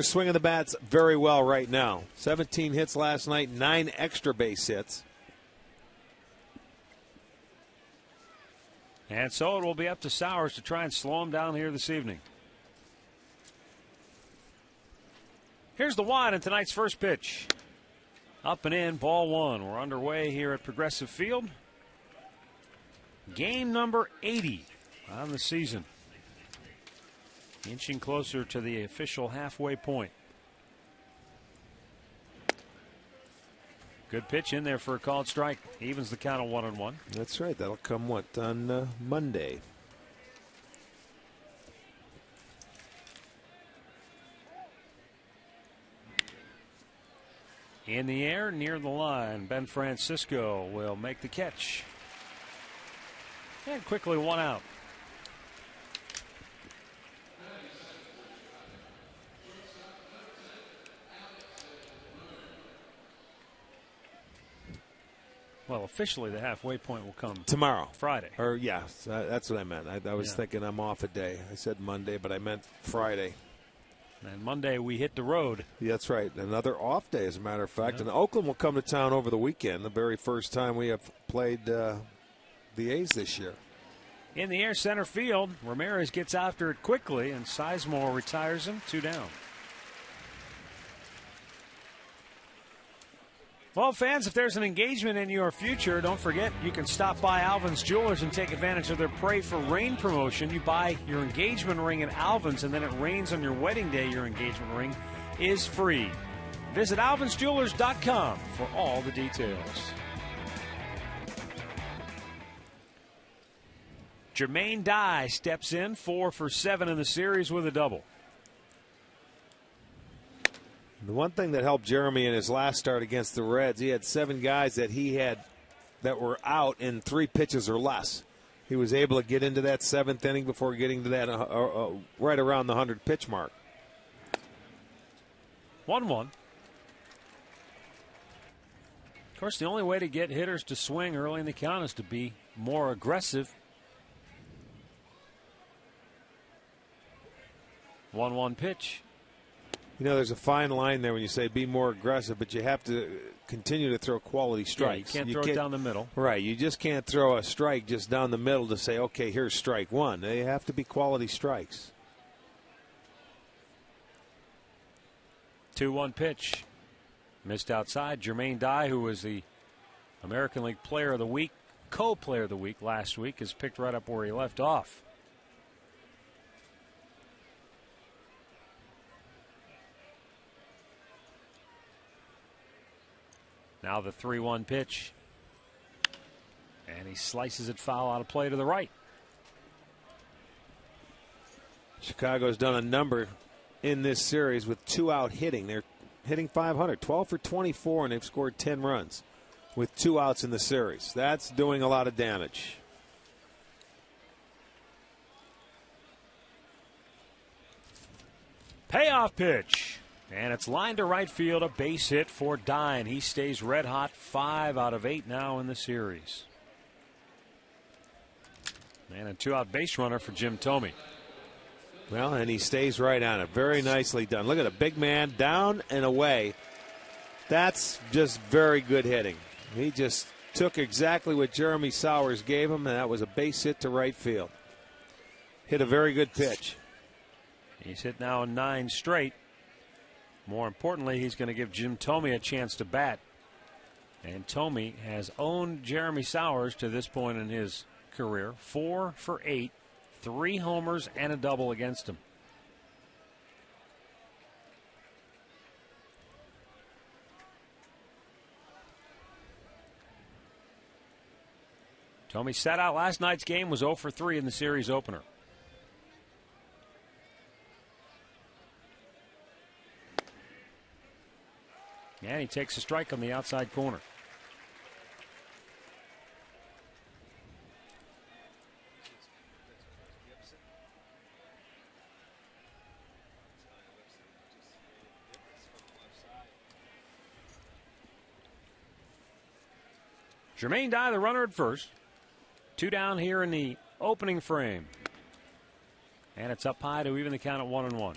Swinging the bats very well right now. 17 hits last night, 9 extra base hits. And so it will be up to Sowers to try and slow him down here this evening. Here's the 1 in tonight's first pitch. Up and in, ball 1. We're underway here at Progressive Field. Game number 80 on the season. Inching closer to the official halfway point. Good pitch in there for a called strike. Evens the count of 1-1. That's right. That'll come on Monday. In the air, near the line, Ben Francisco will make the catch. And quickly 1 out. Well, officially the halfway point will come tomorrow. Friday. Or, yeah, that's what I meant. I was thinking I'm off a day. I said Monday, but I meant Friday. And Monday we hit the road. Yeah, that's right. Another off day, as a matter of fact. And Oakland will come to town over the weekend, the very first time we have played the A's this year. In the air, center field, Ramirez gets after it quickly, and Sizemore retires him. 2 down. Well, fans, if there's an engagement in your future, don't forget you can stop by Alvin's Jewelers and take advantage of their Pray for Rain promotion. You buy your engagement ring at Alvin's, and then it rains on your wedding day. Your engagement ring is free. Visit alvinsjewelers.com for all the details. Jermaine Dye steps in, 4 for 7 in the series with a double. The one thing that helped Jeremy in his last start against the Reds, he had 7 guys that that were out in 3 pitches or less. He was able to get into that 7th inning before getting to that right around the 100 pitch mark. 1-1. Of course, the only way to get hitters to swing early in the count is to be more aggressive. 1-1 pitch. You know, there's a fine line there when you say be more aggressive, but you have to continue to throw quality strikes. Yeah, you can't throw it down the middle. Right. You just can't throw a strike just down the middle to say, okay, here's strike 1. They have to be quality strikes. 2-1 pitch. Missed outside. Jermaine Dye, who was the American League Player of the Week, co-Player of the Week last week, is picked right up where he left off. Now the 3-1 pitch. And he slices it foul out of play to the right. Chicago's done a number in this series with 2-out hitting. They're hitting .500, 12 for 24, and they've scored 10 runs with 2 outs in the series. That's doing a lot of damage. Payoff pitch. And it's lined to right field, a base hit for Dye. He stays red hot, 5 out of 8 now in the series. And a 2-out base runner for Jim Thome. Well, and he stays right on it. Very nicely done. Look at a big man down and away. That's just very good hitting. He just took exactly what Jeremy Sowers gave him, and that was a base hit to right field. Hit a very good pitch. He's hit now 9 straight. More importantly, he's going to give Jim Thome a chance to bat. And Thome has owned Jeremy Sowers to this point in his career. 4 for 8, 3 homers and a double against him. Thome sat out last night's game, was 0 for 3 in the series opener. And he takes a strike on the outside corner. Jermaine Dye, the runner at first. 2 down here in the opening frame. And it's up high to even the count at 1-1.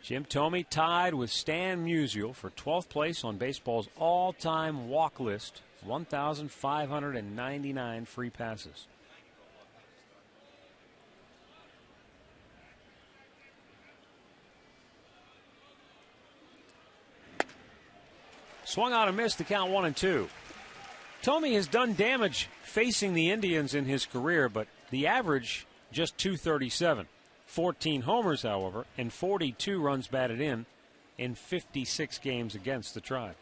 Jim Thome tied with Stan Musial for 12th place on baseball's all-time walk list, 1,599 free passes. Swung out and missed, the count 1-2. Thome has done damage facing the Indians in his career, but the average just .237. 14 homers, however, and 42 runs batted in 56 games against the Tribe.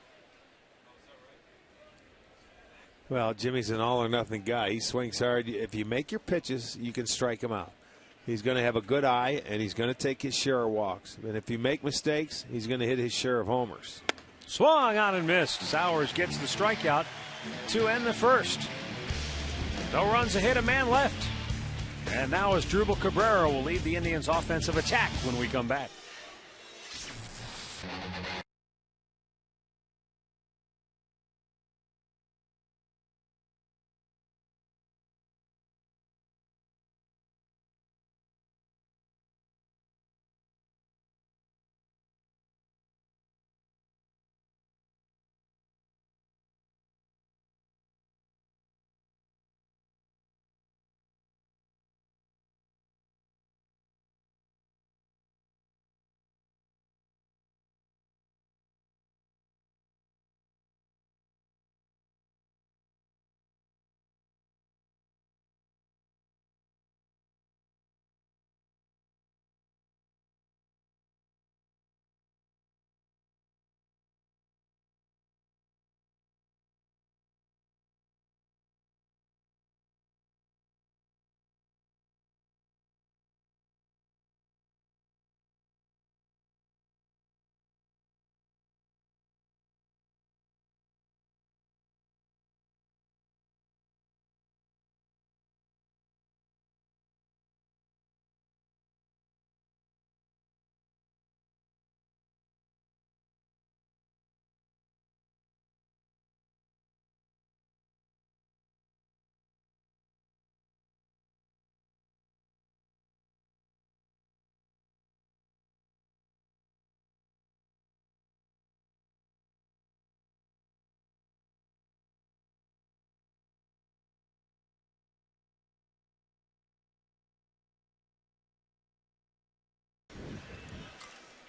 Well, Jimmy's an all-or-nothing guy. He swings hard. If you make your pitches, you can strike him out. He's going to have a good eye, and he's going to take his share of walks. And if you make mistakes, he's going to hit his share of homers. Swung on and missed. Sowers gets the strikeout to end the first. No runs, a hit, a man left. And now Asdrubal Cabrera will lead the Indians' offensive attack when we come back.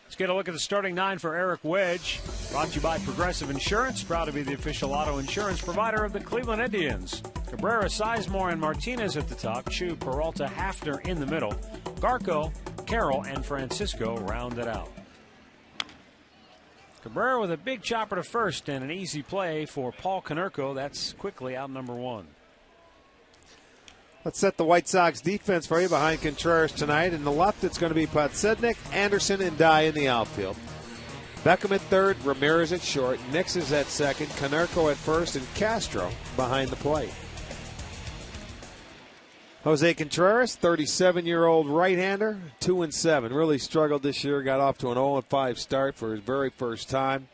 Let's get a look at the starting nine for Eric Wedge. Brought to you by Progressive Insurance, proud to be the official auto insurance provider of the Cleveland Indians. Cabrera, Sizemore, and Martinez at the top. Chu, Peralta, Hafner in the middle. Garco, Carroll, and Francisco round it out. Cabrera with a big chopper to first and an easy play for Paul Konerko. That's quickly out number one. Let's set the White Sox defense for you behind Contreras tonight. In the left, it's going to be Podsednik, Anderson, and Dye in the outfield. Beckham at third, Ramirez at short, Nix is at second, Konerko at first, and Castro behind the plate. Jose Contreras, 37-year-old right-hander, 2-7. Really struggled this year, got off to an 0-5 start for his very first time.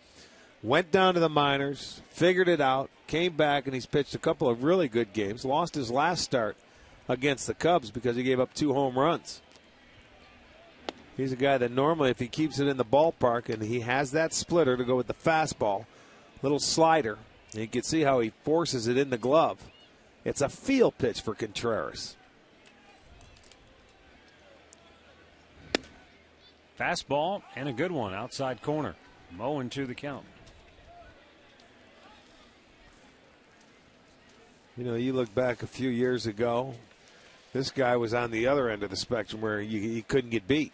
Went down to the minors, figured it out, came back, and he's pitched a couple of really good games. Lost his last start against the Cubs because he gave up 2 home runs. He's a guy that normally, if he keeps it in the ballpark and he has that splitter to go with the fastball, little slider, and you can see how he forces it in the glove. It's a field pitch for Contreras. Fastball and a good one outside corner. Mowing to the count. You know, you look back a few years ago, this guy was on the other end of the spectrum where he couldn't get beat.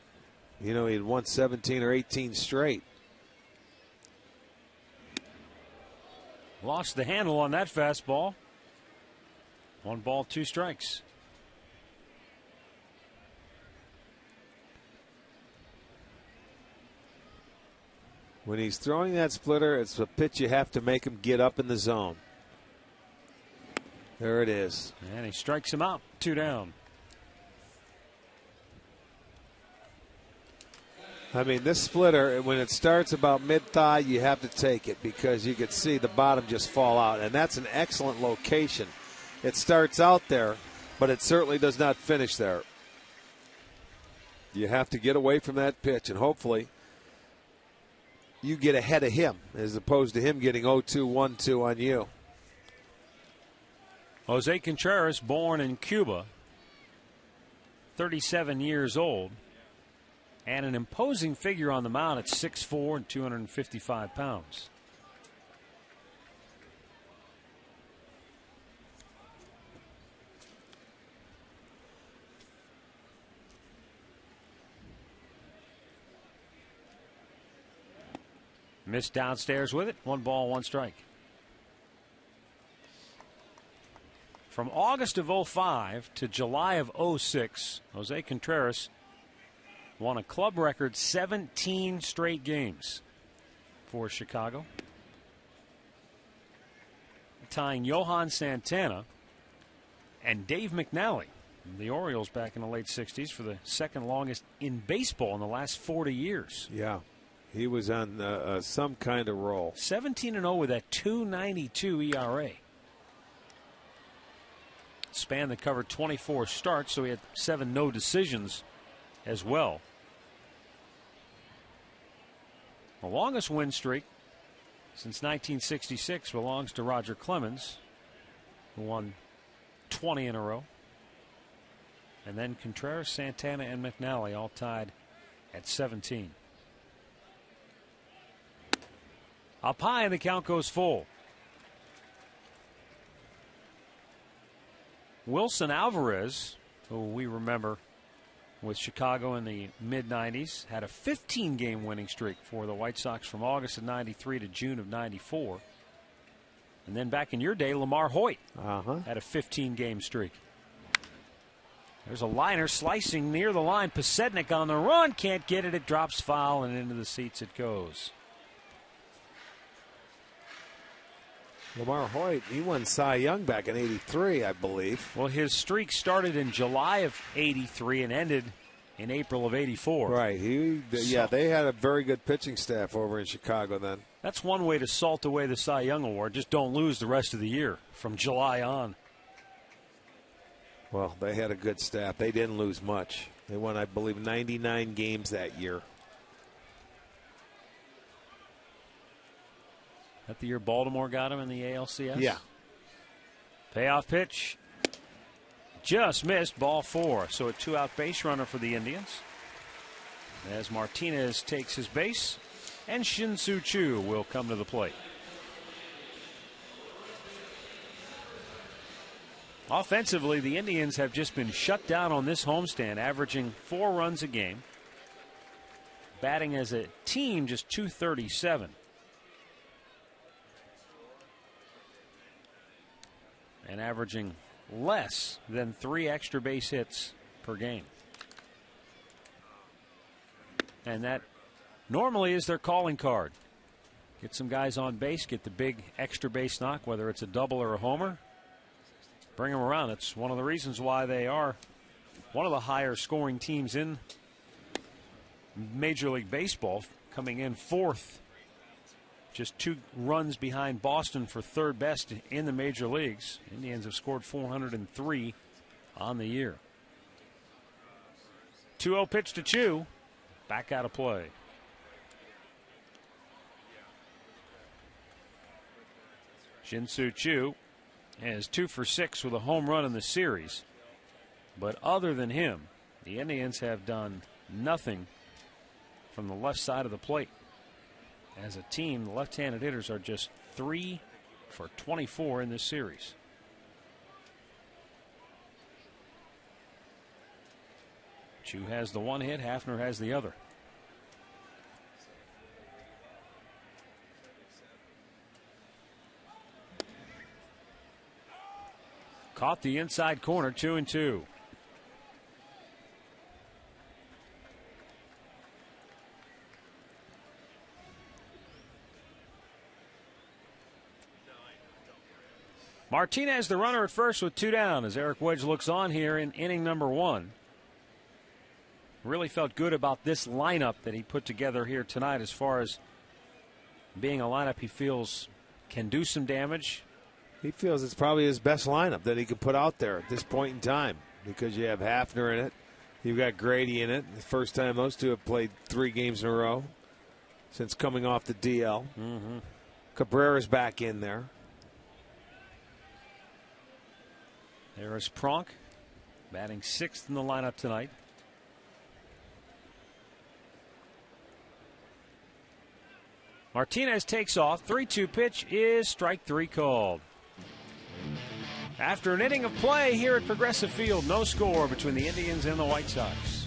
You know, he had won 17 or 18 straight. Lost the handle on that fastball. 1 ball, 2 strikes. When he's throwing that splitter, it's a pitch you have to make him get up in the zone. There it is. And he strikes him out. 2 down. I mean, this splitter, when it starts about mid-thigh, you have to take it because you could see the bottom just fall out. And that's an excellent location. It starts out there, but it certainly does not finish there. You have to get away from that pitch, and hopefully you get ahead of him as opposed to him getting 0-2, 1-2 on you. Jose Contreras, born in Cuba, 37 years old, and an imposing figure on the mound at 6'4" and 255 pounds. Missed downstairs with it. 1 ball, 1 strike. From August of 05 to July of 06, Jose Contreras won a club record 17 straight games for Chicago, tying Johan Santana and Dave McNally, the Orioles back in the late 60s, for the second longest in baseball in the last 40 years. Yeah. He was on some kind of roll. 17-0 with a 2.92 ERA. Span that covered 24 starts, so he had 7 no decisions as well. The longest win streak since 1966 belongs to Roger Clemens, who won 20 in a row. And then Contreras, Santana, and McNally all tied at 17. Up high, and the count goes full. Wilson Alvarez, who we remember with Chicago in the mid-90s, had a 15-game winning streak for the White Sox from August of 93 to June of 94. And then back in your day, Lamar Hoyt had a 15-game streak. There's a liner slicing near the line. Pasednik on the run, can't get it. It drops foul, and into the seats it goes. Lamar Hoyt, he won Cy Young back in '83, I believe. Well, his streak started in July of '83 and ended in April of '84. Right. Yeah, they had a very good pitching staff over in Chicago then. That's one way to salt away the Cy Young Award. Just don't lose the rest of the year from July on. Well, they had a good staff. They didn't lose much. They won, I believe, 99 games that year. That the year Baltimore got him in the ALCS? Yeah. Payoff pitch. Just missed, ball 4. So a 2-out base runner for the Indians. As Martinez takes his base, and Shin-Soo Choo will come to the plate. Offensively, the Indians have just been shut down on this homestand, averaging 4 runs a game. Batting as a team just .237. And averaging less than 3 extra base hits per game. And that normally is their calling card. Get some guys on base, get the big extra base knock, whether it's a double or a homer. Bring them around. It's one of the reasons why they are one of the higher scoring teams in Major League Baseball, coming in 4th. Just 2 runs behind Boston for 3rd best in the major leagues. Indians have scored 403 on the year. 2-0 pitch to Choo. Back out of play. Shin-Soo Choo is 2 for 6 with a home run in the series. But other than him, the Indians have done nothing from the left side of the plate. As a team, the left-handed hitters are just 3 for 24 in this series. Choo has the 1 hit, Hafner has the other. Caught the inside corner, 2-2. Martinez, the runner at first with 2 down, as Eric Wedge looks on here in inning number 1. Really felt good about this lineup that he put together here tonight, as far as being a lineup he feels can do some damage. He feels it's probably his best lineup that he could put out there at this point in time, because you have Hafner in it. You've got Grady in it. The first time those two have played 3 games in a row. since coming off the DL. Cabrera's back in there. There is Pronk, batting 6th in the lineup tonight. Martinez takes off. 3-2 pitch is strike 3 called. After an inning of play here at Progressive Field, no score between the Indians and the White Sox.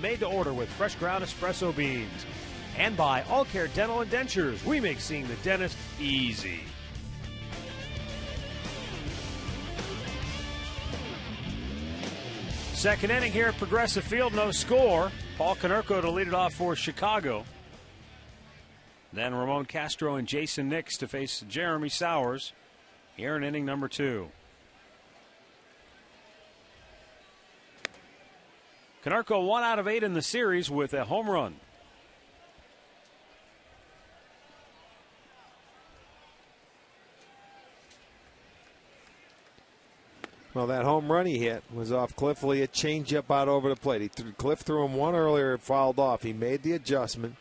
Made to order with fresh ground espresso beans. And by All Care Dental and Dentures. We make seeing the dentist easy. Second inning here at Progressive Field, no score. Paul Konerko to lead it off for Chicago. Then Ramon Castro and Jason Nix to face Jeremy Sowers here in inning number 2. Konerko 1 out of 8 in the series with a home run. Well, that home run he hit was off Cliff Lee, a changeup out over the plate. Cliff threw him one earlier, it fouled off. He made the adjustment,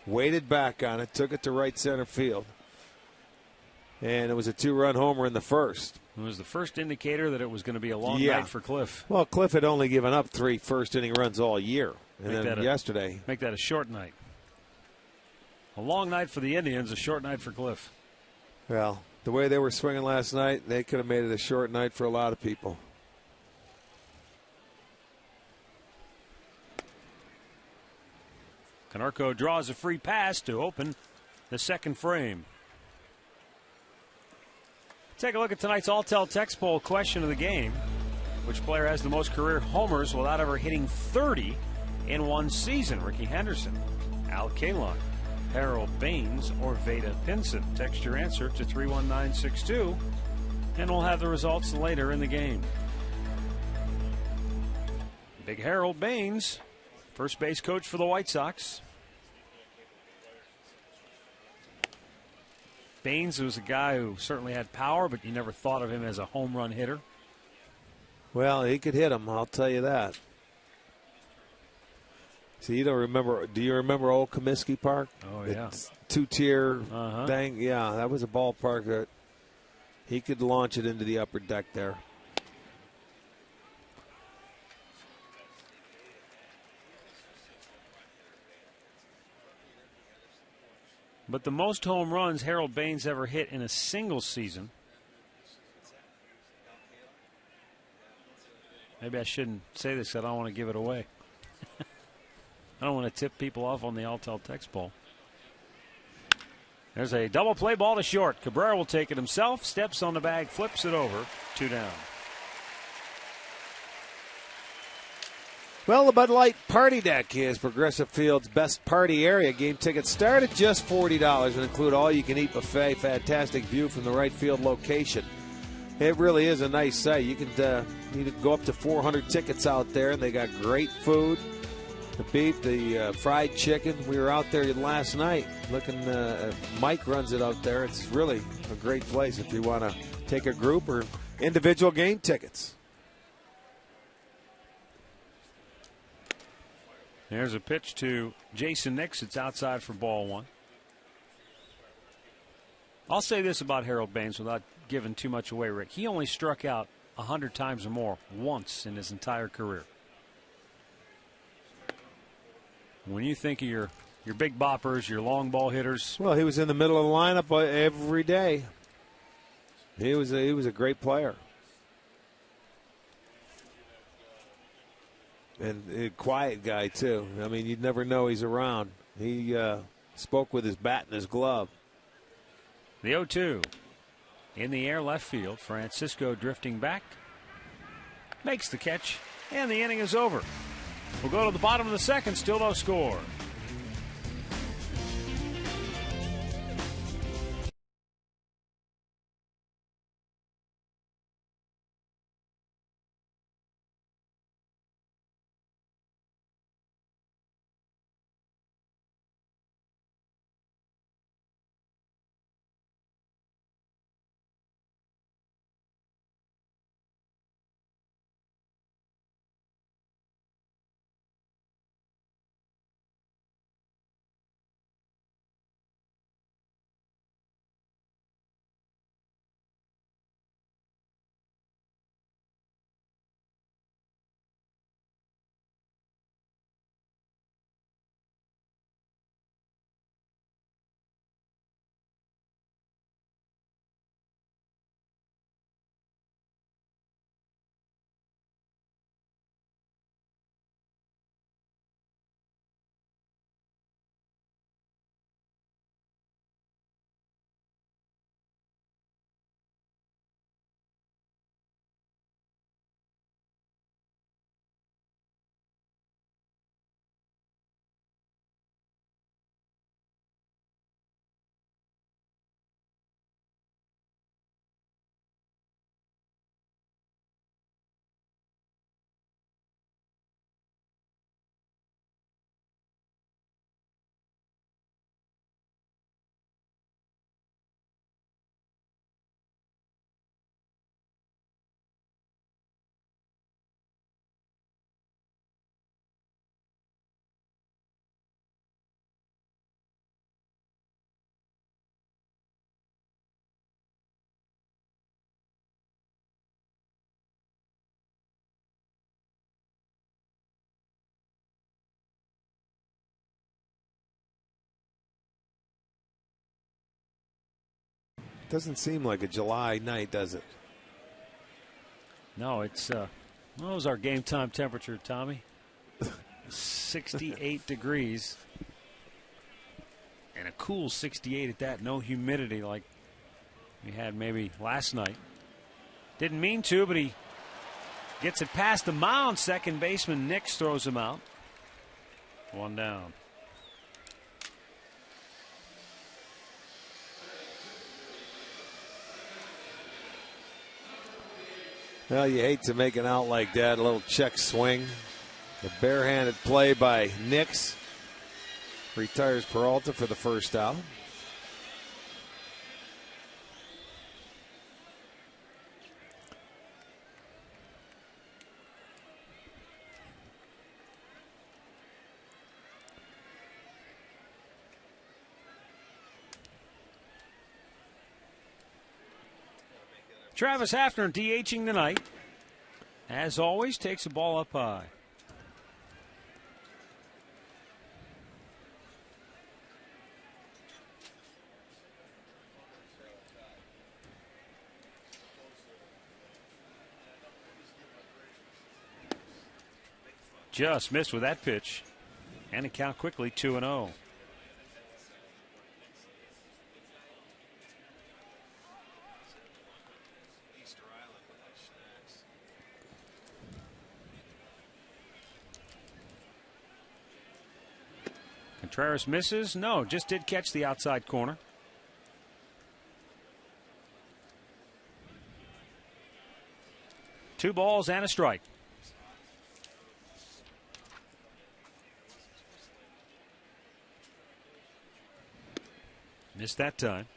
waited back on it, took it to right center field. And it was a 2-run homer in the first. It was the first indicator that it was going to be a long night for Cliff. Well, Cliff had only given up 3 first-inning runs all year. And then yesterday. Make that a short night. A long night for the Indians, a short night for Cliff. Well, the way they were swinging last night, they could have made it a short night for a lot of people. Konerko draws a free pass to open the second frame. Take a look at tonight's All-Tel Text Poll question of the game. Which player has the most career homers without ever hitting 30 in one season? Ricky Henderson, Al Kaline, Harold Baines, or Veda Pinson? Text your answer to 31962, and we'll have the results later in the game. Big Harold Baines, first base coach for the White Sox. Baines was a guy who certainly had power, but you never thought of him as a home run hitter. Well, he could hit him, I'll tell you that. See, you don't remember, do you remember old Comiskey Park? Oh, yeah. It's 2-tier thing. Yeah, that was a ballpark that he could launch it into the upper deck there. But the most home runs Harold Baines ever hit in a single season. Maybe I shouldn't say this because I don't want to give it away. I don't want to tip people off on the All-Tel Text Poll. There's a double play ball to short. Cabrera will take it himself, steps on the bag, flips it over, 2 down. Well, the Bud Light Party Deck is Progressive Field's best party area. Game tickets start at just $40 and include all-you-can-eat buffet, fantastic view from the right field location. It really is a nice site. You can go up to 400 tickets out there, and they got great food. The beef, the fried chicken. We were out there last night looking. Mike runs it out there. It's really a great place if you want to take a group or individual game tickets. There's a pitch to Jason Nix. It's outside for ball one. I'll say this about Harold Baines without giving too much away, Rick. He only struck out 100 times or more once in his entire career. When you think of your big boppers, your long ball hitters. Well, he was in the middle of the lineup every day. He was a great player. And a quiet guy, too. I mean, you'd never know he's around. He spoke with his bat and his glove. The 0-2. In the air, left field. Francisco drifting back. Makes the catch. And the inning is over. We'll go to the bottom of the second. Still no score. Doesn't seem like a July night, does it? No, it's what was our game time temperature, Tommy? 68 degrees. And a cool 68 at that. No humidity like we had maybe last night. Didn't mean to, but he gets it past the mound. Second baseman Nix throws him out. One down. Well, you hate to make an out like that. A little check swing. The barehanded play by Nix. Retires Peralta for the first out. Travis Hafner DHing tonight. As always, takes the ball up high. Just missed with that pitch. And the count quickly 2-0. Contreras misses. No, just did catch the outside corner. Two balls and a strike. Missed that time.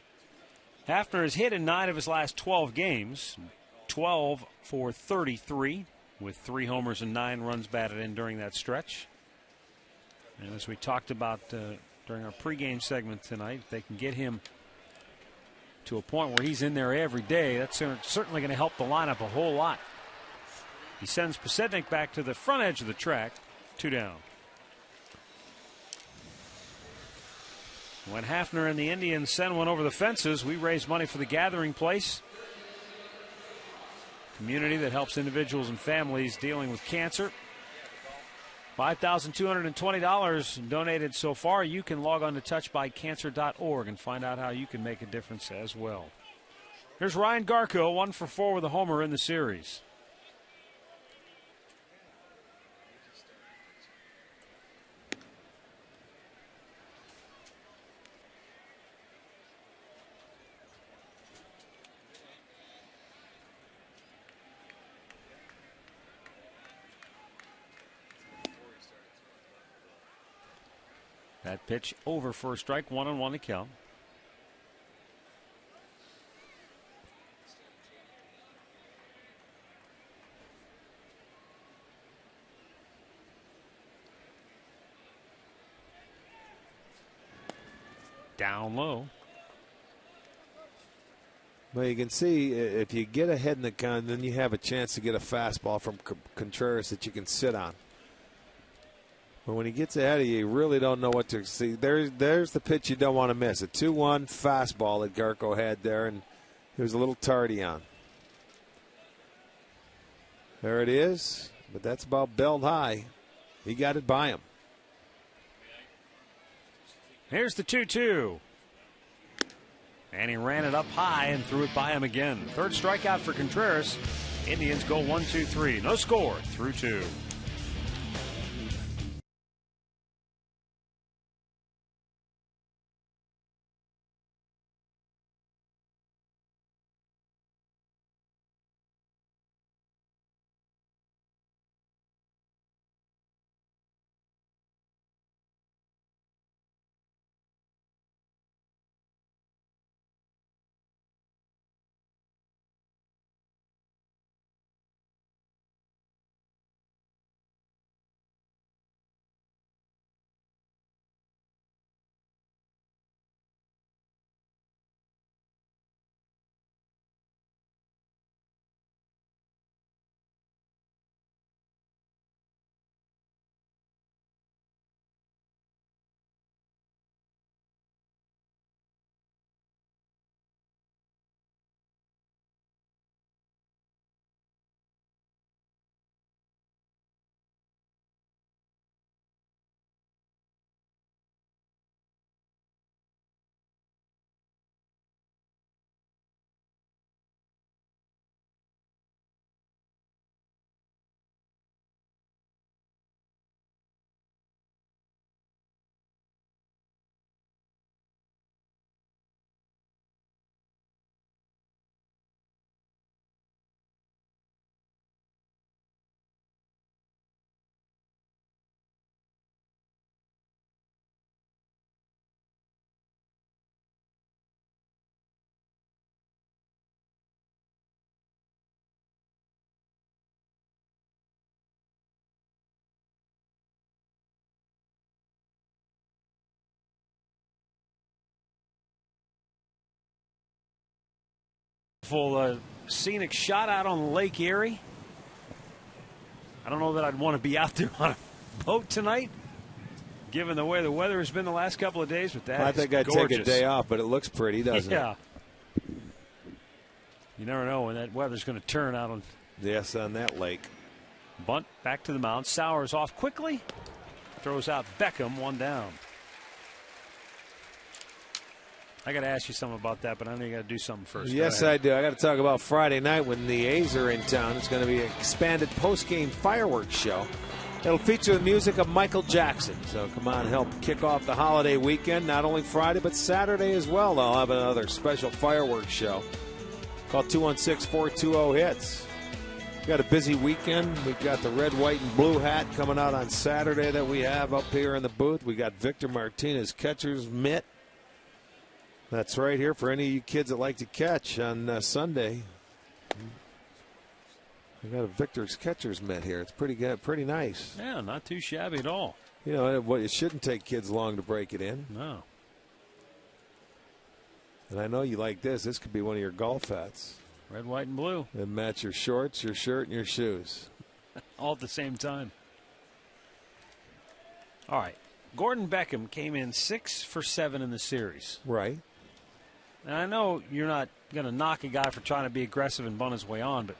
Hafner has hit in 9 of his last 12 games. 12 for 33 with 3 homers and 9 runs batted in during that stretch. And as we talked about during our pregame segment tonight, if they can get him to a point where he's in there every day, that's certainly going to help the lineup a whole lot. He sends Pasetnik back to the front edge of the track. 2 down. When Hafner and the Indians send one over the fences, we raise money for the Gathering Place, community that helps individuals and families dealing with cancer. $5,220 donated so far. You can log on to touchbycancer.org and find out how you can make a difference as well. Here's Ryan Garko, 1 for 4 with a homer in the series. That pitch over for a strike, 1-1 to count. Down low. Well, you can see if you get ahead in the count, then you have a chance to get a fastball from Contreras that you can sit on. But when he gets ahead of you, you really don't know what to see. There's the pitch you don't want to miss. A 2-1 fastball that Garko had there, and he was a little tardy on. There it is, but that's about belled high. He got it by him. Here's the 2-2. And he ran it up high and threw it by him again. Third strikeout for Contreras. Indians go 1-2-3. No score through 2. Full scenic shot out on Lake Erie. I don't know that I'd want to be out there on a boat tonight, given the way the weather has been the last couple of days. But that I think I'd take a day off, but it looks pretty, doesn't it? Yeah. You never know when that weather's going to turn out on. Yes, on that lake. Bunt back to the mound. Sowers off quickly. Throws out Beckham, 1 down. I got to ask you something about that, but I know you got to do something first. Yes, I do. I got to talk about Friday night when the A's are in town. It's going to be an expanded post-game fireworks show. It'll feature the music of Michael Jackson. So come on, help kick off the holiday weekend. Not only Friday, but Saturday as well. They'll have another special fireworks show. Call 216-420-HITS. We've got a busy weekend. We've got the red, white, and blue hat coming out on Saturday that we have up here in the booth. We got Victor Martinez catcher's mitt. That's right here for any of you kids that like to catch on Sunday. We got a Victor's catcher's mitt here. It's pretty good, pretty nice. Yeah, not too shabby at all. You know, it shouldn't take kids long to break it in. No. And I know you like this. This could be one of your golf hats. Red, white, and blue. And match your shorts, your shirt, and your shoes. All at the same time. All right. Gordon Beckham came in 6 for 7 in the series. Right. And I know you're not going to knock a guy for trying to be aggressive and bunt his way on, but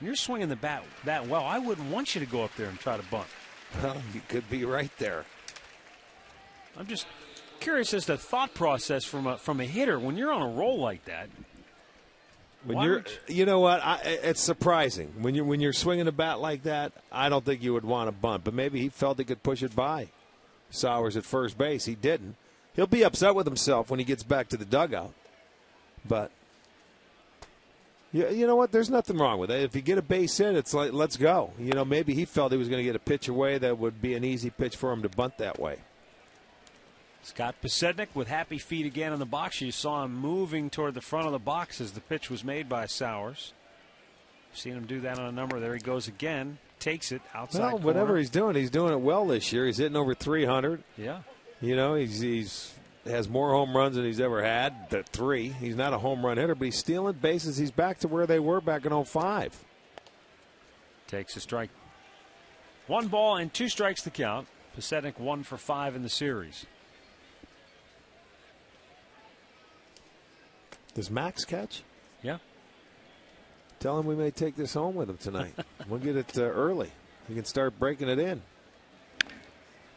when you're swinging the bat that well, I wouldn't want you to go up there and try to bunt. Well, you could be right there. I'm just curious as to thought process from a hitter when you're on a roll like that. You know what? It's surprising when you're swinging a bat like that. I don't think you would want to bunt, but maybe he felt he could push it by Sowers at first base. He didn't. He'll be upset with himself when he gets back to the dugout. But you know what? There's nothing wrong with it. If you get a base hit, it's like, let's go. You know, maybe he felt he was going to get a pitch away that would be an easy pitch for him to bunt that way. Scott Pasednik with happy feet again in the box. You saw him moving toward the front of the box as the pitch was made by Sowers. Seen him do that on a number. There he goes again. Takes it outside. Well, whatever he's doing it well this year. He's hitting over 300. Yeah. You know, he's has more home runs than he's ever had. The 3. He's not a home run hitter, but he's stealing bases. He's back to where they were back in 05. Takes a strike. 1 ball and 2 strikes to count. Pasednik 1 for 5 in the series. Does Max catch? Yeah. Tell him we may take this home with him tonight. We'll get it early. We can start breaking it in.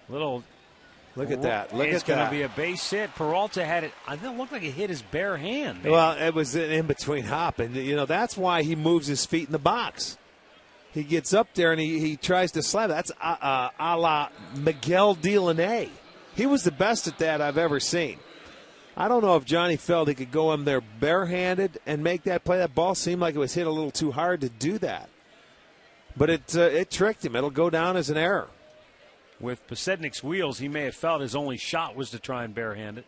Look at that. It's going to be a base hit. Peralta had it. I think it looked like it hit his bare hand. Maybe. Well, it was an in-between hop. And, you know, that's why he moves his feet in the box. He gets up there and he tries to slap. That's a la Miguel Delaney. He was the best at that I've ever seen. I don't know if Johnny felt he could go in there barehanded and make that play. That ball seemed like it was hit a little too hard to do that. But it tricked him. It'll go down as an error. With Pasednik's wheels, he may have felt his only shot was to try and barehand it.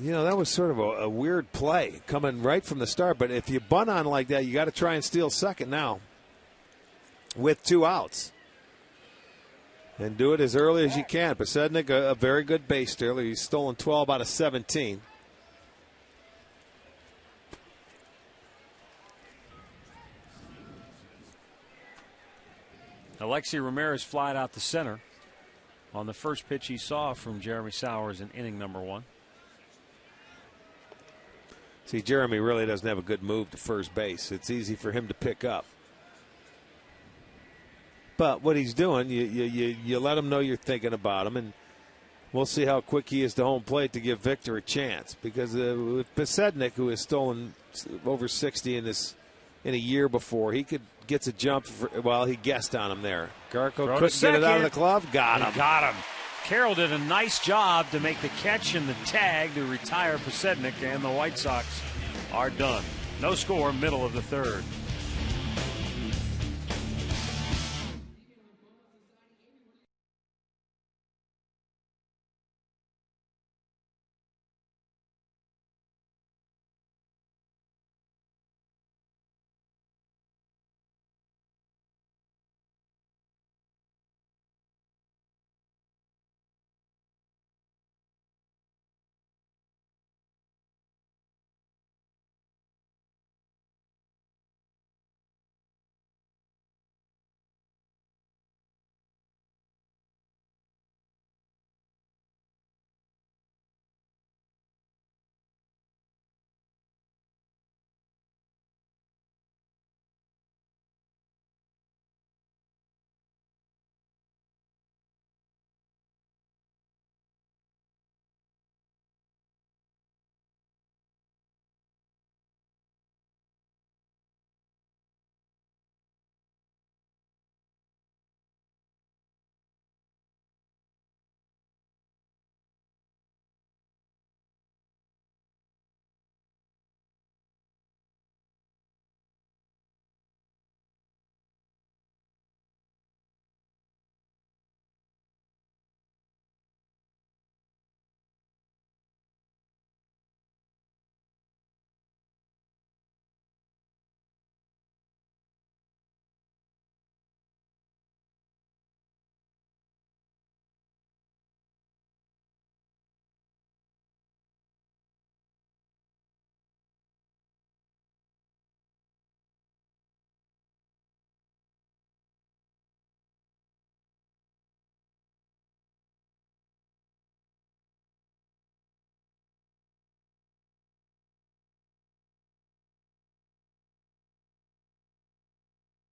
You know, that was sort of a weird play coming right from the start. But if you bunt on like that, you got to try and steal second now with 2 outs. And do it as early as you can. Pasednik, a very good base stealer. He's stolen 12 out of 17. Alexi Ramirez flied out to center on the first pitch he saw from Jeremy Sowers in inning number 1. See, Jeremy really doesn't have a good move to first base. It's easy for him to pick up. But what he's doing, you let him know you're thinking about him, and we'll see how quick he is to home plate to give Victor a chance. Because with Pasednik, who has stolen over 60 in a year before, he gets a jump. He guessed on him there. Garco couldn't get it out of the glove. Got him. Carroll did a nice job to make the catch and the tag to retire Pasednik, and the White Sox are done. No score, middle of the 3rd.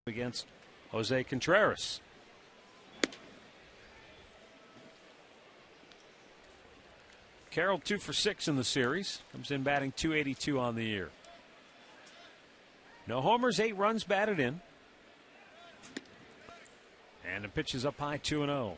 against Jose Contreras. Carroll 2 for 6 in the series. Comes in batting .282 on the year. No homers, 8 runs batted in. And the pitch is up high, 2-0.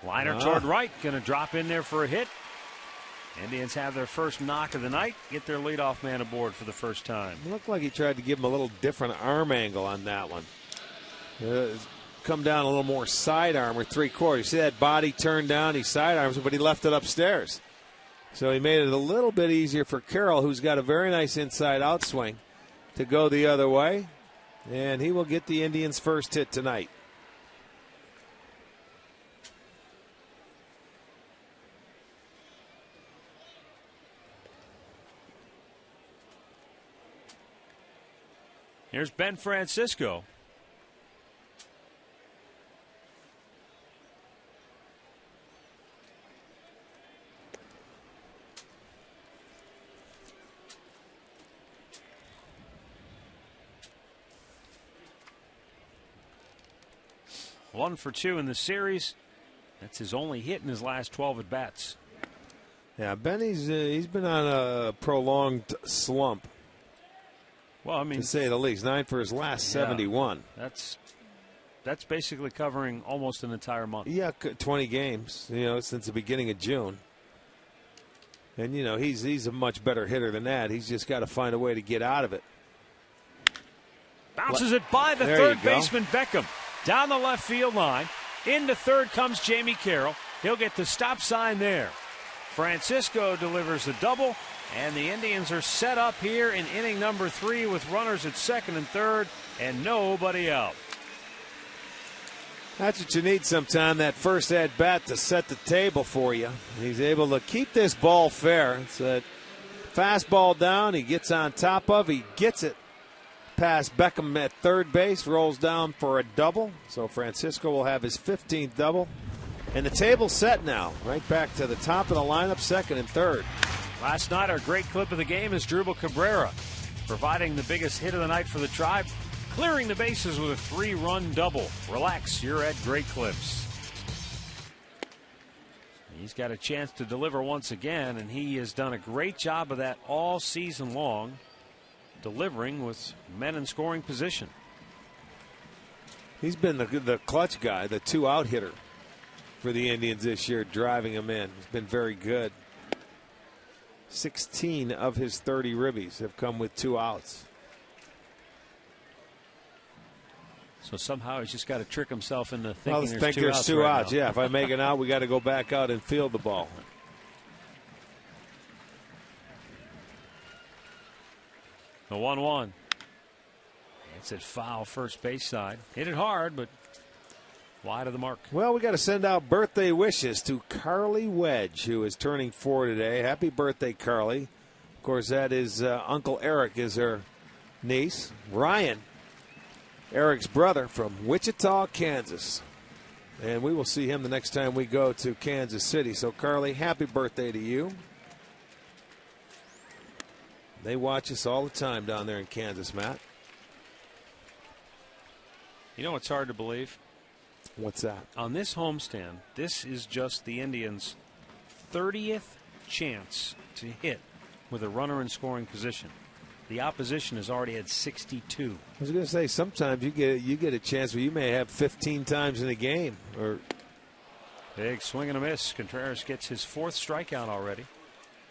Liner toward right, going to drop in there for a hit. Indians have their first knock of the night, get their leadoff man aboard for the first time. It looked like he tried to give him a little different arm angle on that one. Come down a little more side arm or 3/4. You see that body turned down, he side arms, but he left it upstairs. So he made it a little bit easier for Carroll, who's got a very nice inside out swing, to go the other way. And he will get the Indians' first hit tonight. Here's Ben Francisco. One for 2 in the series. That's his only hit in his last 12 at bats. Yeah, Benny's he's been on a prolonged slump. Well, I mean, to say the least, 9 for his last 71. That's basically covering almost an entire month. Yeah, 20 games, since the beginning of June. And he's a much better hitter than that. He's just got to find a way to get out of it. Bounces it by the third baseman Beckham. Down the left field line. Into third comes Jamie Carroll. He'll get the stop sign there. Francisco delivers the double. And the Indians are set up here in inning number 3 with runners at second and third and nobody out. That's what you need sometime, that first at bat to set the table for you. He's able to keep this ball fair. It's a fastball down. He gets on top of. He gets it past Beckham at third base. Rolls down for a double. So Francisco will have his 15th double. And the table's set now. Right back to the top of the lineup, second and third. Last night, our great clip of the game is Drupal Cabrera, providing the biggest hit of the night for the Tribe, clearing the bases with a 3-run double. Relax, you're at Great Clips. He's got a chance to deliver once again, and he has done a great job of that all season long, delivering with men in scoring position. He's been the clutch guy, the 2-out hitter for the Indians this year, driving them in. He's been very good. 16 of his 30 ribbies have come with 2 outs. So somehow he's just got to trick himself into thinking there's two outs. Yeah, if I make an out, we got to go back out and field the ball. The 1-1. It's at foul first base side. Hit it hard, but wide of the mark. Well, we got to send out birthday wishes to Carly Wedge, who is turning 4 today. Happy birthday, Carly. Of course, that is Uncle Eric is her niece. Ryan, Eric's brother from Wichita, Kansas. And we will see him the next time we go to Kansas City. So, Carly, happy birthday to you. They watch us all the time down there in Kansas, Matt. You know what's hard to believe? What's that? On this homestand, this is just the Indians' 30th chance to hit with a runner in scoring position. The opposition has already had 62. I was going to say, sometimes you get a chance where you may have 15 times in a game. Or big swing and a miss. Contreras gets his 4th strikeout already.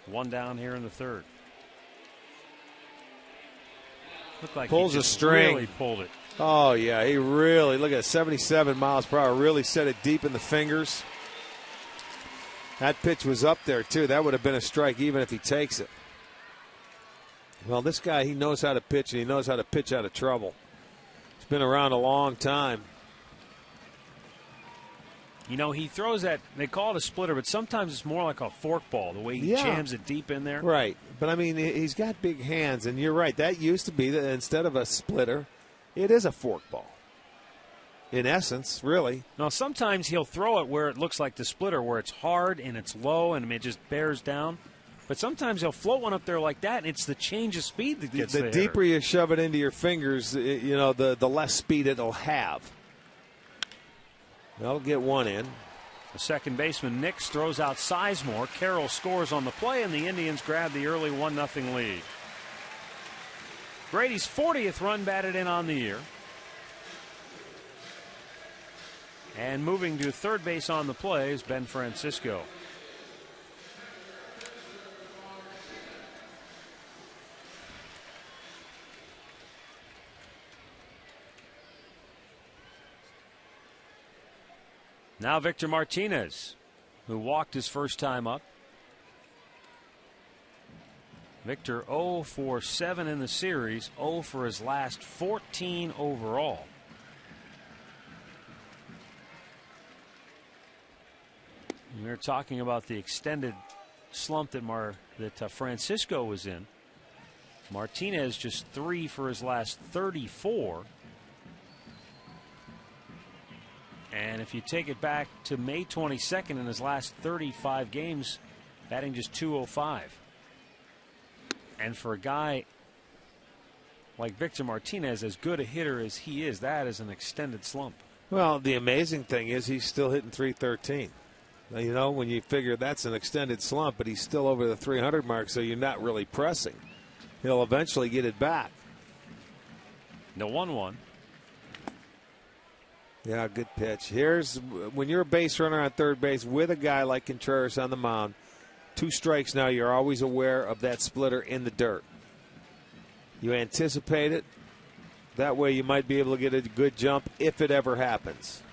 1 down here in the 3rd. Looked like pulls he a string. Really pulled it. Oh, yeah, he really, look at 77 miles per hour, really set it deep in the fingers. That pitch was up there, too. That would have been a strike even if he takes it. Well, this guy, he knows how to pitch, and he knows how to pitch out of trouble. He's been around a long time. You know, he throws that, they call it a splitter, but sometimes it's more like a forkball, the way he jams it deep in there. Right. But, I mean, he's got big hands, and you're right. That used to be that instead of a splitter, it is a forkball. In essence, really. Now, sometimes he'll throw it where it looks like the splitter, where it's hard and it's low and it just bears down. But sometimes he'll float one up there like that, and it's the change of speed that gets the deeper you shove it into your fingers, the less speed it'll have. They'll get one in. The second baseman, Nix, throws out Sizemore. Carroll scores on the play, and the Indians grab the early 1-0 lead. Brady's 40th run batted in on the year. And moving to third base on the play is Ben Francisco. Now Victor Martinez, who walked his first time up. Victor 0 for 7 in the series, 0 for his last 14 overall. We were talking about the extended slump that Francisco was in. Martinez just 3 for his last 34. And if you take it back to May 22nd, in his last 35 games, batting just .205. And for a guy like Victor Martinez, as good a hitter as he is, that is an extended slump. Well, the amazing thing is he's still hitting .313. Now, you know, when you figure that's an extended slump, but he's still over the 300 mark, so you're not really pressing. He'll eventually get it back. The 1-1. Yeah, good pitch. Here's when you're a base runner on third base with a guy like Contreras on the mound. 2 strikes now, you're always aware of that splitter in the dirt. You anticipate it. That way you might be able to get a good jump if it ever happens.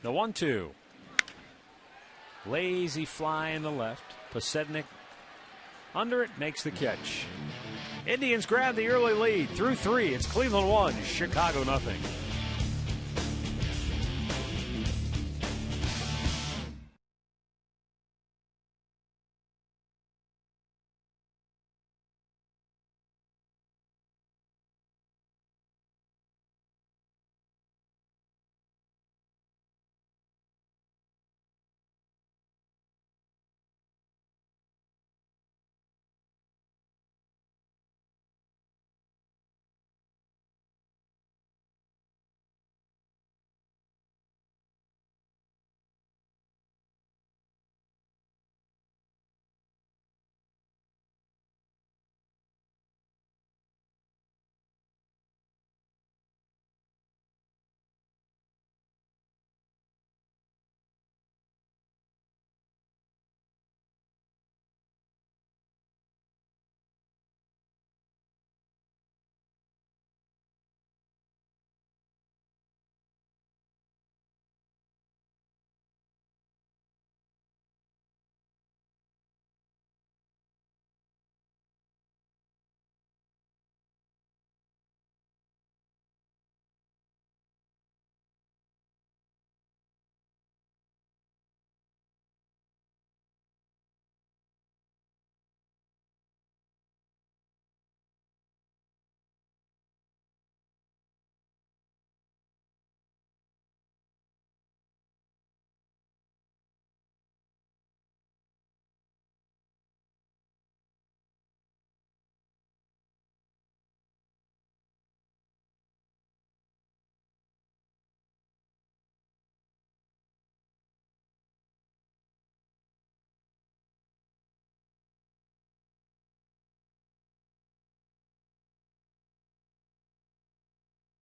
The 1-2. Lazy fly in the left. Posednik under it, makes the catch. Indians grab the early lead through 3. It's Cleveland 1, Chicago 0.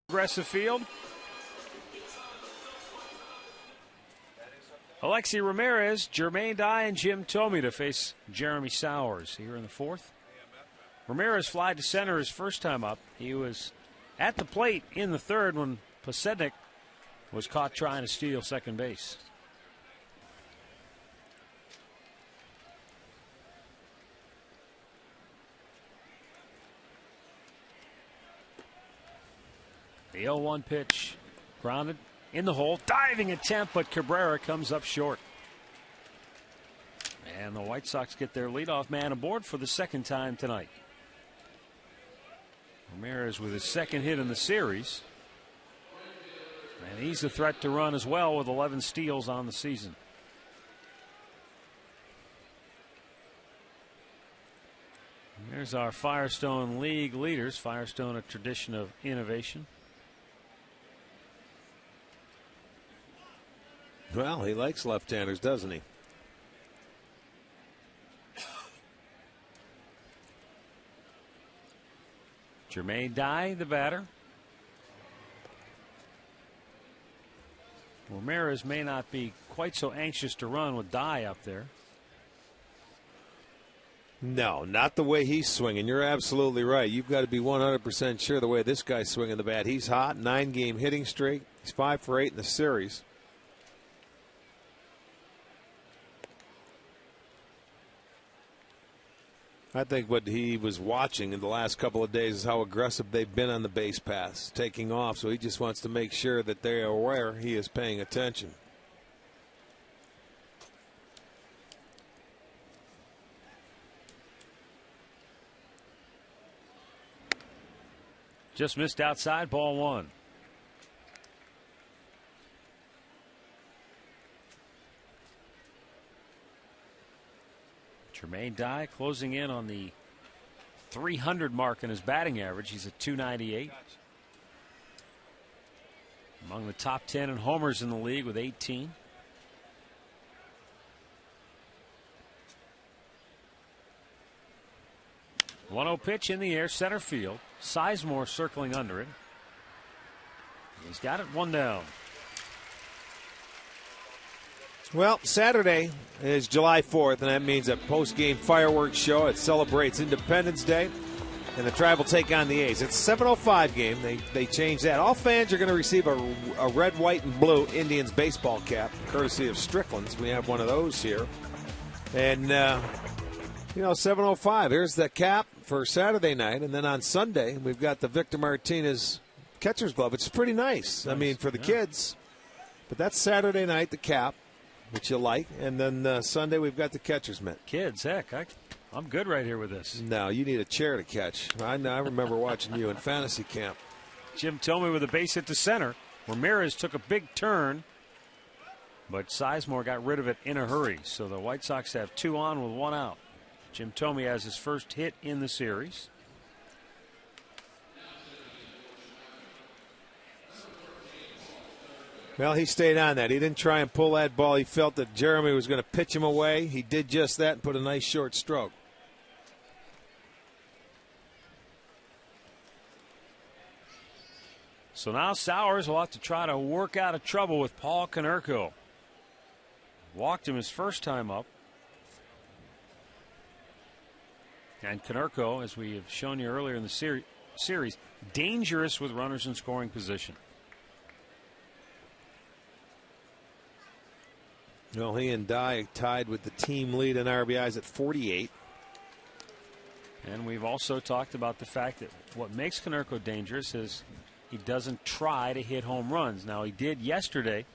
Aggressive field. Alexi Ramirez, Jermaine Dye, and Jim Thome to face Jeremy Sowers here in the 4th. Ramirez flied to center his first time up. He was at the plate in the 3rd when Posednik was caught trying to steal second base. The 0-1 pitch grounded in the hole. Diving attempt, but Cabrera comes up short. And the White Sox get their leadoff man aboard for the second time tonight. Ramirez with his second hit in the series. And he's a threat to run as well with 11 steals on the season. There's our Firestone League leaders. Firestone, a tradition of innovation. Well, he likes left-handers, doesn't he? Jermaine Dye, the batter. Ramirez may not be quite so anxious to run with Dye up there. No, not the way he's swinging. You're absolutely right. You've got to be 100% sure the way this guy's swinging the bat. He's hot, 9-game hitting streak. He's 5 for 8 in the series. I think what he was watching in the last couple of days is how aggressive they've been on the base paths, taking off. So he just wants to make sure that they are aware he is paying attention. Just missed outside, ball 1. Jermaine Dye closing in on the 300 mark in his batting average. He's at 298. Among the top 10 in homers in the league with 18. One-0 pitch in the air, center field. Sizemore circling under it. He's got it, 1 down. Well, Saturday is July 4th, and that means a post-game fireworks show. It celebrates Independence Day, and the Tribe will take on the A's. It's a 7:05 game. They changed that. All fans are going to receive a red, white, and blue Indians baseball cap, courtesy of Strickland's. We have one of those here. And, 7:05. Here's the cap for Saturday night, and then on Sunday, we've got the Victor Martinez catcher's glove. It's pretty nice. I mean, for the kids. But that's Saturday night, the cap, which you like, and then Sunday we've got the catcher's mitt. Kids, heck, I'm good right here with this. No, you need a chair to catch. I remember watching you in fantasy camp. Jim Thome with a base hit to center. Ramirez took a big turn, but Sizemore got rid of it in a hurry. So the White Sox have 2 on with 1 out. Jim Thome has his first hit in the series. Well, he stayed on that. He didn't try and pull that ball. He felt that Jeremy was going to pitch him away. He did just that and put a nice short stroke. So now Sowers will have to try to work out of trouble with Paul Konerko. Walked him his first time up. And Konerko, as we have shown you earlier in the series, dangerous with runners in scoring position. Well, he and Dye tied with the team lead in RBIs at 48. And we've also talked about the fact that what makes Konerko dangerous is he doesn't try to hit home runs. Now, he did yesterday,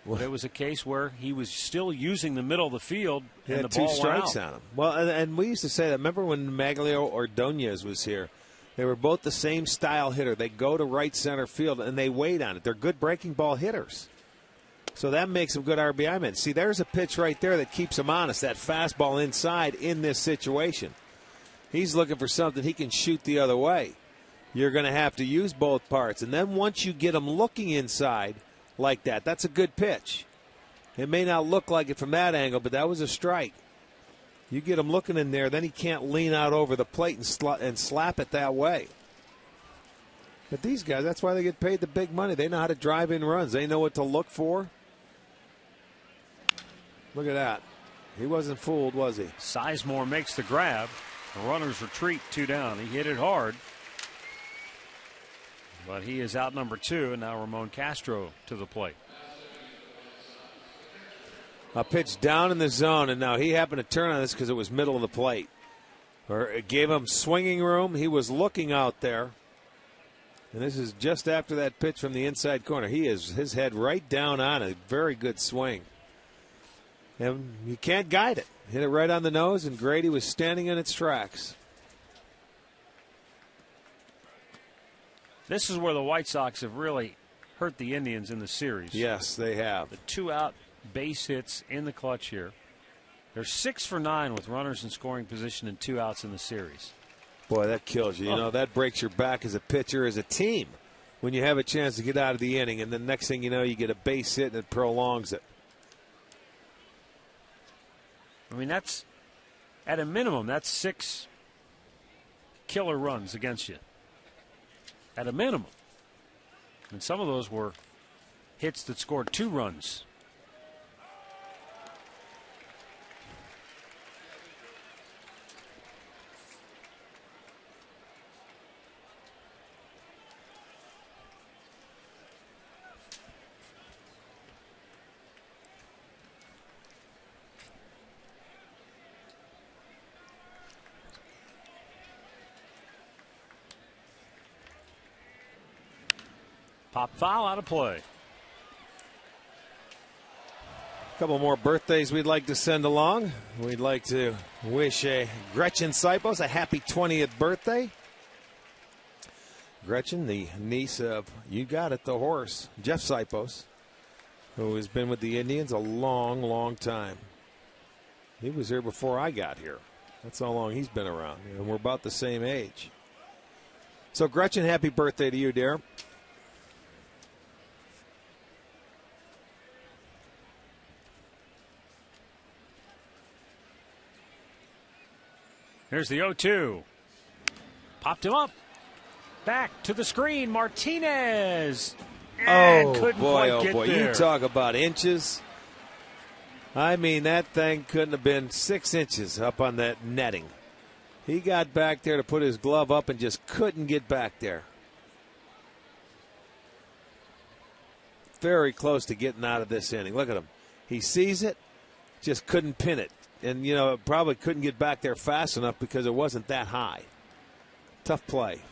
but it was a case where he was still using the middle of the field and the ball went out. 2 strikes on him. Well, and we used to say that. Remember when Maglio Ordonez was here? They were both the same style hitter. They go to right center field and they wait on it. They're good breaking ball hitters. So that makes them good RBI men. See, there's a pitch right there that keeps him honest, that fastball inside in this situation. He's looking for something he can shoot the other way. You're going to have to use both parts. And then once you get him looking inside like that, that's a good pitch. It may not look like it from that angle, but that was a strike. You get him looking in there, then he can't lean out over the plate and slap it that way. But these guys, that's why they get paid the big money. They know how to drive in runs. They know what to look for. Look at that. He wasn't fooled, was he? Sizemore makes the grab. The runners retreat 2 down. He hit it hard. But he is out number 2, and now Ramon Castro to the plate. A pitch down in the zone, and now he happened to turn on this because it was middle of the plate. Or it gave him swinging room. He was looking out there. And this is just after that pitch from the inside corner. He is his head right down on a very good swing. And you can't guide it. Hit it right on the nose, and Grady was standing in its tracks. This is where the White Sox have really hurt the Indians in the series. Yes, they have. The 2-out base hits in the clutch here. They're 6 for 9 with runners in scoring position and 2 outs in the series. Boy, that kills you. You know, that breaks your back as a pitcher, as a team, when you have a chance to get out of the inning, and the next thing you know, you get a base hit and it prolongs it. I mean, that's, at a minimum, that's 6 killer runs against you. At a minimum. And some of those were hits that scored 2 runs. Pop foul, out of play. A couple more birthdays we'd like to send along. We'd like to wish Gretchen Sipos a happy 20th birthday. Gretchen, the niece of, you got it, the horse, Jeff Sipos, who has been with the Indians a long, long time. He was here before I got here. That's how long he's been around. And we're about the same age. So, Gretchen, happy birthday to you, dear. Here's the 0-2. Popped him up. Back to the screen. Martinez. And couldn't quite get there. You talk about inches. I mean, that thing couldn't have been 6 inches up on that netting. He got back there to put his glove up and just couldn't get back there. Very close to getting out of this inning. Look at him. He sees it, just couldn't pin it. And, you know, probably couldn't get back there fast enough because it wasn't that high. Tough play.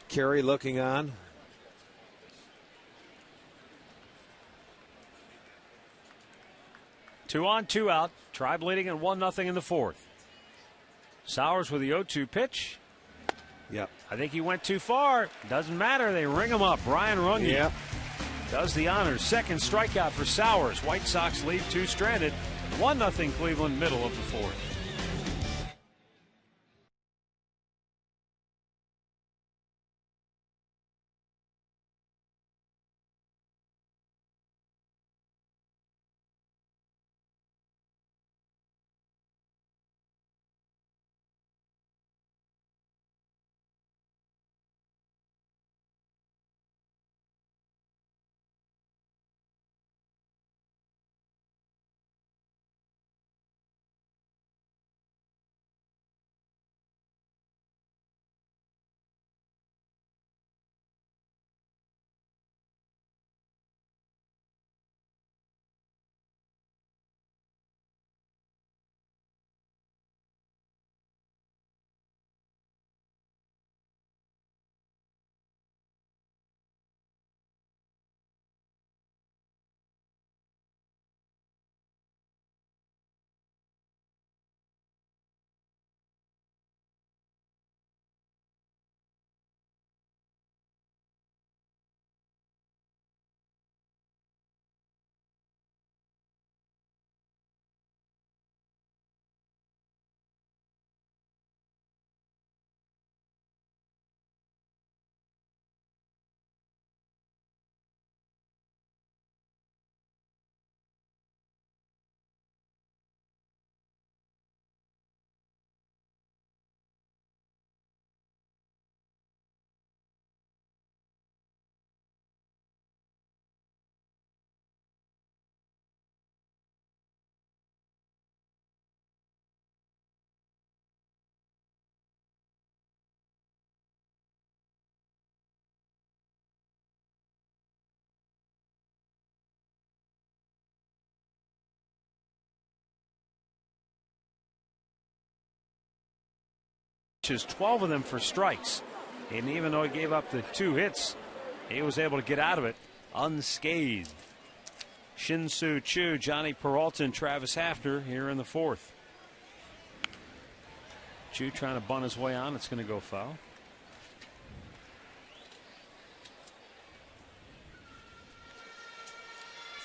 Carey looking on. Two on, 2 out. Tribe leading at 1-0 in the 4th. Sowers with the 0-2 pitch. Yep. I think he went too far. Doesn't matter. They ring him up. Brian Runge. Yep. Does the honors. Second strikeout for Sowers. White Sox lead 2 stranded. 1-0 Cleveland, middle of the 4th. pitches, 12 of them for strikes. And even though he gave up the 2 hits, he was able to get out of it unscathed. Shin-Soo Choo, Johnny Peralta, and Travis Hafner here in the 4th. Choo trying to bunt his way on. It's going to go foul.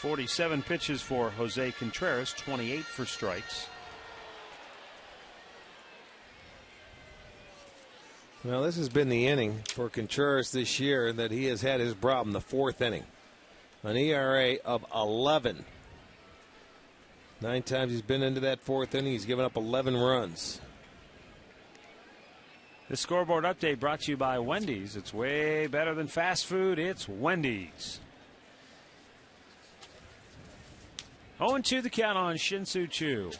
.47 pitches for Jose Contreras, 28 for strikes. Well, this has been the inning for Contreras this year that he has had his problem, the 4th inning. An ERA of 11. 9 times he's been into that 4th inning. He's given up 11 runs. This scoreboard update brought to you by Wendy's. It's way better than fast food. It's Wendy's. 0-2 the count on Shin-Soo Choo.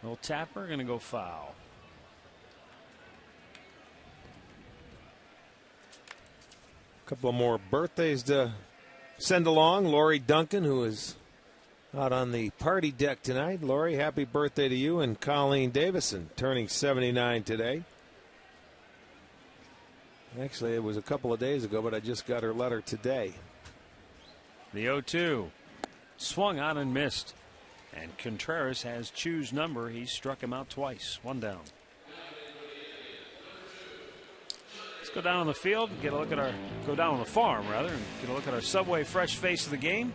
Little tapper, going to go foul. Couple of more birthdays to send along. Lori Duncan, who is out on the party deck tonight. Lori, happy birthday to you. And Colleen Davison, turning 79 today. Actually, it was a couple of days ago, but I just got her letter today. The 0-2 swung on and missed. And Contreras has Choo's number. He struck him out twice. 1 down. Go down on the field and get a look at our go down on the farm rather and get a look at our Subway fresh face of the game.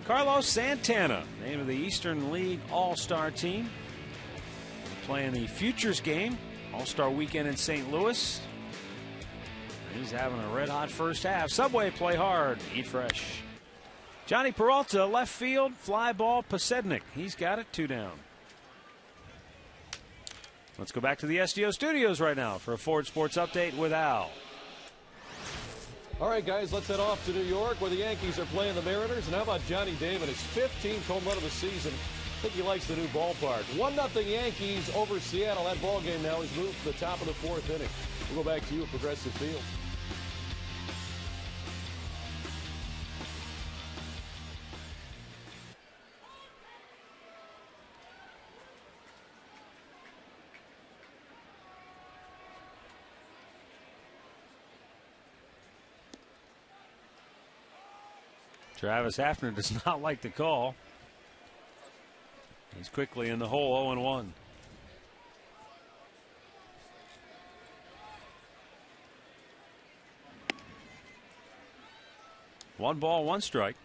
Carlos Santana, name of the Eastern League All-Star team, playing the Futures game, All-Star weekend in St. Louis. He's having a red-hot first half. Subway, play hard, eat fresh. Johnny Peralta, left field, fly ball, Posednik. He's got it, 2 down. Let's go back to the SDO studios right now for a Ford Sports Update with Al. All right, guys, let's head off to New York where the Yankees are playing the Mariners. And how about Johnny Damon, his 15th home run of the season? I think he likes the new ballpark. 1-0 Yankees over Seattle. That ball game now is moved to the top of the 4th inning. We'll go back to you at Progressive Field. Travis Hafner does not like the call. He's quickly in the hole, 0-1. One ball, 1 strike.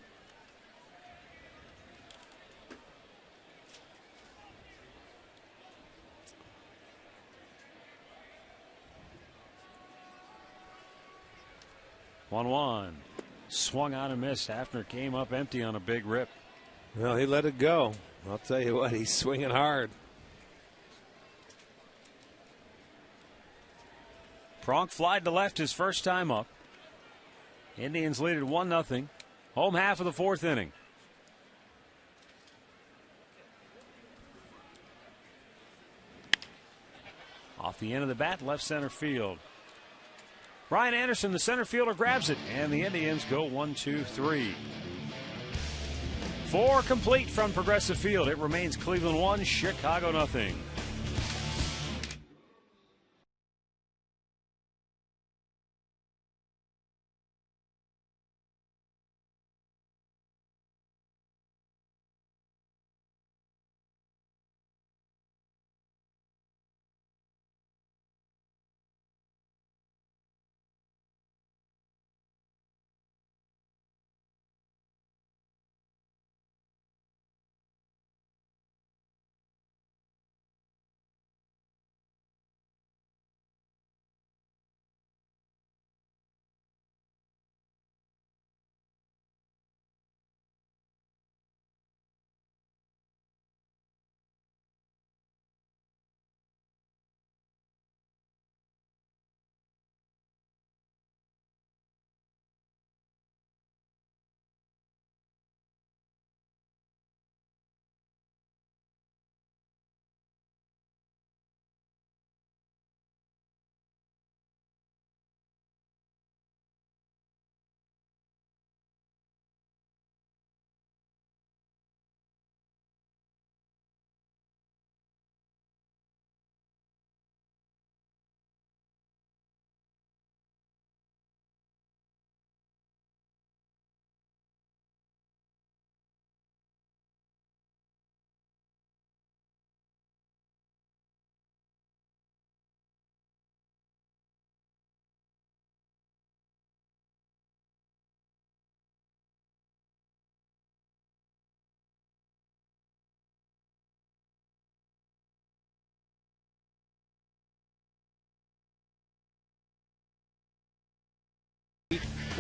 One. Swung on and missed. Hafner came up empty on a big rip. Well, he let it go. I'll tell you what, he's swinging hard. Pronk flied to left his first time up. Indians lead it 1-0. Home half of the 4th inning. Off the end of the bat, left center field. Ryan Anderson, the center fielder, grabs it, and the Indians go 1-2-3. 4 complete from Progressive Field. It remains Cleveland 1, Chicago 0.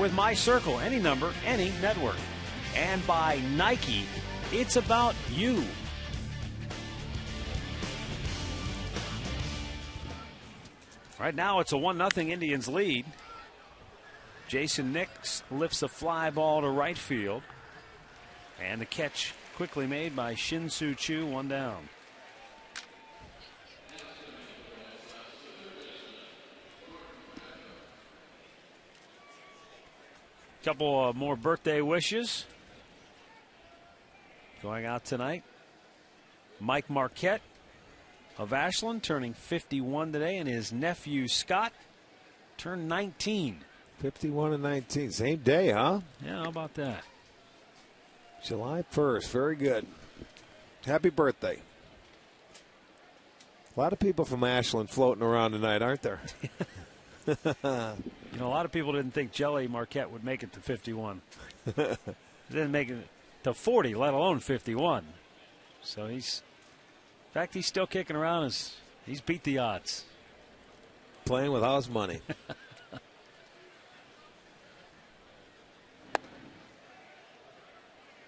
with My Circle, any number, any network. And by Nike, it's about you. Right now, it's a 1-0 Indians lead. Jason Nix lifts a fly ball to right field. And the catch quickly made by Shin-Soo Choo, 1 down. Couple of more birthday wishes going out tonight. Mike Marquette of Ashland turning 51 today, and his nephew Scott turned 19. 51 and 19, same day, huh? Yeah, how about that? July 1st, very good. Happy birthday. A lot of people from Ashland floating around tonight, aren't there? You know, a lot of people didn't think Jelly Marquette would make it to 51. Didn't make it to 40, let alone 51. So in fact, he's still kicking around. He's beat the odds. Playing with house money.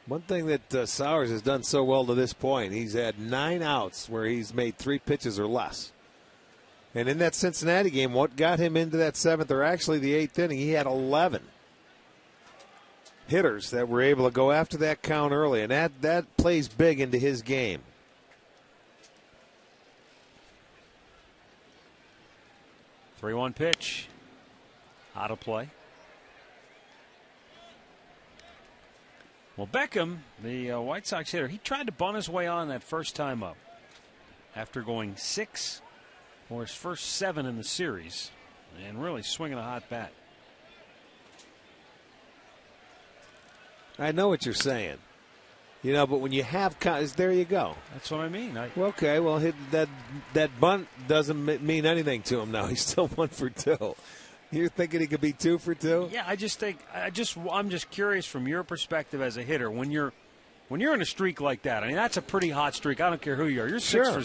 One thing that Sowers has done so well to this point, he's had 9 outs where he's made 3 pitches or less. And in that Cincinnati game, what got him into that 7th, or actually the 8th inning, he had 11 hitters that were able to go after that count early, and that plays big into his game. The 3-1 pitch. Out of play. Well, Beckham, the White Sox hitter, he tried to bunt his way on that first time up after going 6 for his first 7 in the series and really swinging a hot bat. I know what you're saying. You know, but when you have there you go. That's what I mean. Okay, well, that bunt doesn't mean anything to him now. He's still 1 for 2. You're thinking he could be 2 for 2? Yeah, I'm just curious from your perspective as a hitter, when you're in a streak like that. I mean, that's a pretty hot streak. I don't care who you are. You're sure.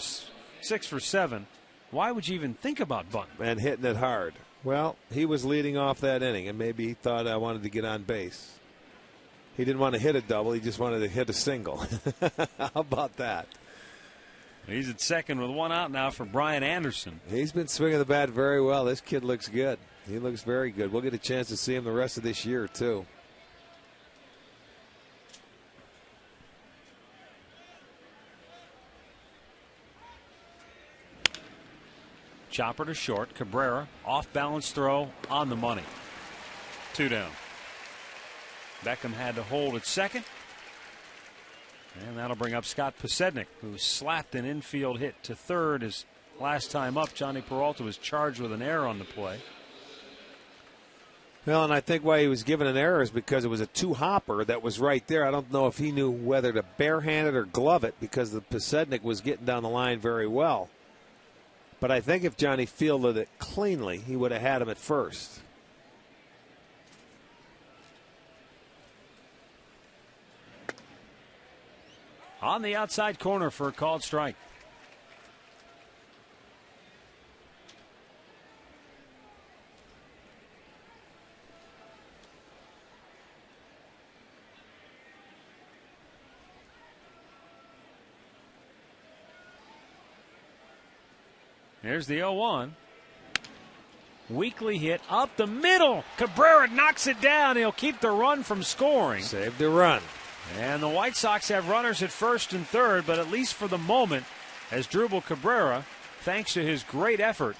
6 for 7. Why would you even think about bunting? And hitting it hard. Well, he was leading off that inning, and maybe he thought I wanted to get on base. He didn't want to hit a double. He just wanted to hit a single. How about that? He's at second with 1 out now for Brian Anderson. He's been swinging the bat very well. This kid looks good. He looks very good. We'll get a chance to see him the rest of this year, too. Chopper to short. Cabrera, off-balance throw on the money. 2 down. Beckham had to hold at second. And that'll bring up Scott Posednik, who slapped an infield hit to third his last time up. Johnny Peralta was charged with an error on the play. Well, and I think why he was given an error is because it was a 2-hopper that was right there. I don't know if he knew whether to barehand it or glove it, because the Posednik was getting down the line very well. But I think if Johnny fielded it cleanly, he would have had him at first. On the outside corner for a called strike. Here's the 0-1. Weakly hit up the middle. Cabrera knocks it down. He'll keep the run from scoring. Saved the run. And the White Sox have runners at first and third, but at least for the moment, as Drupal Cabrera, thanks to his great effort,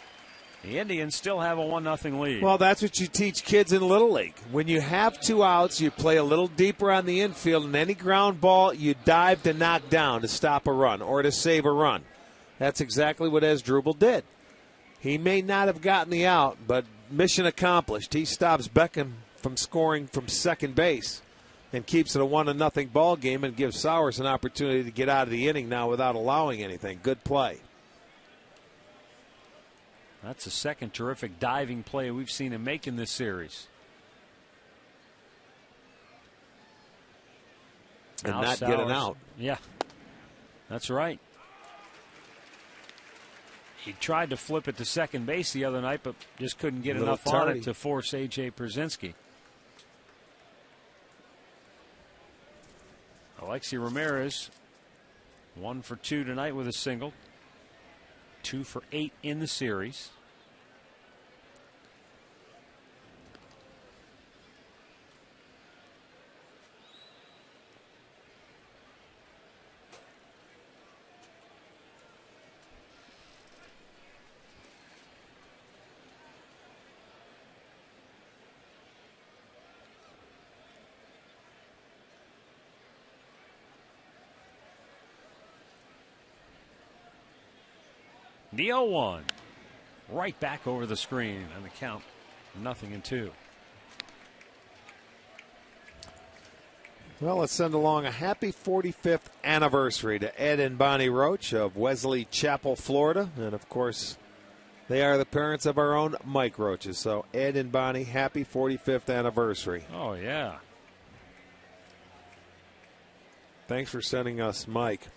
the Indians still have a 1-0 lead. Well, that's what you teach kids in Little League. When you have 2 outs, you play a little deeper on the infield, and any ground ball, you dive to knock down to stop a run or to save a run. That's exactly what Asdrubal did. He may not have gotten the out, but mission accomplished. He stops Beckham from scoring from second base and keeps it a 1-0 ball game and gives Sowers an opportunity to get out of the inning now without allowing anything. Good play. That's the second terrific diving play we've seen him make in this series. And now not Sowers, get an out. Yeah, that's right. He tried to flip it to second base the other night, but just couldn't get enough on it to force A.J. Pierzynski. Alexi Ramirez, 1 for 2 tonight with a single, 2 for 8 in the series. The 0-1. Right back over the screen, and the count 0-2. Well, let's send along a happy 45th anniversary to Ed and Bonnie Roach of Wesley Chapel, Florida. And, of course, they are the parents of our own Mike Roaches. So, Ed and Bonnie, happy 45th anniversary. Oh, yeah. Thanks for sending us Mike.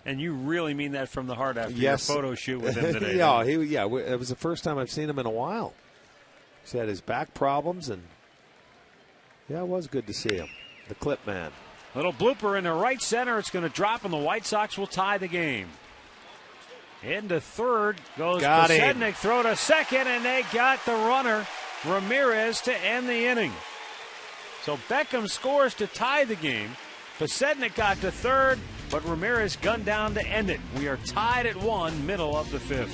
And you really mean that from the heart after yes. your photo shoot with him today. It was the first time I've seen him in a while. He's had his back problems, and it was good to see him. The clip man. Little blooper in the right center. It's going to drop, and the White Sox will tie the game. Into third goes Pasednik. Throw to second, and they got the runner, Ramirez, to end the inning. So Beckham scores to tie the game. Pasednik got to third, but Ramirez gunned down to end it. We are tied at 1, middle of the 5th.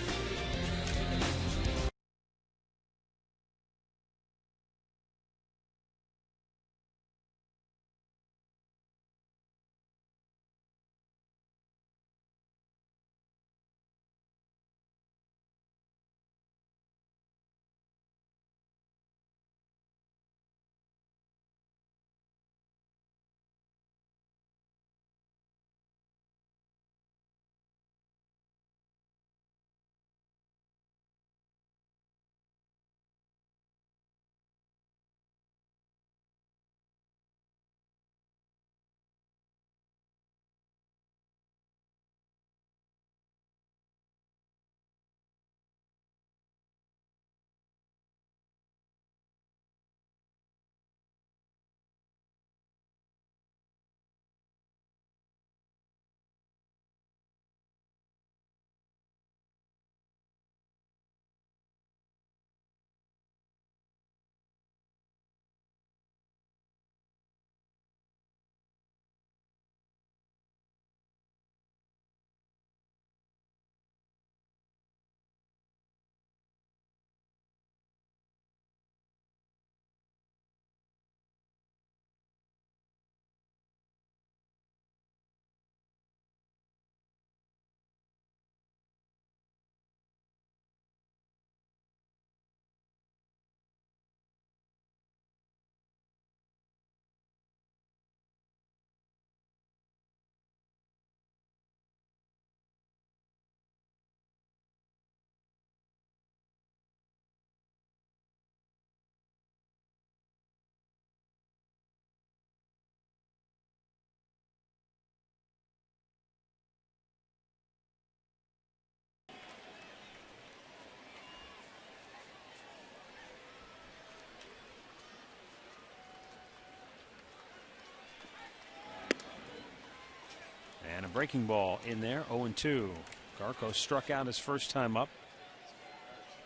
And a breaking ball in there, 0-2. Garco struck out his first time up.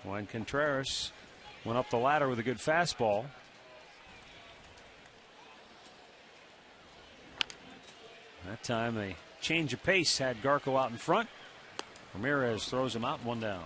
Juan Contreras went up the ladder with a good fastball. That time a change of pace had Garco out in front. Ramirez throws him out, 1 down.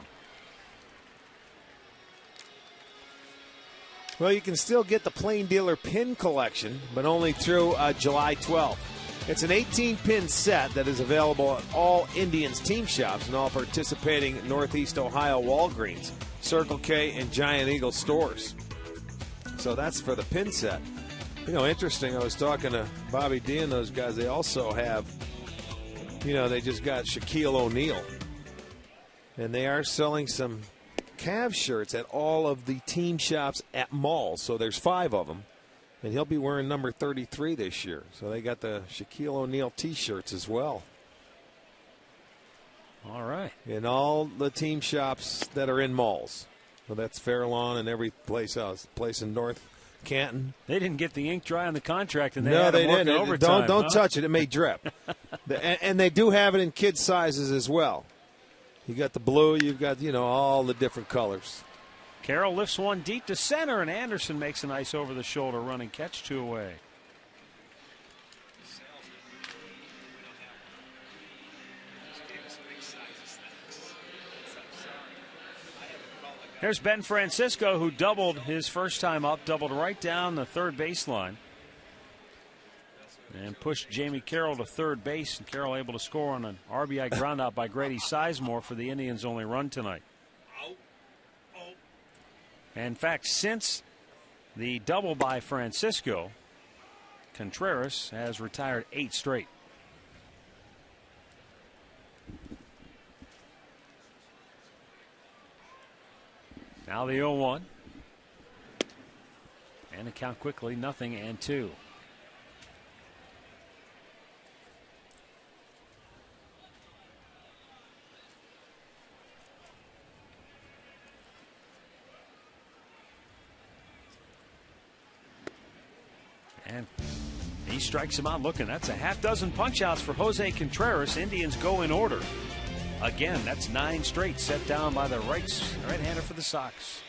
Well, you can still get the Plain Dealer pin collection, but only through July 12th. It's an 18-pin set that is available at all Indians team shops and all participating Northeast Ohio Walgreens, Circle K, and Giant Eagle stores. So that's for the pin set. You know, interesting, I was talking to Bobby D and those guys. They also have, they just got Shaquille O'Neal. And they are selling some Cavs shirts at all of the team shops at malls. So there's 5 of them. And he'll be wearing number 33 this year. So they got the Shaquille O'Neal T-shirts as well. All right. In all the team shops that are in malls. Well, that's Fairlawn and every place else. Place in North Canton. They didn't get the ink dry on the contract, and they no, had they him working didn't. overtime. Don't touch it. It may drip. and they do have it in kid sizes as well. You got the blue. You've got all the different colors. Carroll lifts one deep to center, and Anderson makes a nice over-the-shoulder running catch, 2 away. Here's Ben Francisco, who doubled his first time up, doubled right down the third baseline, and pushed Jamie Carroll to third base, and Carroll able to score on an RBI groundout by Grady Sizemore for the Indians' only run tonight. And in fact, since the double by Francisco, Contreras has retired 8 straight. Now the 0-1. And the count quickly, 0-2. And he strikes him out looking. That's a half dozen punch outs for Jose Contreras. Indians go in order. Again, that's 9 straight set down by the right-hander for the Sox.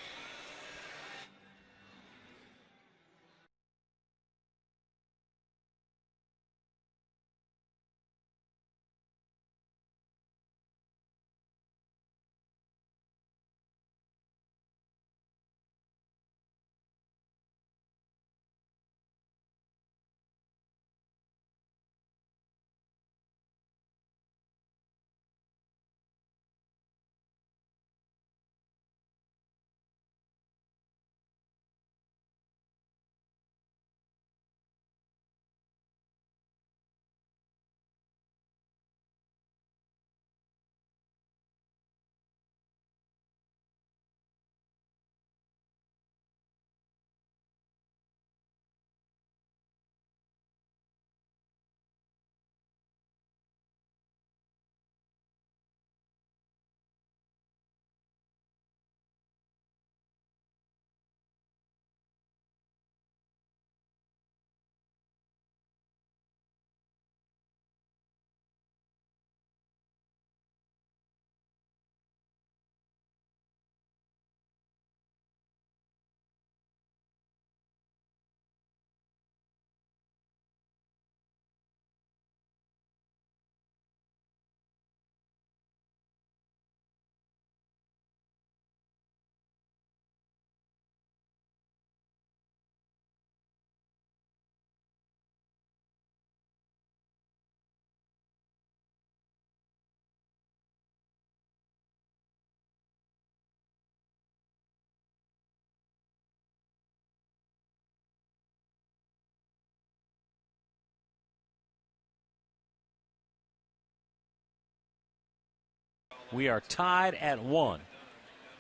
We are tied at 1.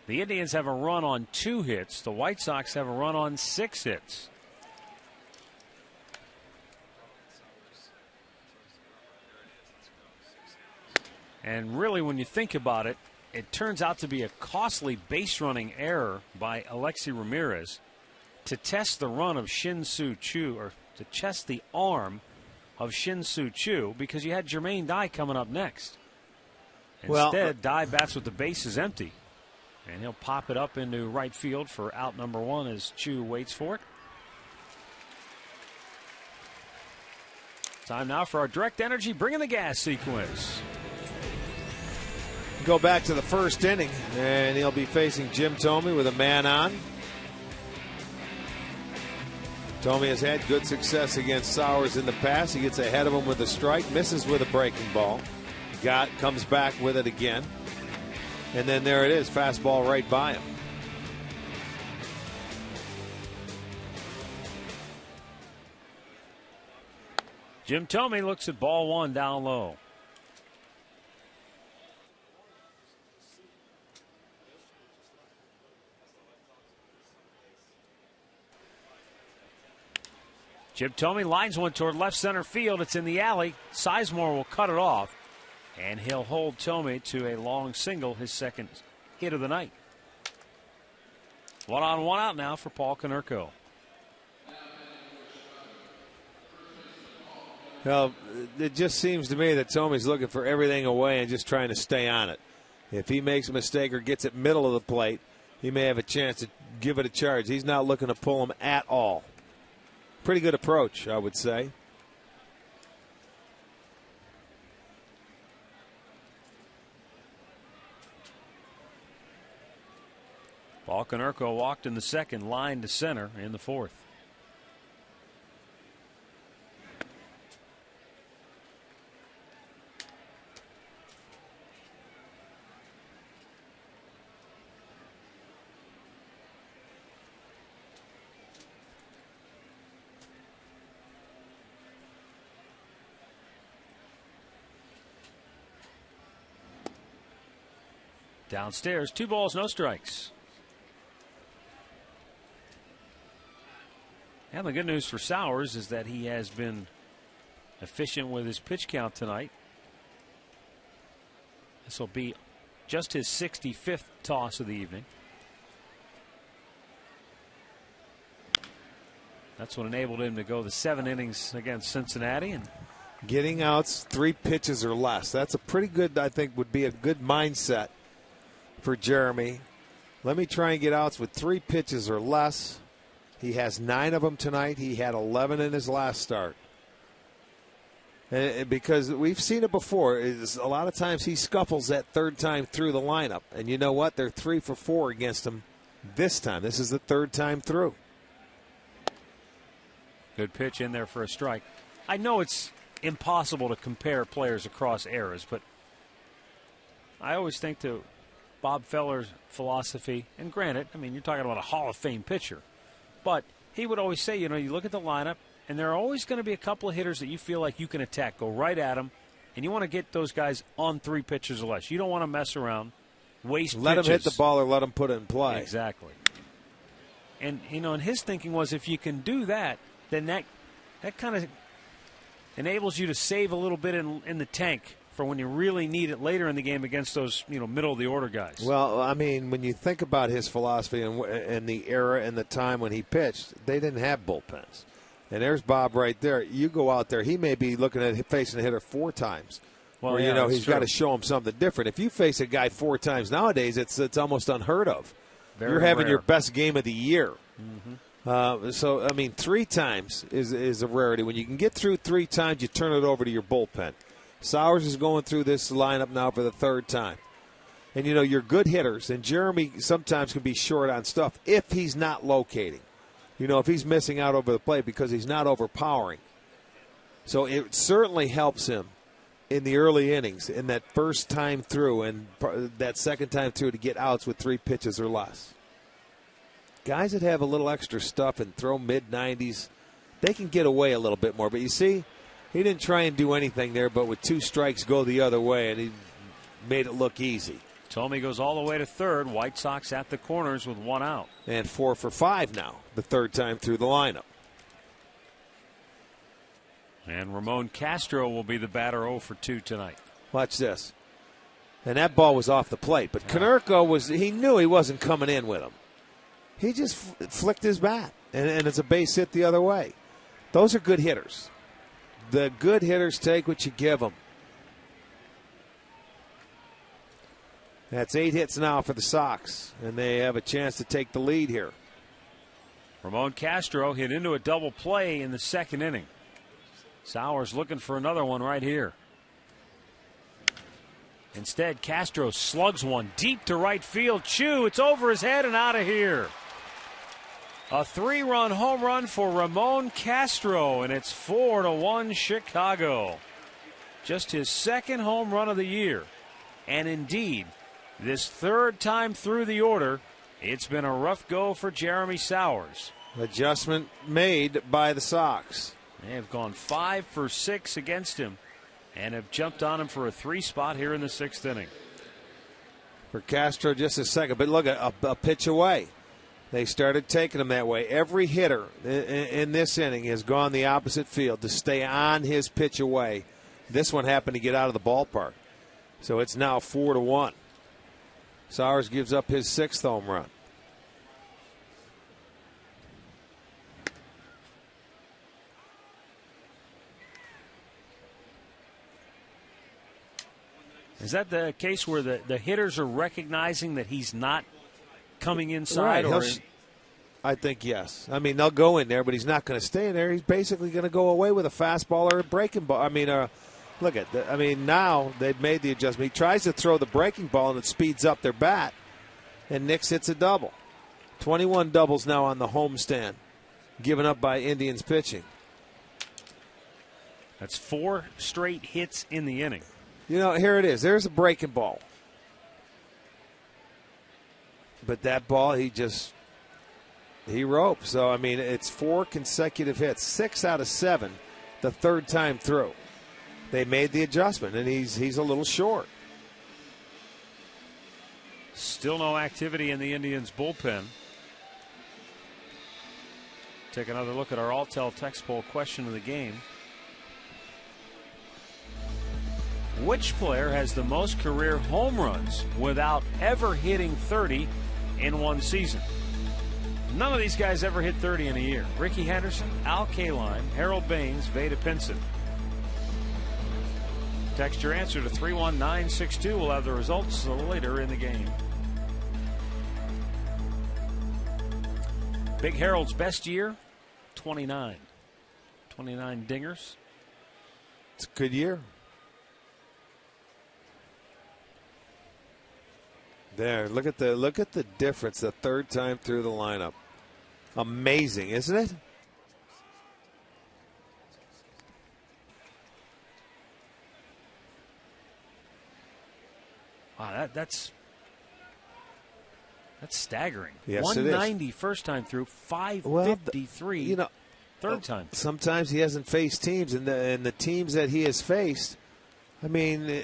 The Indians have a run on 2 hits. The White Sox have a run on 6 hits. And really, when you think about it, it turns out to be a costly base running error by Alexi Ramirez to test the run of Shin-Soo Choo, or to test the arm of Shin-Soo Choo, because you had Jermaine Dye coming up next. Instead, Dye bats with the bases empty, and he'll pop it up into right field for out number 1 as Choo waits for it. Time now for our direct energy bringing the gas sequence. Go back to the first inning, and he'll be facing Jim Thome with a man on. Thome has had good success against Sowers in the past. He gets ahead of him with a strike, misses with a breaking ball. Comes back with it again. And then there it is, fastball right by him. Jim Thome looks at ball 1 down low. Jim Thome lines one toward left center field. It's in the alley. Sizemore will cut it off, and he'll hold Thome to a long single, his second hit of the night. 1 on 1 out now for Paul Konerko. Well, it just seems to me that Tomey's looking for everything away and just trying to stay on it. If he makes a mistake or gets it middle of the plate, he may have a chance to give it a charge. He's not looking to pull him at all. Pretty good approach, I would say. Paul Konerko walked in the second, line to center in the fourth. Downstairs, 2 balls, no strikes. And the good news for Sowers is that he has been efficient with his pitch count tonight. This will be just his 65th toss of the evening. That's what enabled him to go the 7 innings against Cincinnati. And getting outs 3 pitches or less. That's a pretty good, I think, would be a good mindset for Jeremy. Let me try and get outs with 3 pitches or less. He has 9 of them tonight. He had 11 in his last start. And because we've seen it before, is a lot of times he scuffles that third time through the lineup. And you know what? They're 3 for 4 against him this time. This is the 3rd time through. Good pitch in there for a strike. I know it's impossible to compare players across eras, but I always think to Bob Feller's philosophy, and granted, I mean, you're talking about a Hall of Fame pitcher, but he would always say, you know, you look at the lineup, and there are always going to be a couple of hitters that you feel like you can attack, go right at them, and you want to get those guys on 3 pitches or less. You don't want to mess around, waste let pitches. Them hit the ball or let them put it in play. Exactly. And, you know, and his thinking was if you can do that, then that kind of enables you to save a little bit in the tank for when you really need it later in the game against those, you know, middle of the order guys. Well, I mean, when you think about his philosophy and the era and the time when he pitched, they didn't have bullpens. And there's Bob right there. You go out there, he may be looking at facing a hitter 4 times. Well, where, yeah, you know, he's true. got to show him something different. If you face a guy 4 times nowadays, it's almost unheard of. Very You're having rare. your best game of the year. Mm-hmm. So, I mean, 3 times is a rarity. When you can get through 3 times, you turn it over to your bullpen. Sowers is going through this lineup now for the 3rd time. And, you know, you're good hitters, and Jeremy sometimes can be short on stuff if he's not locating. You know, if he's missing out over the plate because he's not overpowering. So it certainly helps him in the early innings, in that first time through and that second time through to get outs with 3 pitches or less. Guys that have a little extra stuff and throw mid-90s, they can get away a little bit more. But you see, he didn't try and do anything there, but with 2 strikes go the other way, and he made it look easy. Tomey goes all the way to 3rd. White Sox at the corners with 1 out. And 4 for 5 now, the 3rd time through the lineup. And Ramon Castro will be the batter 0 for 2 tonight. Watch this. And that ball was off the plate, but Konerko he knew he wasn't coming in with him. He just flicked his bat, and it's a base hit the other way. Those are good hitters. The good hitters take what you give them. That's 8 hits now for the Sox, and they have a chance to take the lead here. Ramon Castro hit into a double play in the 2nd inning. Sowers looking for another one right here. Instead, Castro slugs one deep to right field. Chew, it's over his head and out of here. A 3-run home run for Ramon Castro, and it's 4-1 Chicago. Just his 2nd home run of the year. And indeed, this 3rd time through the order, it's been a rough go for Jeremy Sowers. Adjustment made by the Sox. They have gone 5 for 6 against him and have jumped on him for a 3 spot here in the 6th inning. For Castro, just a second, but look at a pitch away. They started taking him that way. Every hitter in this inning has gone the opposite field to stay on his pitch away. This one happened to get out of the ballpark. So it's now 4-1. Sowers gives up his 6th home run. Is that the case where the hitters are recognizing that he's not coming inside? Right. I think yes. I mean, they'll go in there, but he's not going to stay in there. He's basically going to go away with a fastball or a breaking ball. I mean, look at that. I mean, now they've made the adjustment. He tries to throw the breaking ball, and it speeds up their bat, and Nix hits a double. 21 doubles now on the homestand, given up by Indians pitching. That's 4 straight hits in the inning. You know, here it is. There's a breaking ball. But that ball, he roped. So, I mean, it's 4 consecutive hits, 6 out of 7 the third time through. They made the adjustment, and he's a little short. Still no activity in the Indians' bullpen. Take another look at our Alltel text poll question of the game. Which player has the most career home runs without ever hitting 30 in one season? None of these guys ever hit 30 in a year. Ricky Henderson, Al Kaline, Harold Baines, Vada Pinson. Text your answer to 31962. We'll have the results later in the game. Big Harold's best year, 29. 29 dingers. It's a good year. There, look at the difference the third time through the lineup. Amazing, isn't it? Wow, that's staggering. Yes, 190 first time through, 553 third time. Sometimes he hasn't faced teams, and the teams that he has faced, I mean,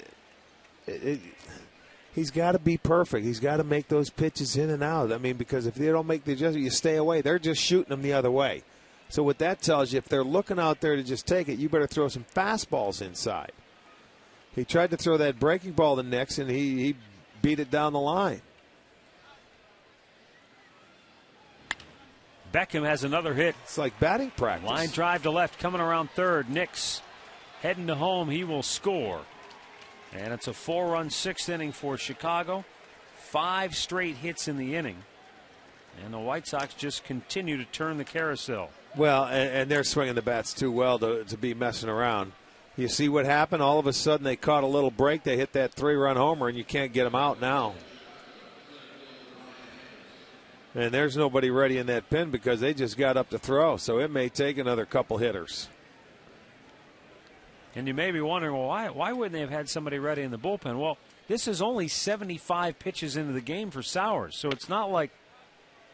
he's got to be perfect. He's got to make those pitches in and out. I mean, because if they don't make the adjustment, you stay away. They're just shooting them the other way. So what that tells you, if they're looking out there to just take it, you better throw some fastballs inside. He tried to throw that breaking ball to Nix, and he beat it down the line. Beckham has another hit. It's like batting practice. Line drive to left, coming around third. Nix heading to home. He will score. And it's a 4-run 6th inning for Chicago. 5 straight hits in the inning. And the White Sox just continue to turn the carousel. Well, and they're swinging the bats too well to be messing around. You see what happened? All of a sudden they caught a little break. They hit that 3-run homer, and you can't get them out now. And there's nobody ready in that pen because they just got up to throw. So it may take another couple hitters. And you may be wondering, well, why wouldn't they have had somebody ready in the bullpen? Well, this is only 75 pitches into the game for Sowers. So it's not like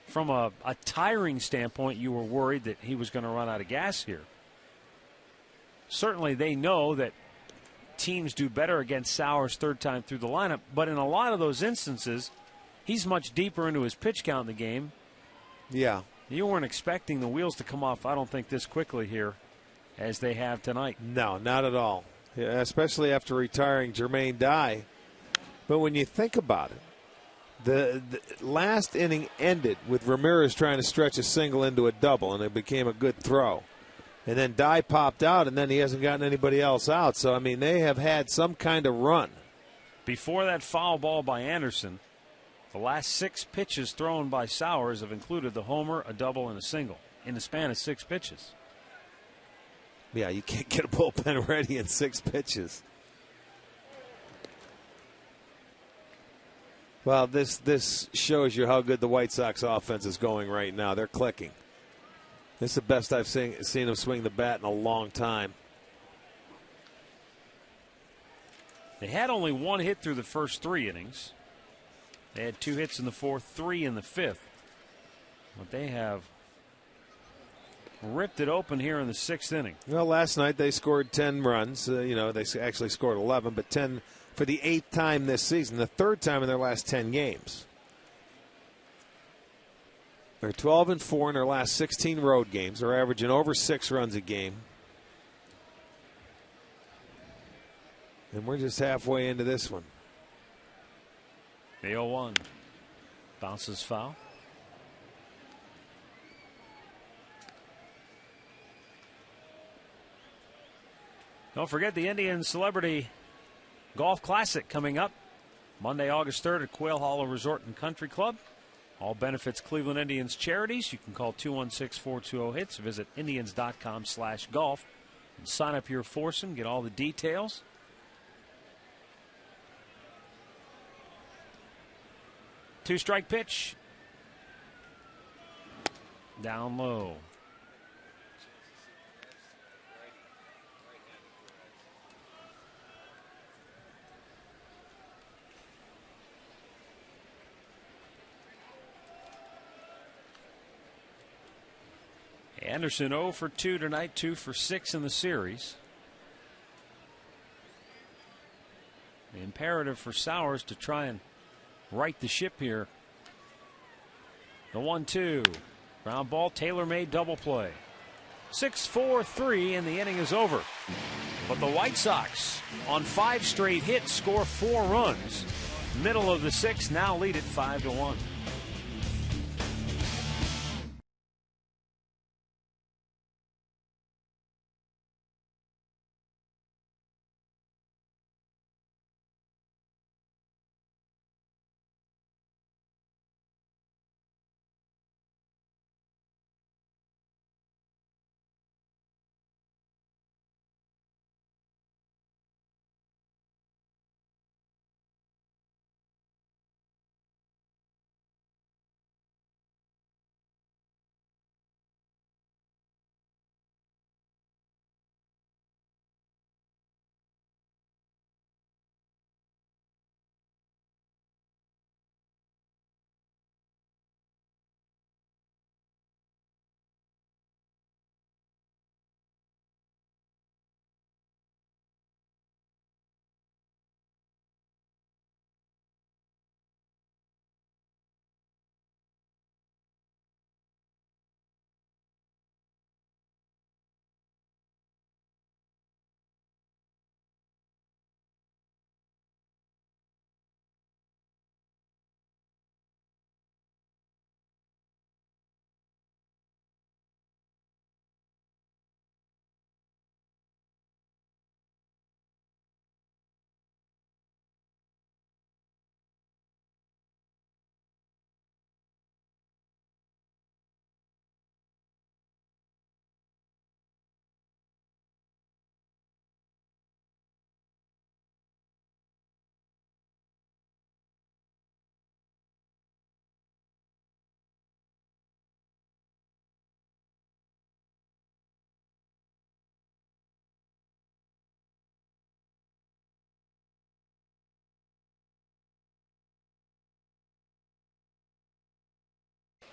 from a tiring standpoint you were worried that he was going to run out of gas here. Certainly they know that teams do better against Sowers third time through the lineup. But in a lot of those instances, he's much deeper into his pitch count in the game. Yeah. You weren't expecting the wheels to come off, I don't think, this quickly here as they have tonight. No, not at all. Yeah, especially after retiring Jermaine Dye. But when you think about it, the last inning ended with Ramirez trying to stretch a single into a double, and it became a good throw. And then Dye popped out, and then he hasn't gotten anybody else out. So, I mean, they have had some kind of run. Before that foul ball by Anderson, the last 6 pitches thrown by Sowers have included the homer, a double, and a single in the span of 6 pitches. Yeah, you can't get a bullpen ready in 6 pitches. Well, this shows you how good the White Sox offense is going right now. They're clicking. This is the best I've seen them swing the bat in a long time. They had only 1 hit through the first 3 innings. They had 2 hits in the 4th, 3 in the 5th. But they have ripped it open here in the 6th inning. Well, last night they scored 10 runs. They actually scored 11, but 10 for the 8th time this season, the 3rd time in their last 10 games. They're 12-4 in their last 16 road games. They're averaging over 6 runs a game. And we're just halfway into this one. The 0-1. Bounces foul. Don't forget the Indian celebrity Golf Classic coming up Monday, August 3rd at Quail Hollow Resort and Country Club. All benefits Cleveland Indians charities. You can call 216-420-HITS. Visit Indians.com/golf and sign up your foursome. Get all the details. Two-strike pitch. Down low. Anderson 0 for 2 tonight, 2 for 6 in the series. The imperative for Sowers to try and right the ship here. The 1-2. Ground ball, tailor-made double play. 6-4-3, and the inning is over. But the White Sox, on 5 straight hits, score 4 runs. Middle of the 6th, now lead it 5-1.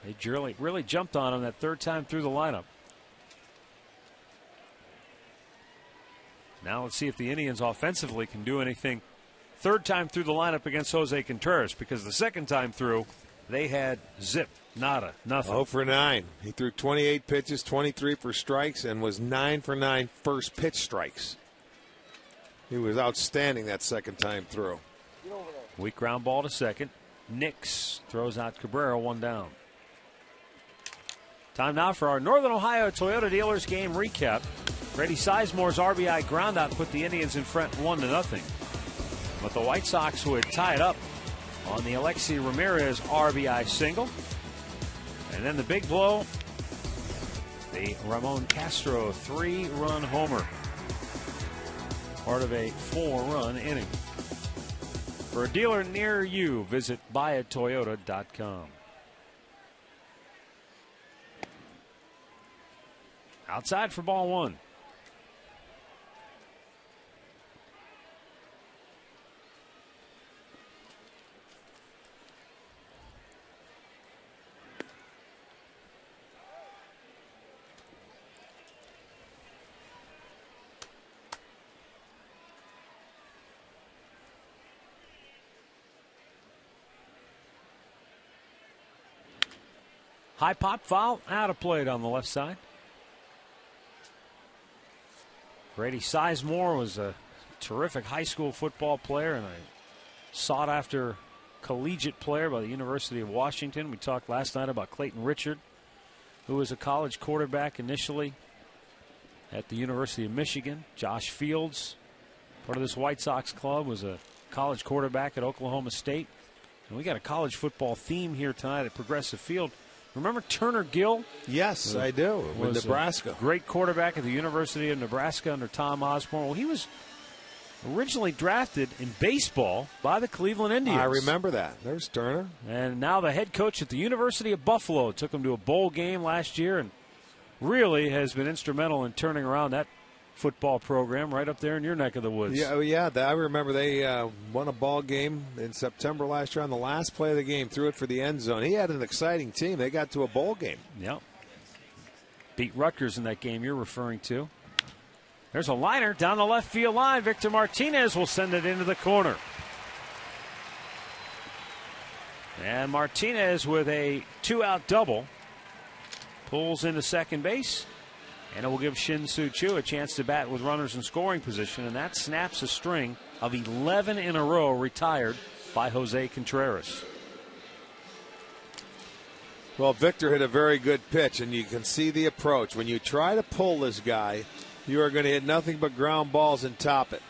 They really jumped on him that third time through the lineup. Now let's see if the Indians offensively can do anything third time through the lineup against Jose Contreras, because the second time through they had zip, nada, nothing. 0 for 9. He threw 28 pitches, 23 for strikes, and was 9 for 9 first pitch strikes. He was outstanding that second time through. Weak ground ball to second. Nix throws out Cabrera, 1 down. Time now for our Northern Ohio Toyota Dealers game recap. Grady Sizemore's RBI groundout put the Indians in front 1-0. But the White Sox would tie it up on the Alexi Ramirez RBI single. And then the big blow, the Ramon Castro 3-run homer. Part of a 4-run inning. For a dealer near you, visit buyatoyota.com. Outside for ball 1. High pop foul, out of play on the left side. Grady Sizemore was a terrific high school football player and a sought-after collegiate player by the University of Washington. We talked last night about Clayton Richard, who was a college quarterback initially at the University of Michigan. Josh Fields Part of this White Sox club, was a college quarterback at Oklahoma State. And we got a college football theme here tonight at Progressive Field. Remember Turner Gill? Yes, I do. With Nebraska. Great quarterback at the University of Nebraska under Tom Osborne. Well, he was originally drafted in baseball by the Cleveland Indians. I remember that. There's Turner. And now the head coach at the University of Buffalo. Took him to a bowl game last year and really has been instrumental in turning around that football program right up there in your neck of the woods. Yeah. I remember they won a ball game in September last year on the last play of the game. Threw it for the end zone. He had an exciting team. They got to a bowl game. Yep. Beat Rutgers in that game you're referring to. There's a liner down the left field line. Victor Martinez will send it into the corner. And Martinez with a 2-out double pulls into second base. And it will give Shin-Soo Choo a chance to bat with runners in scoring position. And that snaps a string of 11 in a row retired by Jose Contreras. Well, Victor hit a very good pitch, and you can see the approach. When you try to pull this guy, you are going to hit nothing but ground balls and top it.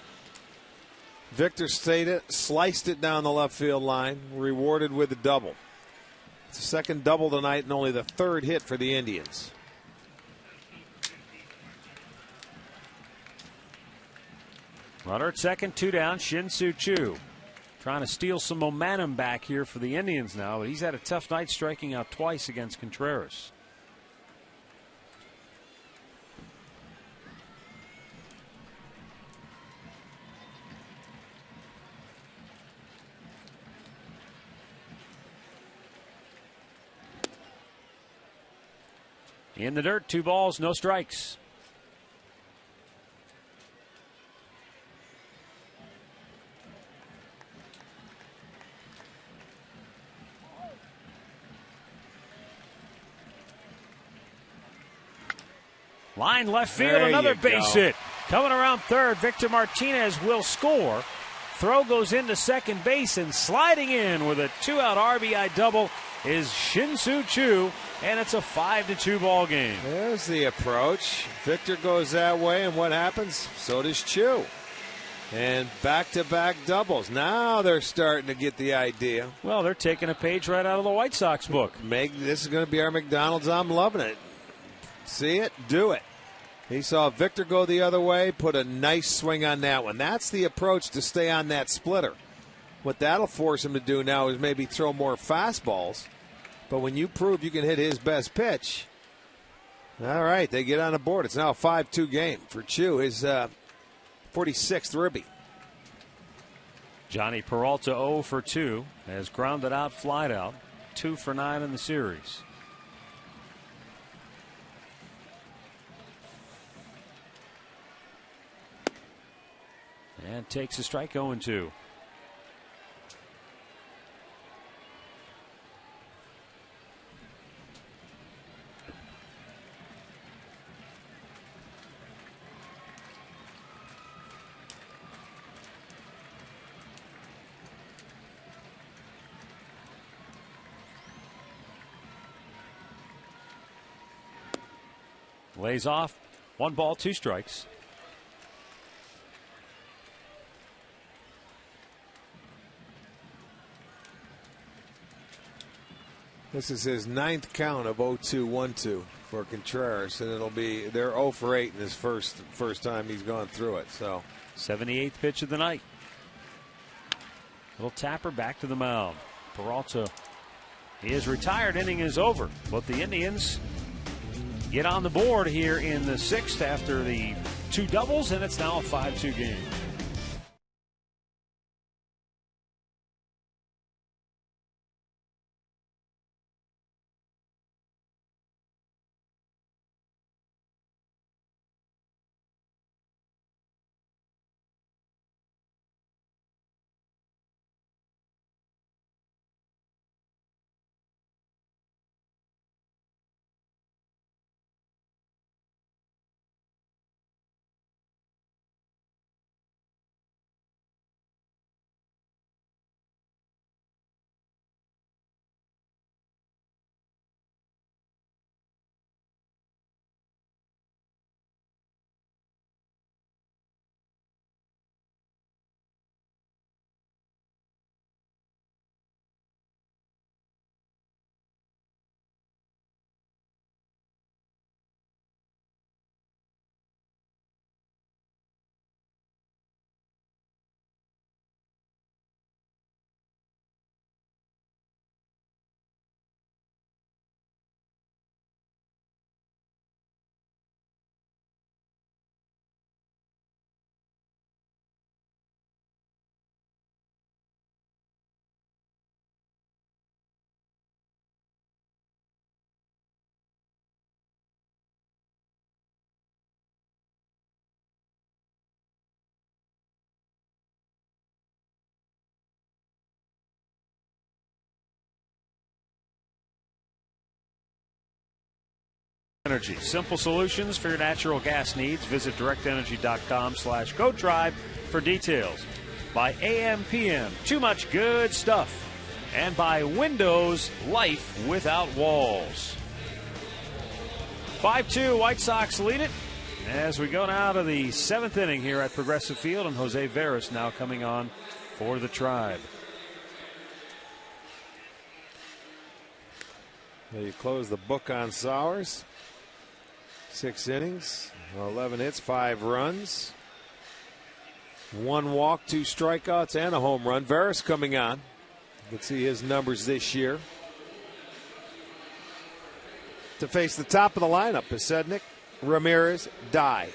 Victor sliced it down the left field line, rewarded with a double. It's the second double tonight and only the third hit for the Indians. Runner at second, 2 down, Shin-Soo Choo. Trying to steal some momentum back here for the Indians now, but he's had a tough night striking out twice against Contreras. In the dirt, 2 balls, no strikes. Line left field, There another you base go. hit. Coming around third, Victor Martinez will score. Throw goes into second base, and sliding in with a 2-out RBI double is Shin-Soo Choo, and it's a 5-2 ball game. There's the approach. Victor goes that way, and what happens? So does Choo. And back-to-back doubles. Now they're starting to get the idea. Well, they're taking a page right out of the White Sox book. This is going to be our McDonald's. I'm loving it. See it? Do it. He saw Victor go the other way, put a nice swing on that one. That's the approach to stay on that splitter. What that'll force him to do now is maybe throw more fastballs. But when you prove you can hit his best pitch, all right, they get on the board. It's now a 5-2 game for Choo, his 46th ribby. Johnny Peralta 0 for 2 has grounded out, flied out, 2 for 9 in the series. And takes a strike, 0-2. Lays off, 1 ball, 2 strikes. This is his 9th count of 0-2-1-2 for Contreras, and it'll be they're 0 for 8 in his first time he's gone through it. So 78th pitch of the night. Little tapper back to the mound. Peralta, he is retired. Inning is over, but the Indians get on the board here in the 6th after the 2 doubles, and it's now a 5-2 game. Energy. Simple solutions for your natural gas needs. Visit directenergy.com/GoDrive for details. By AM/PM, too much good stuff. And by Windows, life without walls. 5-2, White Sox lead it as we go now to the 7th inning here at Progressive Field, and Jose Veras now coming on for the Tribe. Well, you close the book on Sowers. 6 innings, 11 hits, 5 runs. 1 walk, 2 strikeouts, and a home run. Veras coming on. You can see his numbers this year. To face the top of the lineup, Pasednik, Ramirez, Dye.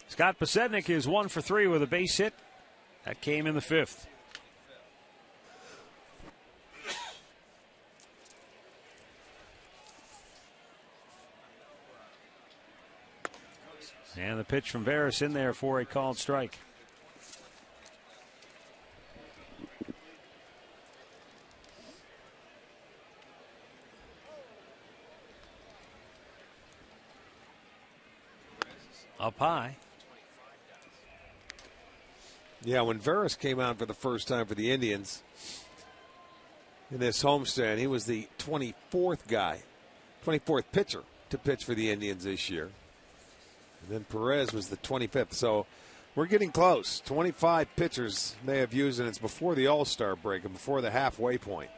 Scott Pasednik is 1 for 3 with a base hit. That came in the 5th. And the pitch from Veras in there for a called strike. Up high. Yeah, when Veras came out for the first time for the Indians in this homestand, he was the 24th guy, 24th pitcher to pitch for the Indians this year. And then Perez was the 25th. So we're getting close. 25 pitchers they have used, and it's before the All-Star break and before the halfway point.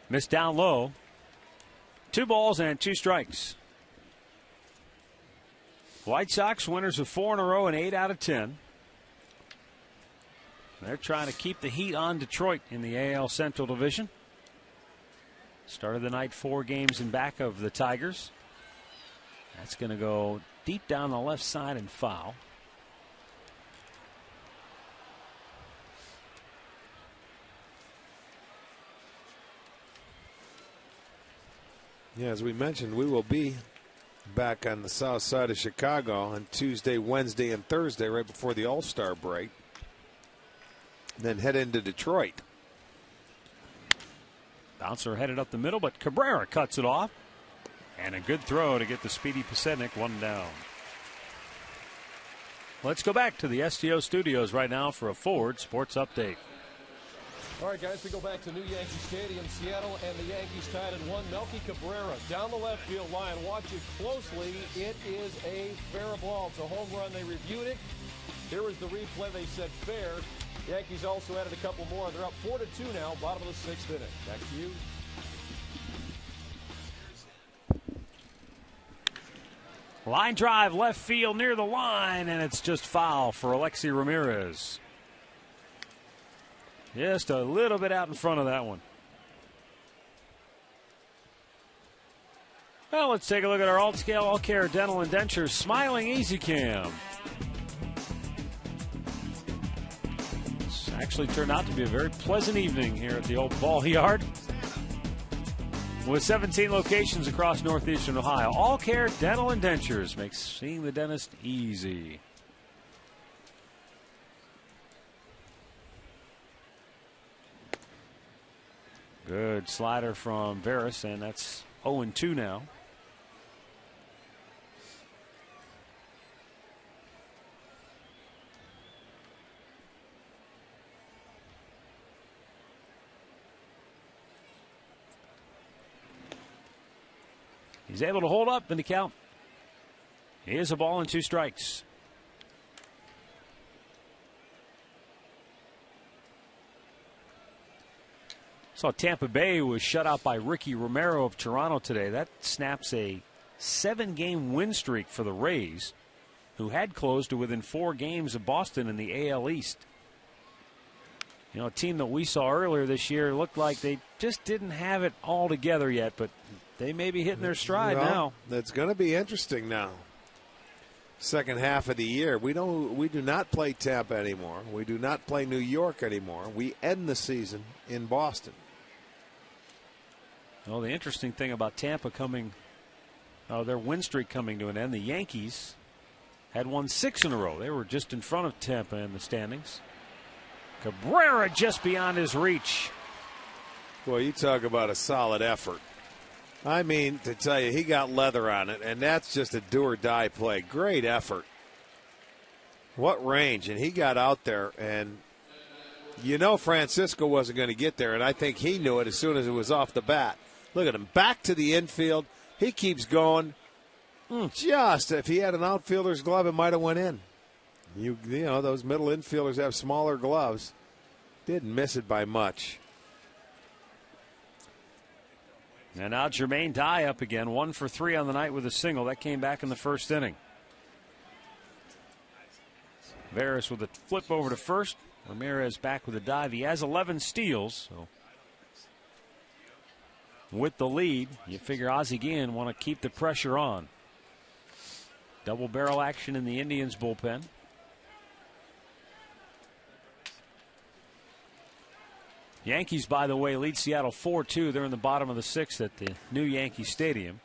Missed down low. 2 balls and 2 strikes. White Sox winners of 4 in a row and 8 out of 10. They're trying to keep the heat on Detroit in the AL Central Division. Started the night 4 games in back of the Tigers. That's going to go deep down the left side and foul. Yeah, as we mentioned, we will be back on the south side of Chicago on Tuesday, Wednesday, and Thursday right before the All-Star break. Then head into Detroit. Bouncer headed up the middle, but Cabrera cuts it off. And a good throw to get the speedy Pasednik 1 down. Let's go back to the STO studios right now for a Ford Sports Update. All right, guys, we go back to New Yankee Stadium, Seattle, and the Yankees tied at 1. Melky Cabrera down the left field line. Watch it closely. It is a fair ball. It's a home run. They reviewed it. Here is the replay. They said fair. Yankees also added a couple more. They're up 4-2 now, bottom of the 6th inning. Back to you. Line drive left field near the line, and it's just foul for Alexi Ramirez. Just a little bit out in front of that one. Well, let's take a look at our Alt-Scale All-Care Dental and Dentures Smiling Easy Cam. It's actually turned out to be a very pleasant evening here at the old ball yard. With 17 locations across northeastern Ohio, All-Care Dental and Dentures makes seeing the dentist easy. Good slider from Veras, and that's 0-2 now. He's able to hold up in the count. He is a ball and 2 strikes. Saw Tampa Bay was shut out by Ricky Romero of Toronto today. That snaps a 7-game win streak for the Rays, who had closed to within 4 games of Boston in the AL East. You know, a team that we saw earlier this year looked like they just didn't have it all together yet, but they may be hitting their stride now. That's going to be interesting now. second half of the year. We do not play Tampa anymore. We do not play New York anymore. We end the season in Boston. Well, the interesting thing about Tampa their win streak coming to an end, the Yankees had won 6 in a row. They were just in front of Tampa in the standings. Cabrera just beyond his reach. Boy, you talk about a solid effort. I mean, to tell you, he got leather on it, and that's just a do-or-die play. Great effort. What range. And he got out there, and Francisco wasn't going to get there, and I think he knew it as soon as it was off the bat. Look at him, back to the infield. He keeps going. Just, if he had an outfielder's glove, it might have went in. You know, those middle infielders have smaller gloves. Didn't miss it by much. And now Jermaine Dye up again, 1 for 3 on the night with a single. That came back in the first inning. Veras with a flip over to first. Ramirez back with a dive. He has 11 steals. So with the lead, you figure Ozzie Guillen want to keep the pressure on. Double barrel action in the Indians bullpen. Yankees, by the way, lead Seattle 4-2. They're in the bottom of the 6th at the new Yankee Stadium.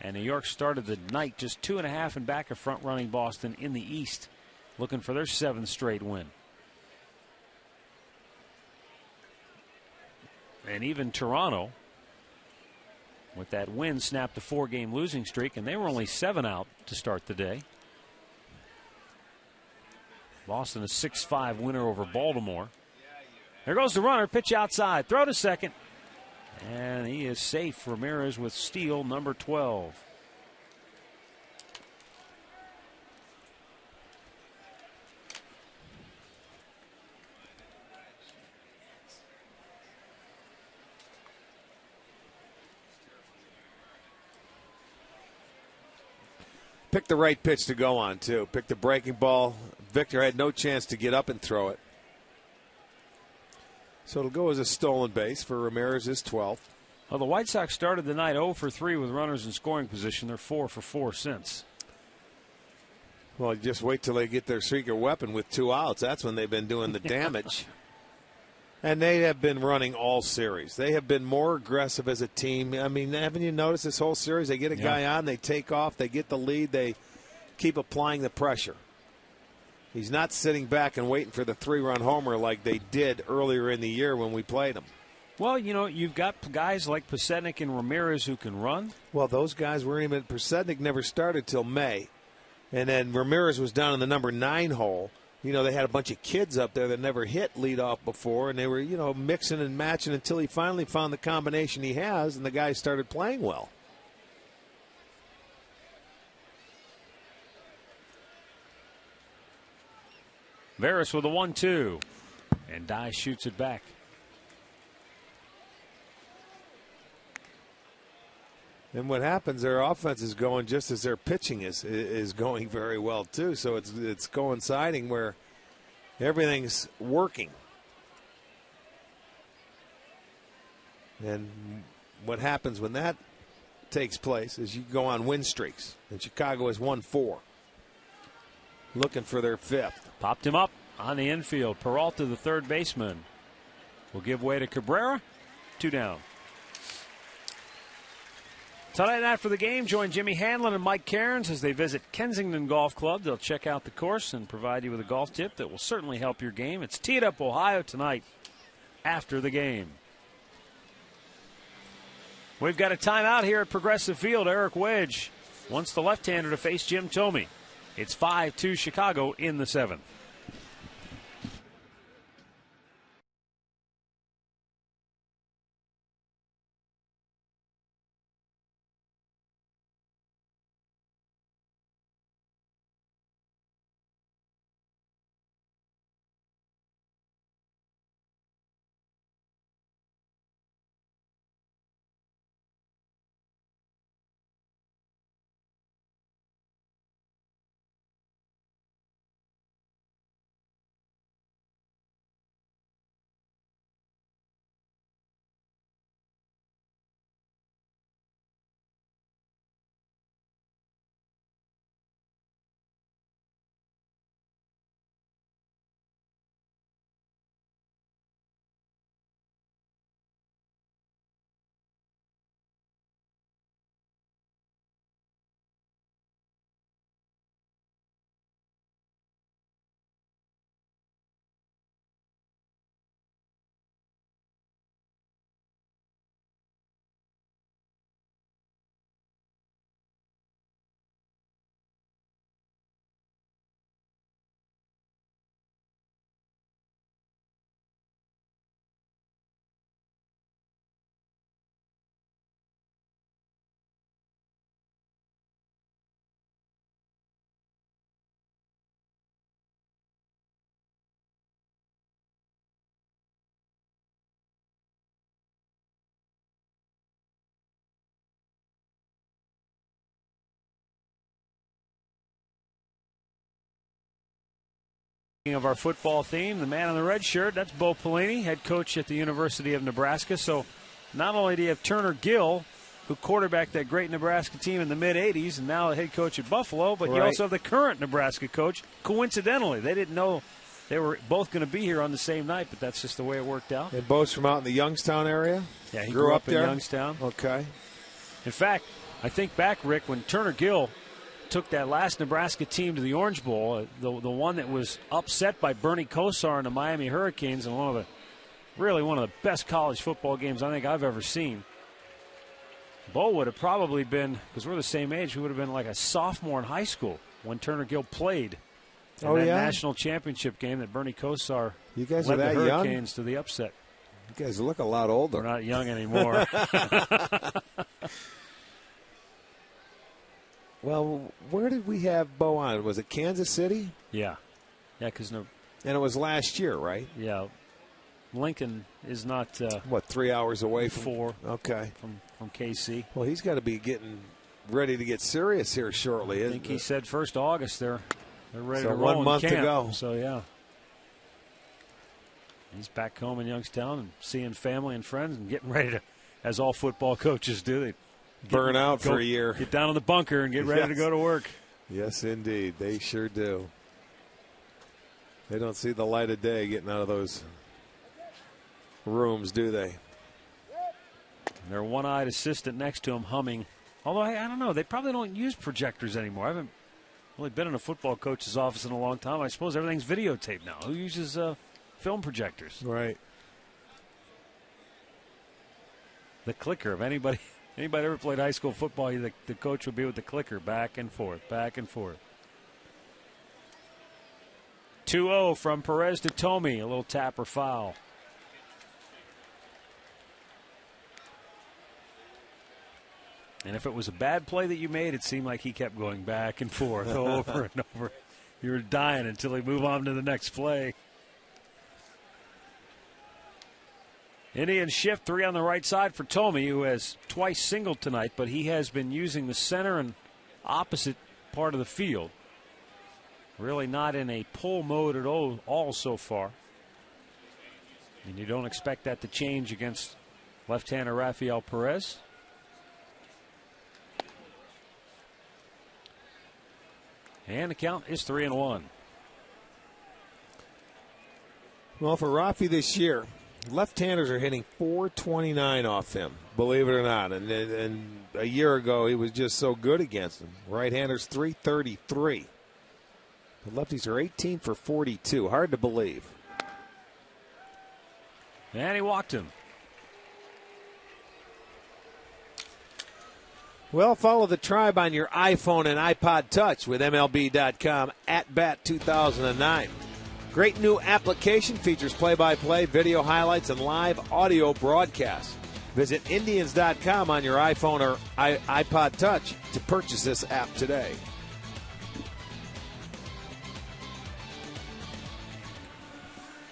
And New York started the night just 2.5 in back of front-running Boston in the East, looking for their 7th straight win. And even Toronto, with that win, snapped a 4-game losing streak, and they were only 7 out to start the day. Boston a 6-5 winner over Baltimore. There goes the runner, pitch outside, throw to second. And he is safe. Ramirez with steal number 12. Pick the right pitch to go on, too. Pick the breaking ball. Victor had no chance to get up and throw it. So it'll go as a stolen base for Ramirez's 12th. Well, the White Sox started the night 0 for 3 with runners in scoring position. They're 4 for 4 since. Well, just wait till they get their secret weapon with 2 outs. That's when they've been doing the damage. And they have been running all series. They have been more aggressive as a team. I mean, haven't you noticed this whole series? They get a guy on, they take off, they get the lead, they keep applying the pressure. He's not sitting back and waiting for the 3-run homer like they did earlier in the year when we played them. Well, you've got guys like Pasetnik and Ramirez who can run. Well, those guys weren't even. Pasetnik never started till May. And then Ramirez was down in the number 9 hole. They had a bunch of kids up there that never hit leadoff before, and they were, mixing and matching until he finally found the combination he has, and the guy started playing well. Veras with a 1-2, and Dye shoots it back. And what happens, their offense is going just as their pitching is going very well, too. So it's coinciding where everything's working. And what happens when that takes place is you go on win streaks. And Chicago has won 4. Looking for their 5th. Popped him up on the infield. Peralta, the third baseman, will give way to Cabrera. 2 down. Tonight after the game, join Jimmy Hanlon and Mike Cairns as they visit Kensington Golf Club. They'll check out the course and provide you with a golf tip that will certainly help your game. It's Tee It Up Ohio tonight after the game. We've got a timeout here at Progressive Field. Eric Wedge wants the left-hander to face Jim Thome. It's 5-2 Chicago in the 7th. Of our football theme, the man in the red shirt, that's Bo Pelini, head coach at the University of Nebraska. So not only do you have Turner Gill, who quarterbacked that great Nebraska team in the mid-'80s and now the head coach at Buffalo, but you also have the current Nebraska coach. Coincidentally, they didn't know they were both going to be here on the same night, but that's just the way it worked out. And Bo's from out in the Youngstown area? Yeah, he grew up in Youngstown. Okay. In fact, I think back, Rick, when Turner Gill took that last Nebraska team to the Orange Bowl, the one that was upset by Bernie Kosar and the Miami Hurricanes, and one of the best college football games I think I've ever seen. Bo would have probably been, because we're the same age, we would have been like a sophomore in high school when Turner Gill played in that national championship game that Bernie Kosar led the Hurricanes to the upset. You guys look a lot older. We're not young anymore. Well, where did we have Bo on? Was it Kansas City? Yeah. Yeah, because and it was last year, right? Yeah. Lincoln is not 3 hours away from 4. Okay. From KC. Well, he's got to be getting ready to get serious here shortly. I think he said 1st August they're ready to roll. 1 month in camp. to go. So yeah. He's back home in Youngstown and seeing family and friends and getting ready to, as all football coaches do, they burn out for a year. Get down in the bunker and get ready to go to work. Yes, indeed. They sure do. They don't see the light of day getting out of those rooms, do they? And their one-eyed assistant next to him humming. Although, I don't know. They probably don't use projectors anymore. I haven't really been in a football coach's office in a long time. I suppose everything's videotaped now. Who uses film projectors? Right. The clicker of anybody ever played high school football, the coach would be with the clicker back and forth, back and forth. 2-0 from Perez to Tomey. A little tap or foul. And if it was a bad play that you made, it seemed like he kept going back and forth over and over. You were dying until he moved on to the next play. Indians shift 3 on the right side for Tomey, who has twice singled tonight, but he has been using the center and opposite part of the field. Really not in a pull mode at all so far. And you don't expect that to change against left-hander Rafael Perez. And the count is 3-1. Well, for Rafi this year, left-handers are hitting .429 off him, believe it or not. And a year ago, he was just so good against them. Right-handers, .333. The lefties are 18 for 42. Hard to believe. And he walked him. Well, follow the Tribe on your iPhone and iPod Touch with MLB.com at Bat 2009. Great new application features play-by-play, video highlights, and live audio broadcasts. Visit Indians.com on your iPhone or iPod Touch to purchase this app today.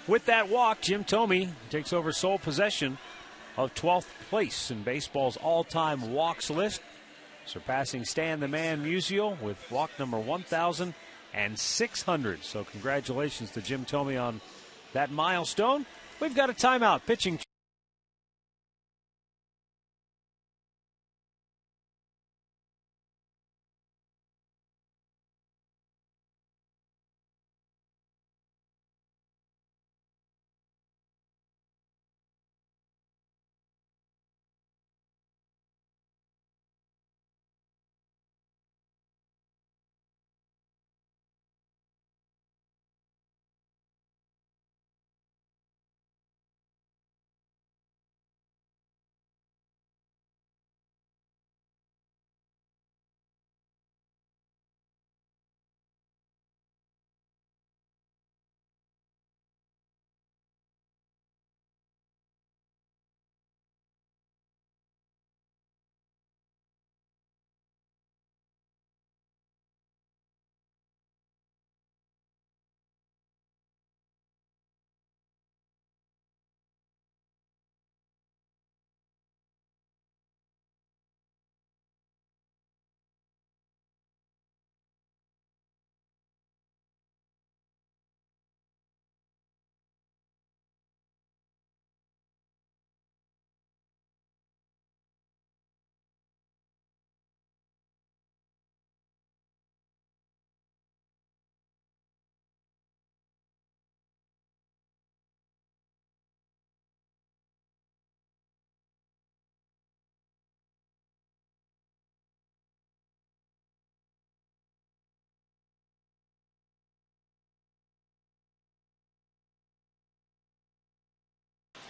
With that walk, Jim Tomey takes over sole possession of 12th place in baseball's all-time walks list, surpassing Stan the Man Musial with walk number 1,600. So congratulations to Jim Tomey on that milestone. We've got a timeout. Pitching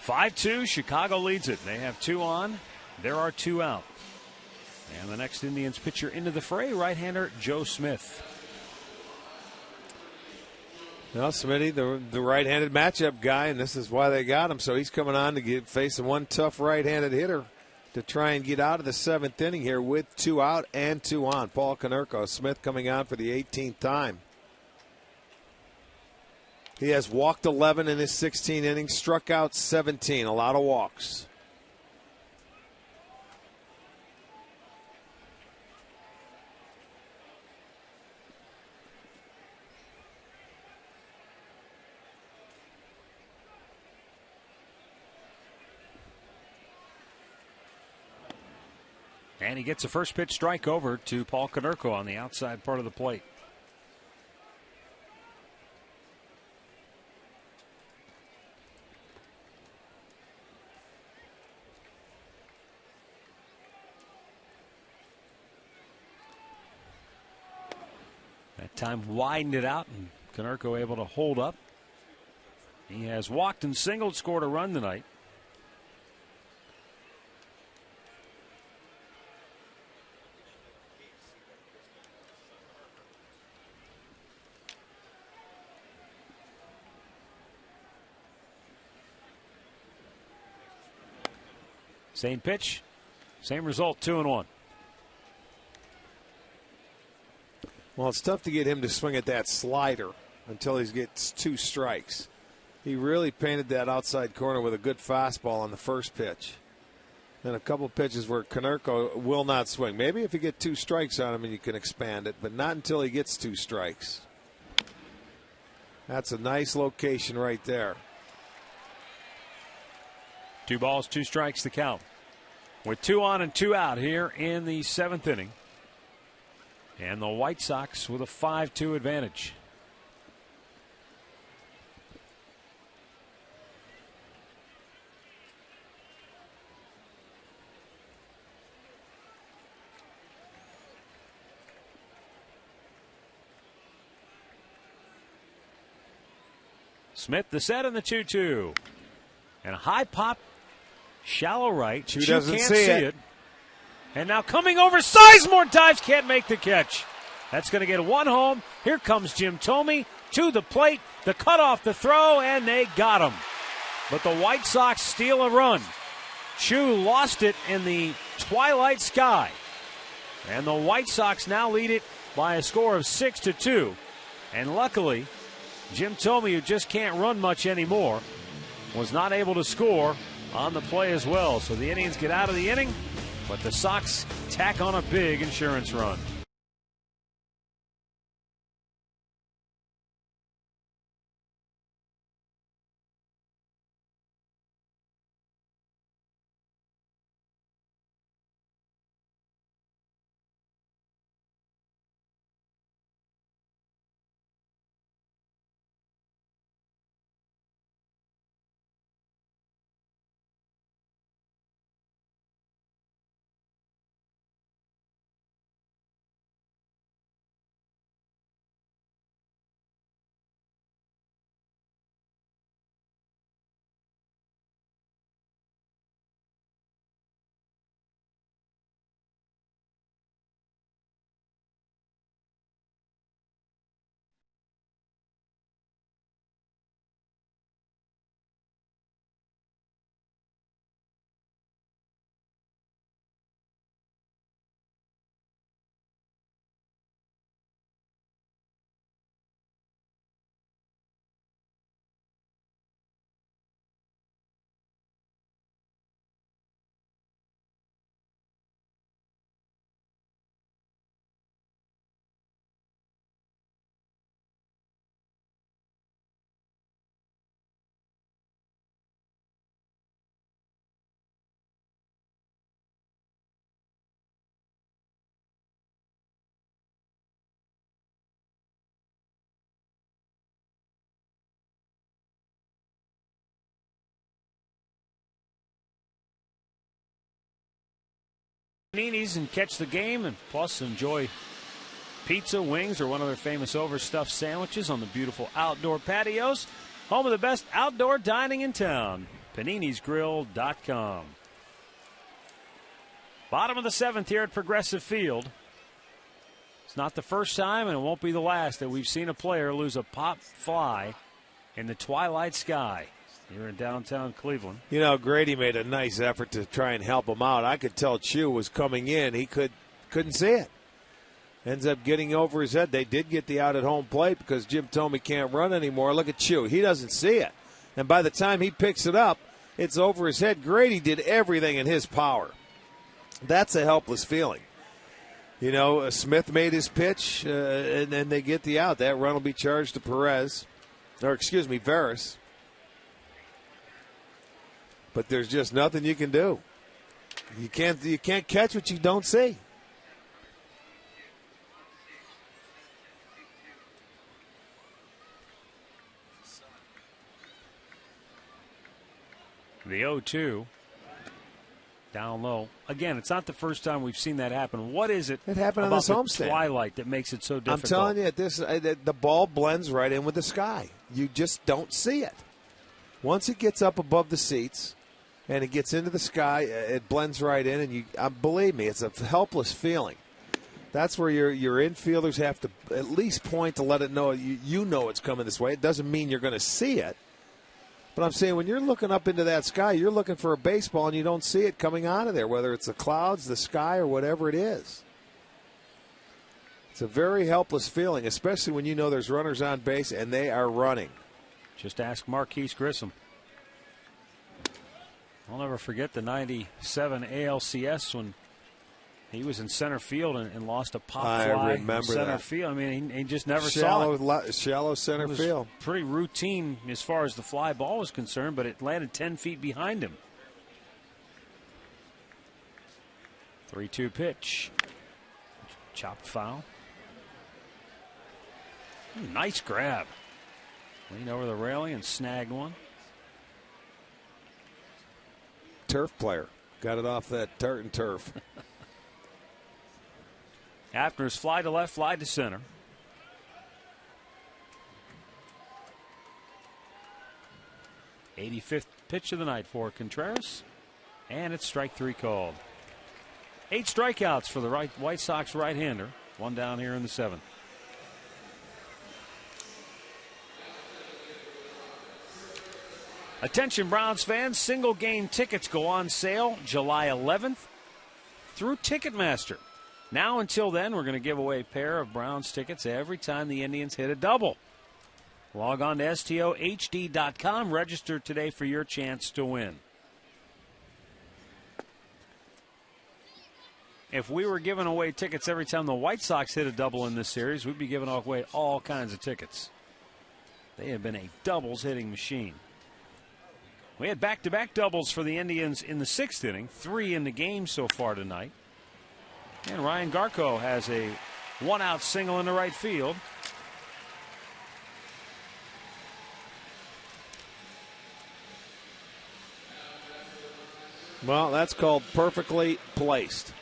5-2, Chicago leads it. They have 2 on. There are 2 out. And the next Indians pitcher into the fray, right-hander Joe Smith. Well, Smitty, the right-handed matchup guy, and this is why they got him. So he's coming on to face one tough right-handed hitter to try and get out of the 7th inning here with 2 out and 2 on. Paul Konerko. Smith coming on for the 18th time. He has walked 11 in his 16 innings, struck out 17, a lot of walks. And he gets a first pitch strike over to Paul Konerko on the outside part of the plate. That time widened it out, and Konerko able to hold up. He has walked and singled, scored a run tonight. Same pitch, same result, 2-1. Well, it's tough to get him to swing at that slider until he gets 2 strikes. He really painted that outside corner with a good fastball on the first pitch. And a couple pitches where Konerko will not swing. Maybe if you get 2 strikes on him and you can expand it, but not until he gets 2 strikes. That's a nice location right there. 2 balls, 2 strikes to count. With 2 on and 2 out here in the 7th inning. And the White Sox with a 5-2 advantage. Smith, the set, and the 2-2. And a high pop, shallow right. Chu Chu doesn't can't see see it. it. And now coming over, Sizemore dives, can't make the catch. That's going to get 1 home. Here comes Jim Thome to the plate. The cutoff, the throw, and they got him. But the White Sox steal a run. Chu lost it in the twilight sky. And the White Sox now lead it by a score of 6-2. And luckily, Jim Thome, who just can't run much anymore, was not able to score on the play as well. So the Indians get out of the inning, but the Sox tack on a big insurance run. Paninis and catch the game, and plus enjoy pizza, wings, or one of their famous overstuffed sandwiches on the beautiful outdoor patios. Home of the best outdoor dining in town. PaninisGrill.com. Bottom of the 7th here at Progressive Field. It's not the first time, and it won't be the last, that we've seen a player lose a pop fly in the twilight sky here in downtown Cleveland. You know, Grady made a nice effort to try and help him out. I could tell Chu was coming in. He couldn't see it. Ends up getting over his head. They did get the out at home plate because Jim Thome can't run anymore. Look at Chu. He doesn't see it. And by the time he picks it up, it's over his head. Grady did everything in his power. That's a helpless feeling. You know, Smith made his pitch, and then they get the out. That run will be charged to Veras. But there's just nothing you can do. You can't catch what you don't see. The 0-2. Down low. Again, it's not the first time we've seen that happen. What is it? It happened on about this the homestand. Twilight that makes it so difficult? I'm telling you, the ball blends right in with the sky. You just don't see it. Once it gets up above the seats and it gets into the sky, it blends right in. And believe me, it's a helpless feeling. That's where your infielders have to at least point to let it know you know it's coming this way. It doesn't mean you're going to see it. But I'm saying when you're looking up into that sky, you're looking for a baseball and you don't see it coming out of there, whether it's the clouds, the sky, or whatever it is. It's a very helpless feeling, especially when you know there's runners on base and they are running. Just ask Marquise Grissom. I'll never forget the 97 ALCS when he was in center field and lost a pop fly in center field. I mean, he just never saw it. Shallow center field. Pretty routine as far as the fly ball was concerned, but it landed 10 feet behind him. 3-2 pitch. Chopped foul. Nice grab. Leaned over the railing and snagged one. Turf player. Got it off that tartan turf. After's fly to left, fly to center. '85th pitch of the night for Contreras, and it's strike 3 called. 8 strikeouts for the White Sox right-hander. One down here in the 7th. Attention Browns fans, single game tickets go on sale July 11th through Ticketmaster. Now until then, we're going to give away a pair of Browns tickets every time the Indians hit a double. Log on to STOHD.com. Register today for your chance to win. If we were giving away tickets every time the White Sox hit a double in this series, we'd be giving away all kinds of tickets. They have been a doubles hitting machine. We had back-to-back doubles for the Indians in the 6th inning, 3 in the game so far tonight. And Ryan Garco has a 1-out single into right field. Well, that's called perfectly placed.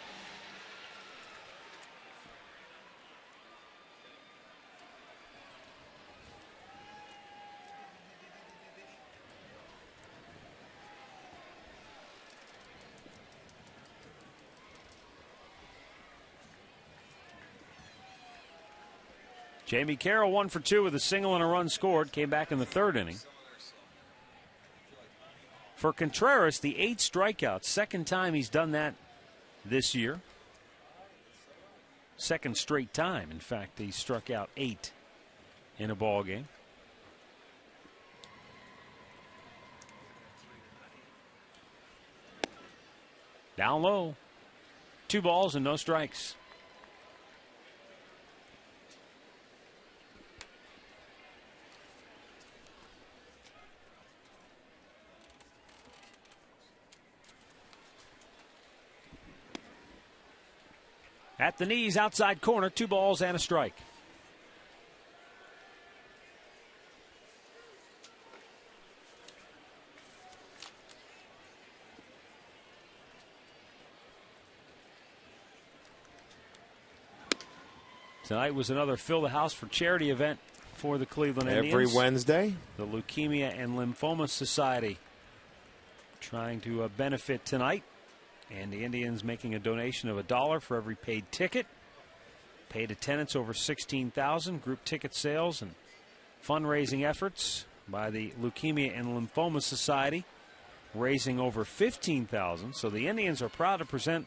Jamie Carroll 1 for 2 with a single and a run scored. Came back in the 3rd inning. For Contreras, the 8 strikeouts. Second time he's done that this year. Second straight time, in fact, he struck out 8 in a ball game. Down low. 2 balls and no strikes. At the knees, outside corner, 2 balls and a strike. Tonight was another Fill the House for Charity event for the Cleveland Indians. Every Wednesday. The Leukemia and Lymphoma Society trying to benefit tonight. And the Indians making a donation of $1 for every paid ticket. Paid attendance over 16,000. Group ticket sales and fundraising efforts by the Leukemia and Lymphoma Society, raising over 15,000. So the Indians are proud to present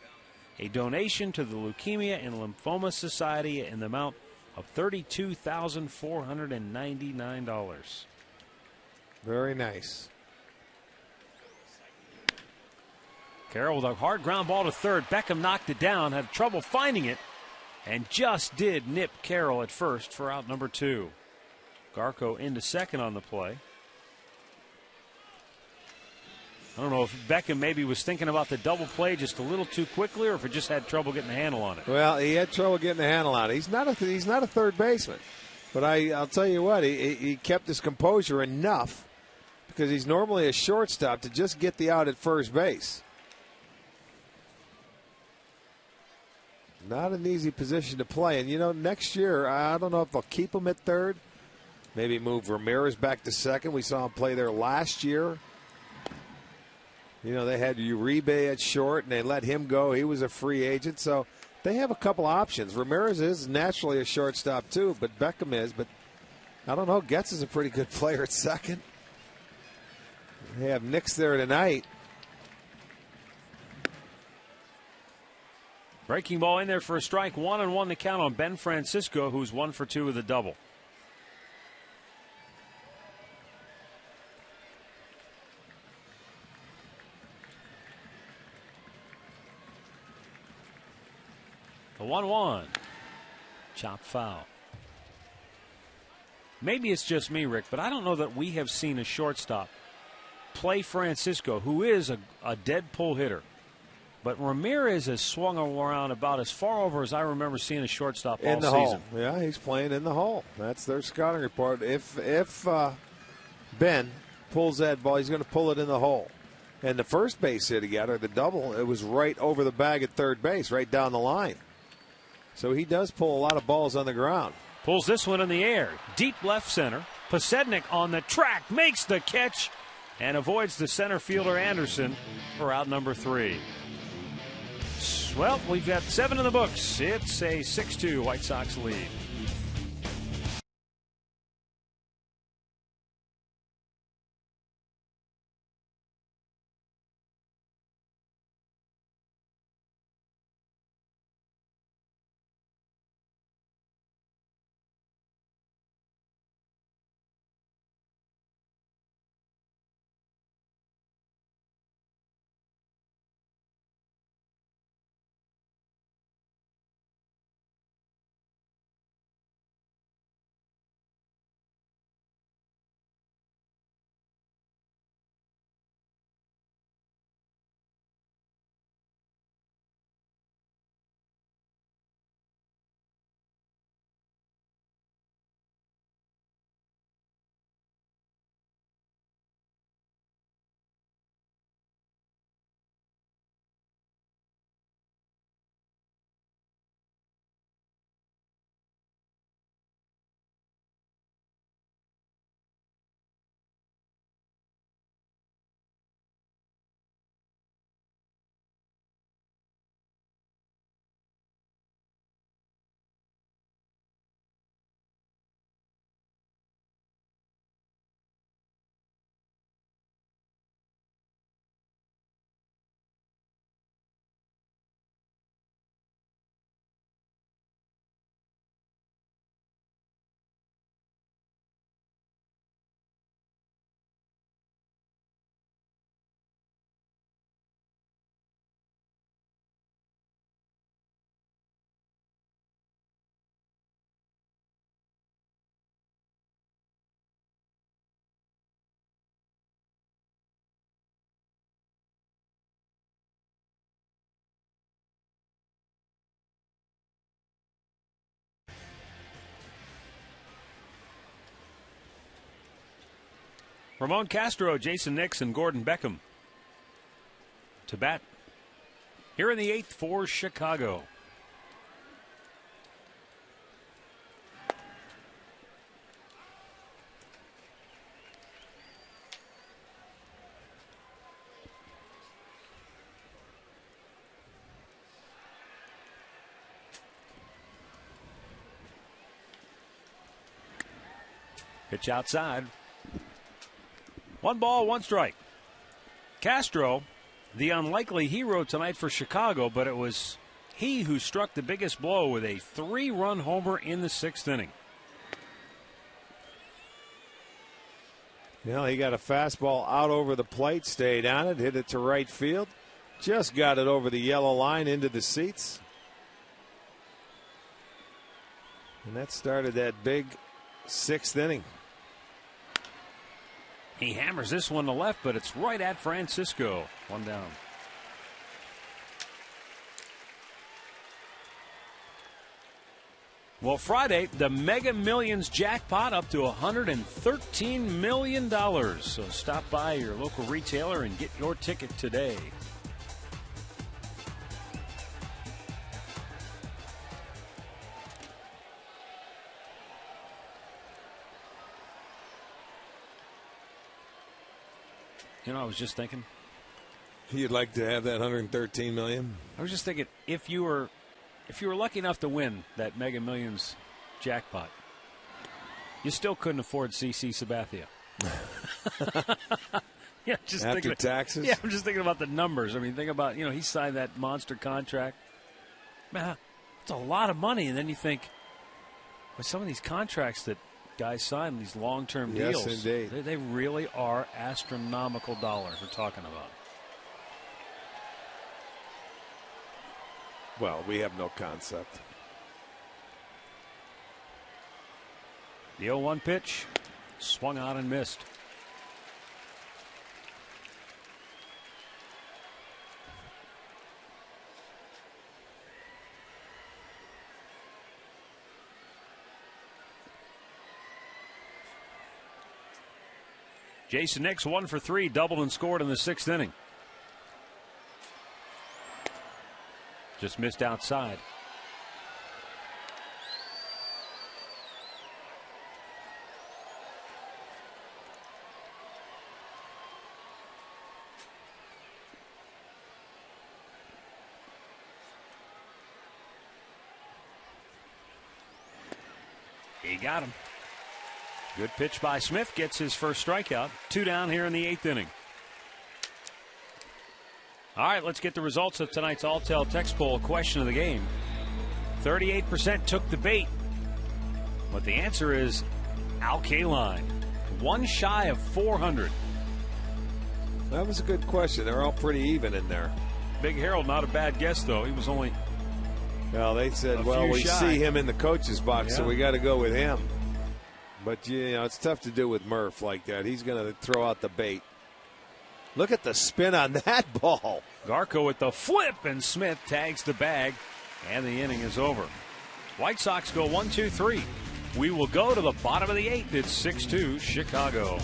a donation to the Leukemia and Lymphoma Society in the amount of $32,499. Very nice. Carroll with a hard ground ball to third. Beckham knocked it down, had trouble finding it, and just did nip Carroll at first for out number 2. Garco into second on the play. I don't know if Beckham maybe was thinking about the double play just a little too quickly, or if he just had trouble getting a handle on it. Well, he had trouble getting a handle on it. He's not a third baseman, but I'll tell you what, he kept his composure enough, because he's normally a shortstop, to just get the out at first base. Not an easy position to play. And, next year, I don't know if they'll keep him at third. Maybe move Ramirez back to second. We saw him play there last year. They had Uribe at short, and they let him go. He was a free agent. So they have a couple options. Ramirez is naturally a shortstop, too, but Beckham is. But I don't know. Getz is a pretty good player at second. They have Nix there tonight. Breaking ball in there for a strike. 1-1 to count on Ben Francisco, who's 1 for 2 with a double. The 1-1. Chop foul. Maybe it's just me, Rick, but I don't know that we have seen a shortstop play Francisco, who is a dead pull hitter. But Ramirez has swung around about as far over as I remember seeing a shortstop all season. Hole. Yeah, he's playing in the hole. That's their scouting report. If Ben pulls that ball, he's going to pull it in the hole. And the first base hit he got, or the double, it was right over the bag at third base, right down the line. So he does pull a lot of balls on the ground. Pulls this one in the air. Deep left center. Posednik on the track, makes the catch, and avoids the center fielder Anderson for out number 3. Well, we've got 7 in the books. It's a 6-2 White Sox lead. Ramon Castro, Jason Nix, and Gordon Beckham to bat here in the 8th for Chicago. Pitch outside. 1 ball, 1 strike. Castro, the unlikely hero tonight for Chicago, but it was he who struck the biggest blow with a 3-run homer in the 6th inning. Well, he got a fastball out over the plate, stayed on it, hit it to right field. Just got it over the yellow line into the seats. And that started that big 6th inning. He hammers this one to left, but it's right at Francisco. 1 down. Well, Friday, the Mega Millions jackpot up to $113 million. So stop by your local retailer and get your ticket today. You know, I was just thinking. You'd like to have that $113 million? I was just thinking, if you were lucky enough to win that Mega Millions jackpot, you still couldn't afford CC Sabathia. Yeah, just after taxes? Yeah, I'm just thinking about the numbers. I mean, think about, he signed that monster contract. Man, it's a lot of money. And then you think, with some of these contracts that guys sign, these long-term deals, yes, indeed. They really are astronomical dollars we're talking about. Well, we have no concept. The 0-1 pitch, swung on and missed. Jason Nix 1 for 3, doubled and scored in the 6th inning. Just missed outside. He got him. Good pitch by Smith, gets his first strikeout. 2 down here in the 8th inning. All right, let's get the results of tonight's Alltel text poll question of the game. 38% took the bait, but the answer is Al Kaline. 1 shy of 400. That was a good question. They're all pretty even in there. Big Harold, not a bad guess, though. He was only Well, they said, well, we see him in the coach's box, so we got to go with him. But, it's tough to do with Murph like that. He's going to throw out the bait. Look at the spin on that ball. Garco with the flip, and Smith tags the bag, and the inning is over. White Sox go 1-2-3. We will go to the bottom of the 8th. It's 6-2 Chicago.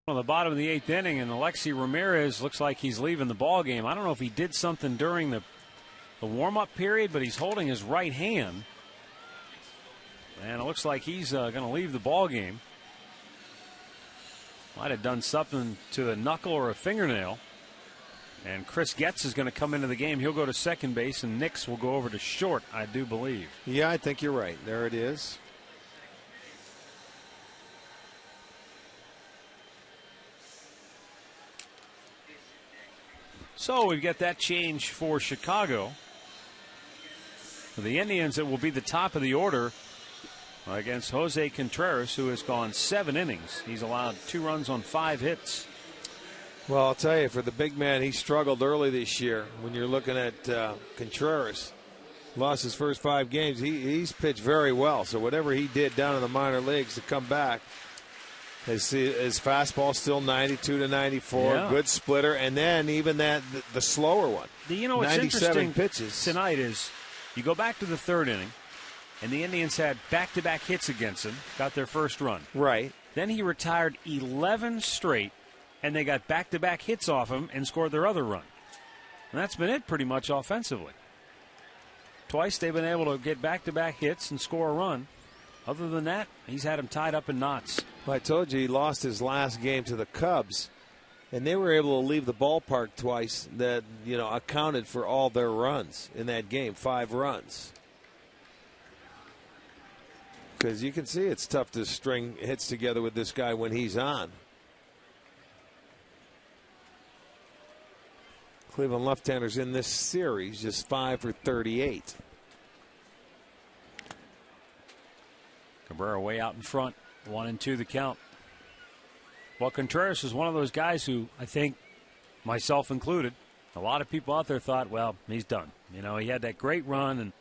On the bottom of the 8th inning, and Alexi Ramirez looks like he's leaving the ball game. I don't know if he did something during the warm-up period, but he's holding his right hand. And it looks like he's going to leave the ball game. Might have done something to a knuckle or a fingernail. And Chris Getz is going to come into the game. He'll go to second base, and Nix will go over to short, I do believe. Yeah, I think you're right. There it is. So we've got that change for Chicago. For the Indians, it will be the top of the order against Jose Contreras, who has gone 7 innings. He's allowed 2 runs on 5 hits. Well, I'll tell you, for the big man, he struggled early this year. When you're looking at Contreras, lost his first 5 games. He's pitched very well. So whatever he did down in the minor leagues to come back, his fastball still 92 to 94, yeah. Good splitter, and then even the slower one. You know what's 97 interesting pitches tonight is you go back to the 3rd inning, and the Indians had back-to-back hits against him, got their first run. Right. Then he retired 11 straight, and they got back-to-back hits off him and scored their other run. And that's been it pretty much offensively. Twice they've been able to get back-to-back hits and score a run. Other than that, he's had him tied up in knots. Well, I told you he lost his last game to the Cubs, and they were able to leave the ballpark twice that, accounted for all their runs in that game, 5 runs. Because you can see it's tough to string hits together with this guy when he's on. Cleveland left-handers in this series just 5 for 38. Cabrera way out in front, 1-2 the count. Well, Contreras is one of those guys who I think, myself included, a lot of people out there thought, well, he's done. He had that great run,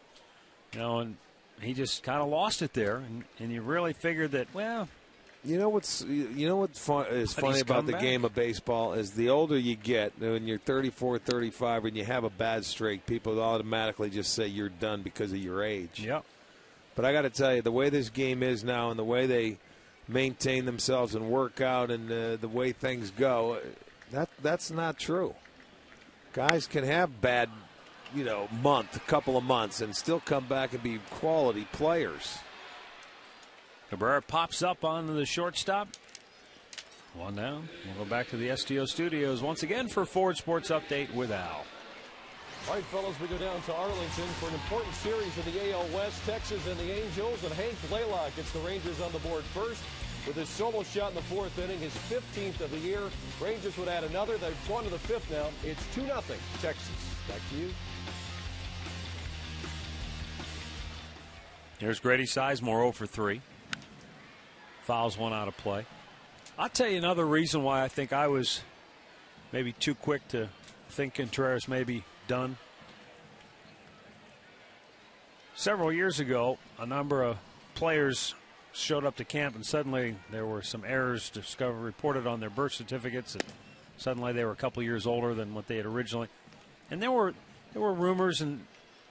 and he just kind of lost it there, and you really figured that, well. What's funny about the game of baseball is the older you get, when you're 34, 35, and you have a bad streak, people automatically just say you're done because of your age. Yep. But I got to tell you, the way this game is now and the way they maintain themselves and work out and the way things go, that's not true. Guys can have bad, couple of months and still come back and be quality players. Cabrera pops up onto the shortstop. 1 down. We'll go back to the STO studios once again for Ford Sports Update with Al. All right, fellas, we go down to Arlington for an important series of the AL West. Texas and the Angels, and Hank Blaylock gets the Rangers on the board first with his solo shot in the 4th inning, his 15th of the year. Rangers would add another. They've gone to the 5th now. It's 2-0 Texas. Back to you. Here's Grady Sizemore 0 for 3. Fouls one out of play. I'll tell you another reason why I think I was maybe too quick to think Contreras may be done. Several years ago, a number of players showed up to camp, and suddenly there were some errors reported on their birth certificates, and suddenly they were a couple years older than what they had originally. And there were rumors and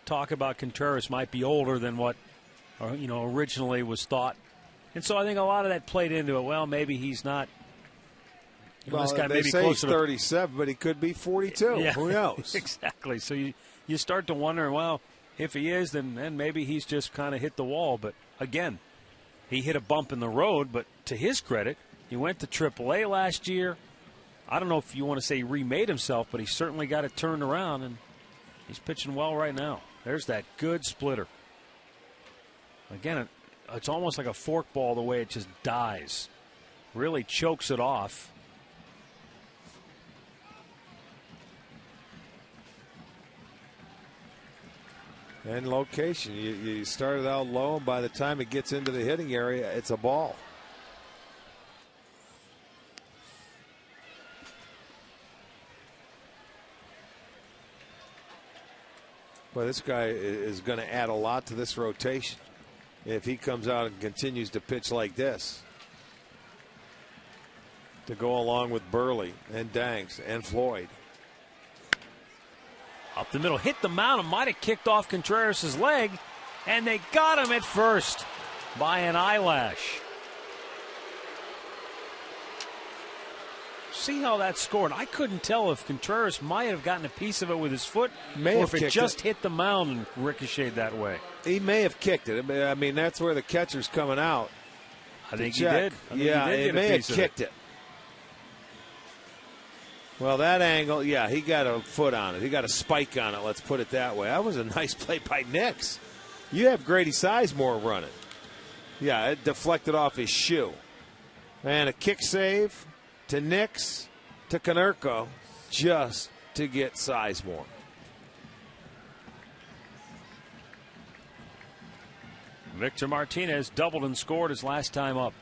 talk about Contreras might be older than what originally was thought. And so I think a lot of that played into it. Well, maybe he's not. This guy may be close to 37, but he could be 42. Yeah. Who knows? Exactly. So you start to wonder, well, if he is, then maybe he's just kind of hit the wall. But again, he hit a bump in the road. But to his credit, he went to AAA last year. I don't know if you want to say he remade himself, but he certainly got it turned around, and he's pitching well right now. There's that good splitter. Again, it's almost like a forkball the way it just dies. Really chokes it off. And location. You started out low, and by the time it gets into the hitting area, it's a ball. Well, this guy is going to add a lot to this rotation if he comes out and continues to pitch like this. To go along with Burley and Danks and Floyd. Up the middle, hit the mound, and might have kicked off Contreras' leg, and they got him at first by an eyelash. see how that scored. I couldn't tell if Contreras might have gotten a piece of it with his foot or if it just hit the mound and ricocheted that way. He may have kicked it. I mean, that's where the catcher's coming out. I think he did. Yeah, he may have kicked it. Well, that angle, yeah, he got a foot on it. He got a spike on it, let's put it that way. That was a nice play by Nix. You have Grady Sizemore running. Yeah, it deflected off his shoe. And a kick save to Nix, to Konerko, just to get Sizemore. Victor Martinez doubled and scored his last time up.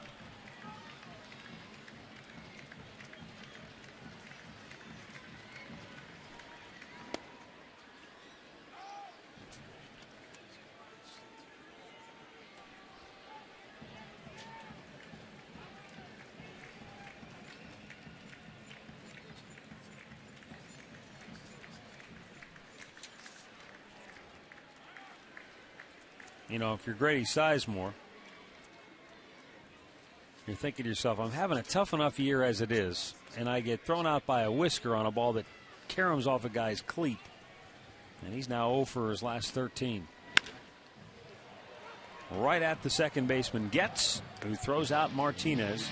You know, if you're Grady Sizemore, you're thinking to yourself, I'm having a tough enough year as it is, and I get thrown out by a whisker on a ball that caroms off a guy's cleat. And he's now 0 for his last 13. Right at the second baseman Getz, who throws out Martinez,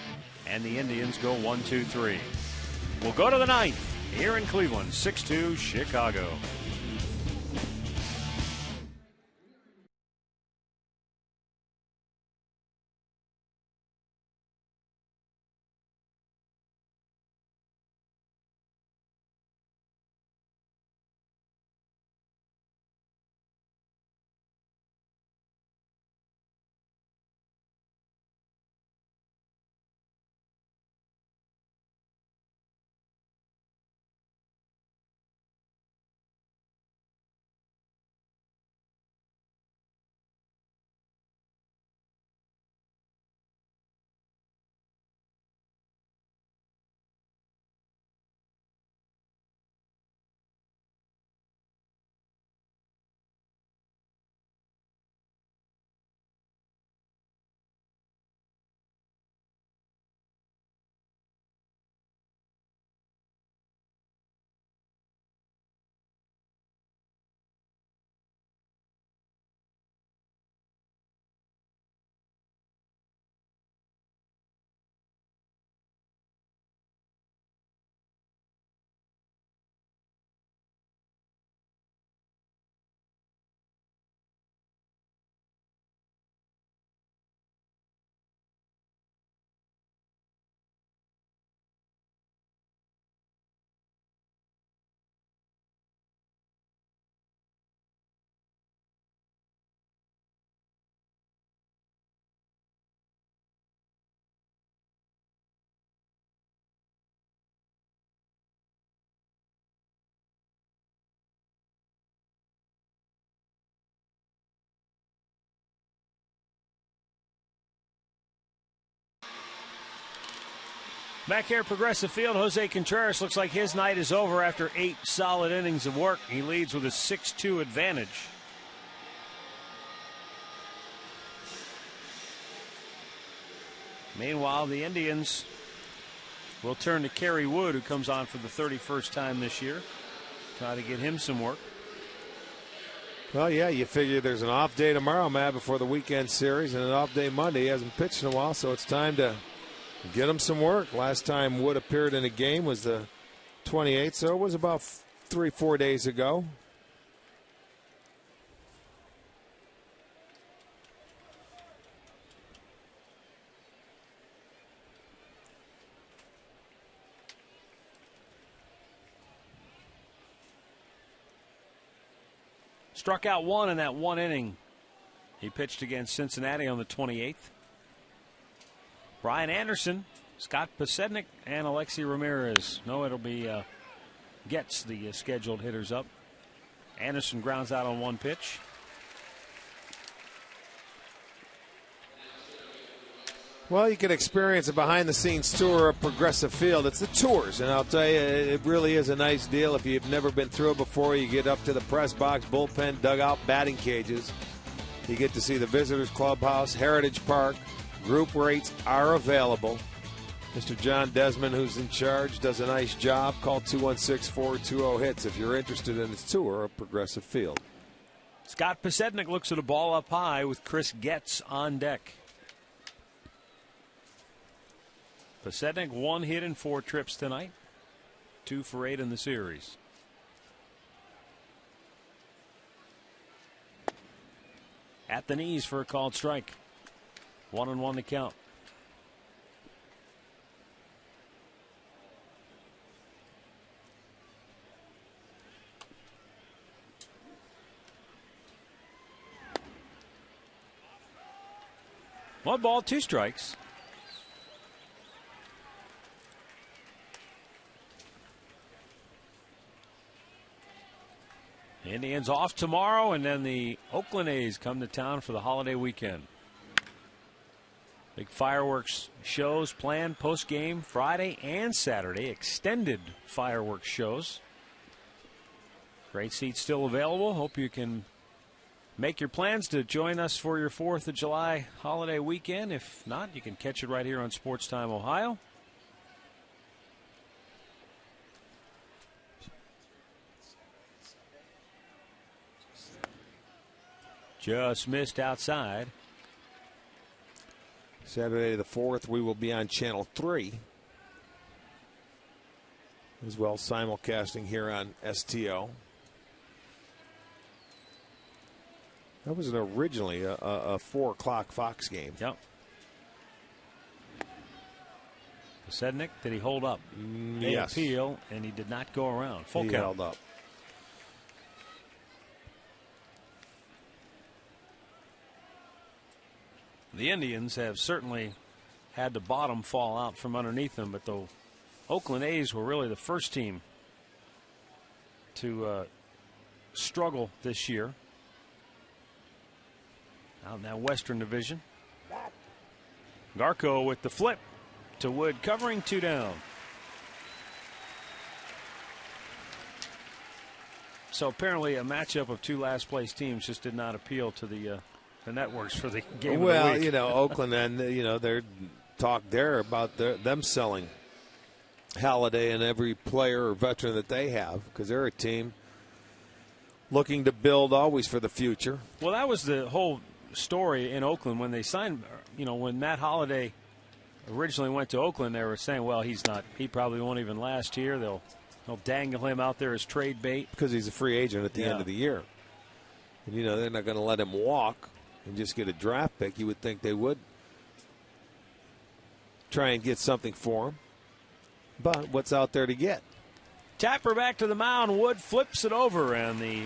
and the Indians go 1-2-3. We'll go to the ninth here in Cleveland, 6-2 Chicago. Back here at Progressive Field, Jose Contreras looks like his night is over after 8 solid innings of work. He leads with a 6-2 advantage. Meanwhile, the Indians will turn to Kerry Wood, who comes on for the 31st time this year. Try to get him some work. Well, yeah, you figure there's an off day tomorrow, Matt, before the weekend series, and an off day Monday. He hasn't pitched in a while, so it's time to get him some work. Last time Wood appeared in a game was the 28th, so it was about 3-4 days ago. Struck out 1 in that 1 inning. He pitched against Cincinnati on the 28th. Brian Anderson, Scott Pasednik, and Alexi Ramirez. No, it'll be Getz, the scheduled hitters up. Anderson grounds out on 1 pitch. Well, you can experience a behind-the-scenes tour of Progressive Field. It's the tours, and I'll tell you, it really is a nice deal. If you've never been through it before, you get up to the press box, bullpen, dugout, batting cages. You get to see the visitors' clubhouse, Heritage Park. Group rates are available. Mr. John Desmond, who's in charge, does a nice job. Call 216-420-HITS if you're interested in his tour of Progressive Field. Scott Pasednik looks at a ball up high with Chris Getz on deck. Pasednik 1 hit in 4 trips tonight. 2 for 8 in the series. At the knees for a called strike. 1-1 to count. One ball, 2 strikes. Indians off tomorrow, and then the Oakland A's come to town for the holiday weekend. Big fireworks shows planned post-game Friday and Saturday. Extended fireworks shows. Great seats still available. Hope you can make your plans to join us for your 4th of July holiday weekend. If not, you can catch it right here on Sports Time Ohio. Just missed outside. Saturday the 4th, we will be on Channel 3. As well, simulcasting here on STO. That was originally a 4 o'clock Fox game. Yep. Pasednik, did he hold up? They Yes. appeal, and he did not go around. Full He count. held up. The Indians have certainly had the bottom fall out from underneath them, but the Oakland A's were really the first team to struggle this year out in that Western Division. Garco with the flip to Wood, covering 2 down. So apparently a matchup of 2 last place teams just did not appeal to the networks for the game of the Well, week. you know, Oakland, and they're talk there about them selling Halladay and every player or veteran that they have, because they're a team looking to build always for the future. Well, that was the whole story in Oakland when they signed. You know, when Matt Halladay originally went to Oakland, they were saying, well, he probably won't even last here. They'll dangle him out there as trade bait because he's a free agent at the end of the year. And, you know, they're not going to let him walk and just get a draft pick. You would think they would try and get something for him. But what's out there to get? Tapper back to the mound. Wood flips it over, and the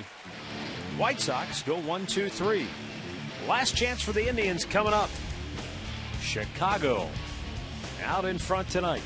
White Sox go 1-2-3. Last chance for the Indians coming up. Chicago out in front tonight.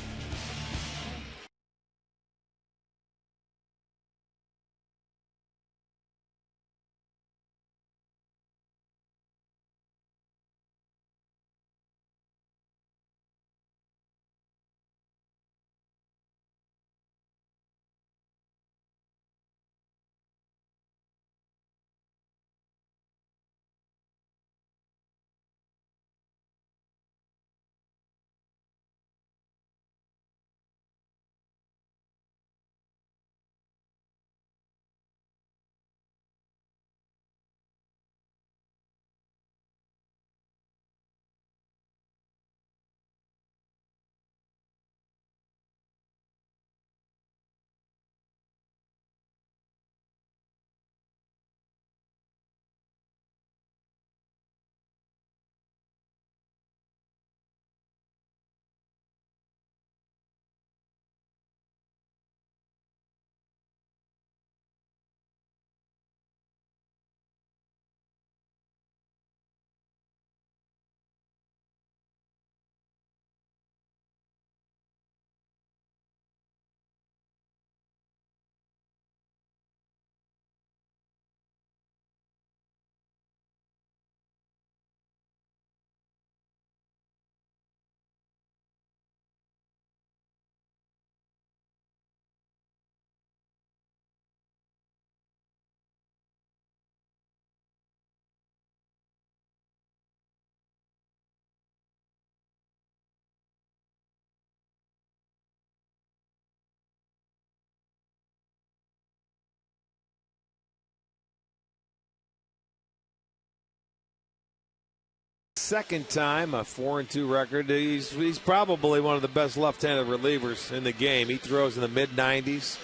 second time, a 4-2 record. He's probably one of the best left-handed relievers in the game. He throws in the mid-90s.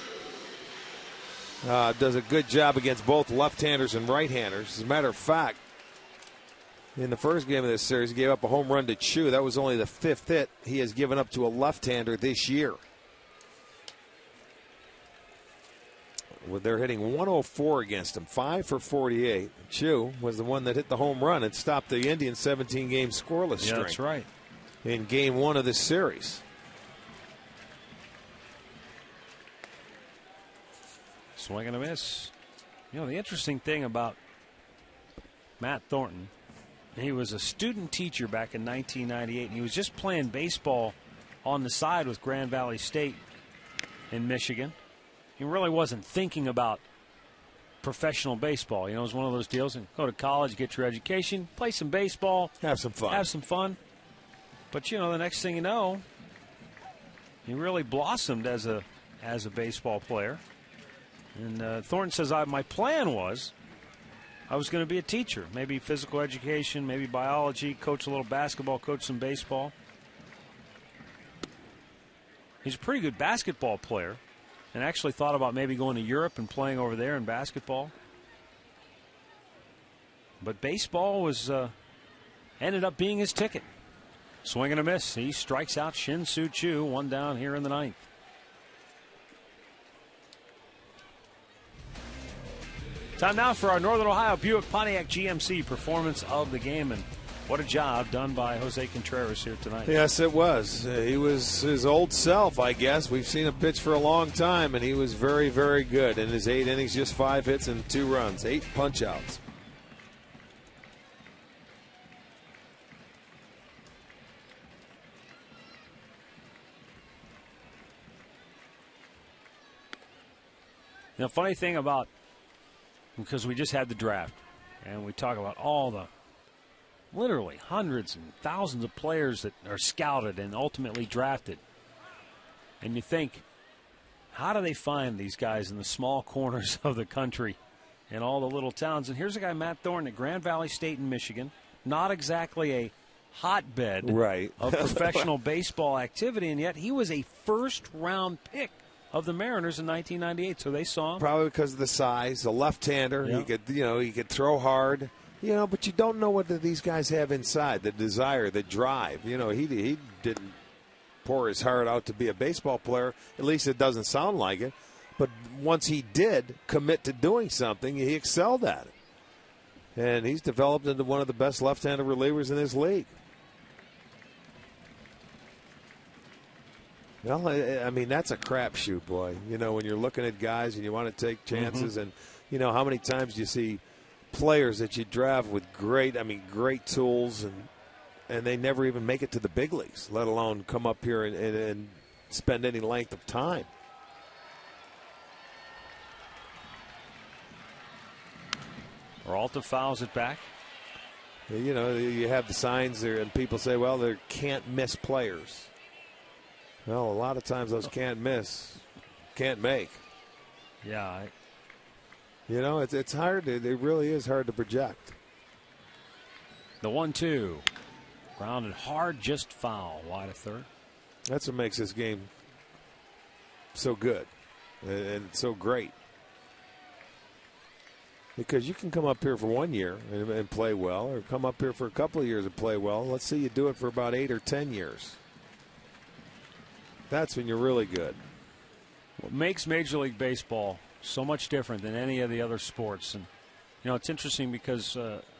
Does a good job against both left-handers and right-handers. As a matter of fact, in the first game of this series, he gave up a home run to Chu. That was only the 5th hit he has given up to a left-hander this year. Well, they're hitting 104 against him, 5 for 48. Chu was the one that hit the home run and stopped the Indians' 17-game scoreless string. Yeah, that's right. In game 1 of this series. Swing and a miss. You know, the interesting thing about Matt Thornton, he was a student teacher back in 1998, and he was just playing baseball on the side with Grand Valley State in Michigan. He really wasn't thinking about professional baseball. You know, it was one of those deals. And go to college, get your education, play some baseball. Have some fun. But, you know, the next thing you know, he really blossomed as a baseball player. And Thornton says, my plan was I was going to be a teacher, maybe physical education, maybe biology, coach a little basketball, coach some baseball. He's a pretty good basketball player and actually thought about maybe going to Europe and playing over there in basketball. But baseball was ended up being his ticket. Swing and a miss. He strikes out Shin-Soo Choo, 1 down here in the 9th. Time now for our Northern Ohio Buick Pontiac GMC performance of the game. And what a job done by Jose Contreras here tonight. Yes, it was. He was his old self, I guess. We've seen him pitch for a long time, and he was very, very good. In his 8 innings, just 5 hits and 2 runs, 8 punch-outs. Now, funny thing about, because we just had the draft, and we talk about all the literally hundreds and thousands of players that are scouted and ultimately drafted. And you think, how do they find these guys in the small corners of the country and all the little towns? And here's a guy, Matt Thornton, at Grand Valley State in Michigan. Not exactly a hotbed of professional baseball activity, and yet he was a first-round pick of the Mariners in 1998. So they saw him. Probably because of the size, a left-hander. Yeah. He could throw hard. But you don't know what these guys have inside, the desire, the drive. He didn't pour his heart out to be a baseball player. At least it doesn't sound like it. But once he did commit to doing something, he excelled at it. And he's developed into one of the best left-handed relievers in this league. Well, I mean, that's a crapshoot, boy. When you're looking at guys and you want to take chances, and how many times do you see players that you draft with great tools, and they never even make it to the big leagues, let alone come up here and spend any length of time. Peralta fouls it back. You have the signs there, and people say, well, they're can't-miss players. Well, a lot of times those can't miss, can't make. Yeah. It's hard. It really is hard to project. The 1-2. Grounded hard, just foul. Wide of third. That's what makes this game so good and so great. Because you can come up here for 1 year and play well, or come up here for a couple of years and play well. Let's see you do it for about 8 or 10 years. That's when you're really good. What makes Major League Baseball so much different than any of the other sports? And, it's interesting because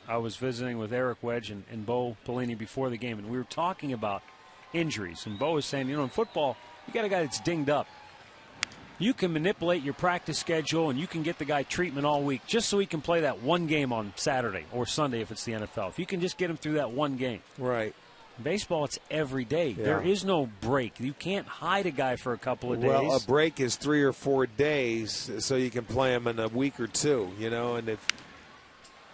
I was visiting with Eric Wedge and Bo Pelini before the game, and we were talking about injuries. And Bo was saying, in football, you got a guy that's dinged up. You can manipulate your practice schedule, and you can get the guy treatment all week just so he can play that one game on Saturday or Sunday if it's the NFL. If you can just get him through that one game. Right. Baseball, it's every day. Yeah. There is no break. You can't hide a guy for a couple of days. Well, a break is 3 or 4 days, so you can play him in a week or two, and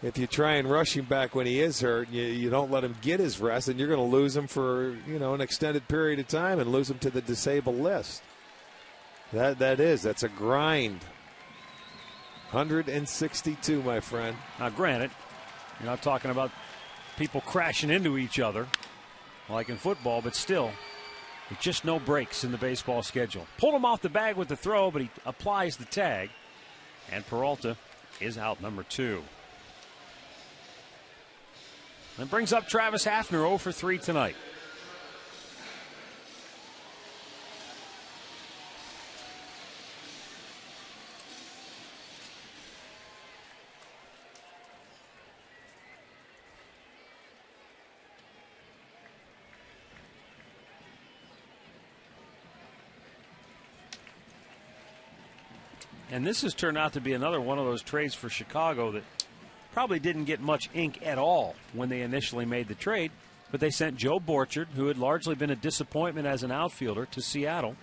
if you try and rush him back when he is hurt, you don't let him get his rest, and you're going to lose him for, an extended period of time and lose him to the disabled list. That's a grind. 162, my friend. Now, granted, you're not talking about people crashing into each other like in football, but still, there's just no breaks in the baseball schedule. Pulled him off the bag with the throw, but he applies the tag, and Peralta is out number 2. That brings up Travis Hafner, 0 for 3 tonight. And this has turned out to be another one of those trades for Chicago that probably didn't get much ink at all when they initially made the trade. But they sent Joe Borchard, who had largely been a disappointment as an outfielder, to Seattle.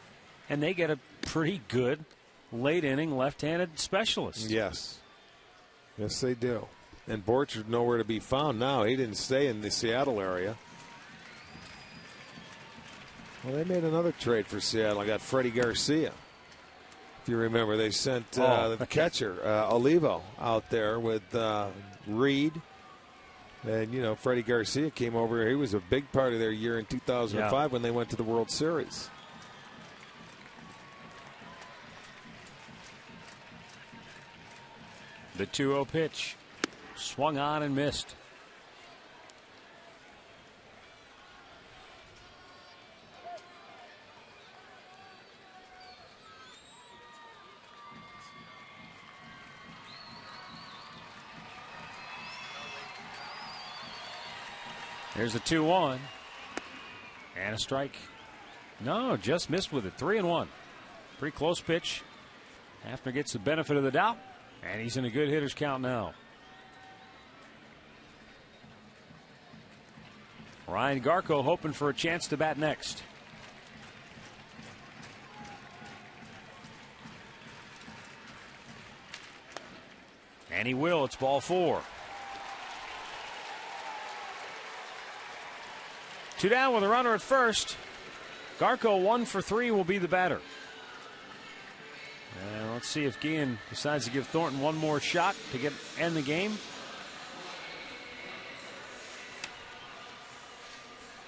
And they get a pretty good late-inning left-handed specialist. Yes. Yes, they do. And Borchard nowhere to be found now. He didn't stay in the Seattle area. Well, they made another trade for Seattle. I got Freddie Garcia. If you remember, they sent the catcher, Olivo, out there with Reed. And, you know, Freddie Garcia came over. He was a big part of their year in 2005 when they went to the World Series. The 2-0 pitch. Swung on and missed. There's a 2-1 and a strike. No, just missed with it. 3-1. Pretty close pitch. Hafner gets the benefit of the doubt, and he's in a good hitter's count now. Ryan Garko hoping for a chance to bat next. And he will. It's ball 4. 2 down with a runner at first. Garko 1 for 3 will be the batter. And let's see if Guillen decides to give Thornton one more shot to end the game.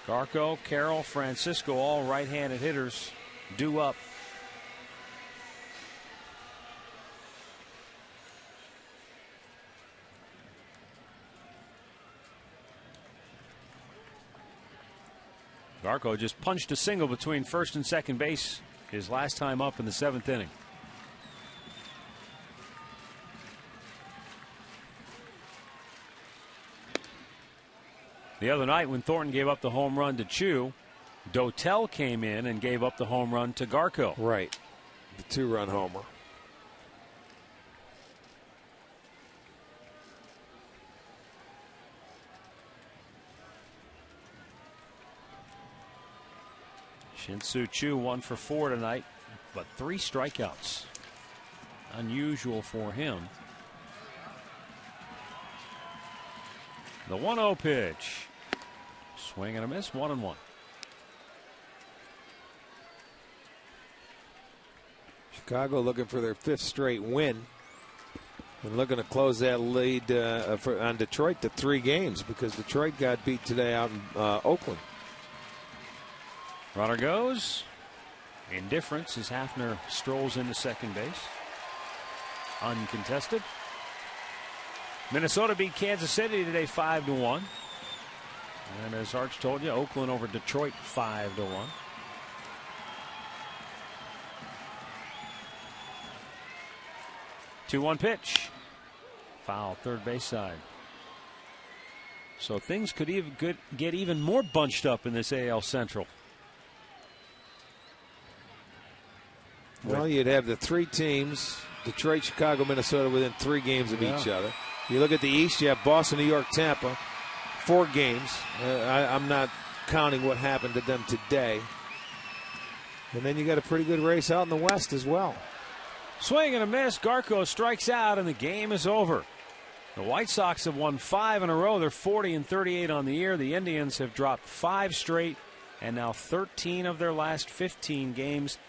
Garko, Carroll, Francisco, all right-handed hitters, due up. Garko just punched a single between first and second base his last time up in the 7th inning. The other night when Thornton gave up the home run to Chu, Dotel came in and gave up the home run to Garko. Right. The 2-run homer. Shin-Soo Choo 1 for 4 tonight, but 3 strikeouts. Unusual for him. The 1-0 pitch. Swing and a miss, 1-1. Chicago looking for their 5th straight win. And looking to close that lead on Detroit to 3 games because Detroit got beat today out in Oakland. Runner goes. Indifference as Hafner strolls into second base. Uncontested. Minnesota beat Kansas City today 5-1. And as Arch told you, Oakland over Detroit 5-1. 2-1 pitch. Foul, third base side. So things could get even more bunched up in this AL Central. Well, you'd have the 3 teams, Detroit, Chicago, Minnesota, within 3 games of each other. You look at the East, you have Boston, New York, Tampa, 4 games. I'm not counting what happened to them today. And then you got a pretty good race out in the West as well. Swing and a miss. Garko strikes out, and the game is over. The White Sox have won 5 in a row. They're 40-38 on the year. The Indians have dropped 5 straight, and now 13 of their last 15 games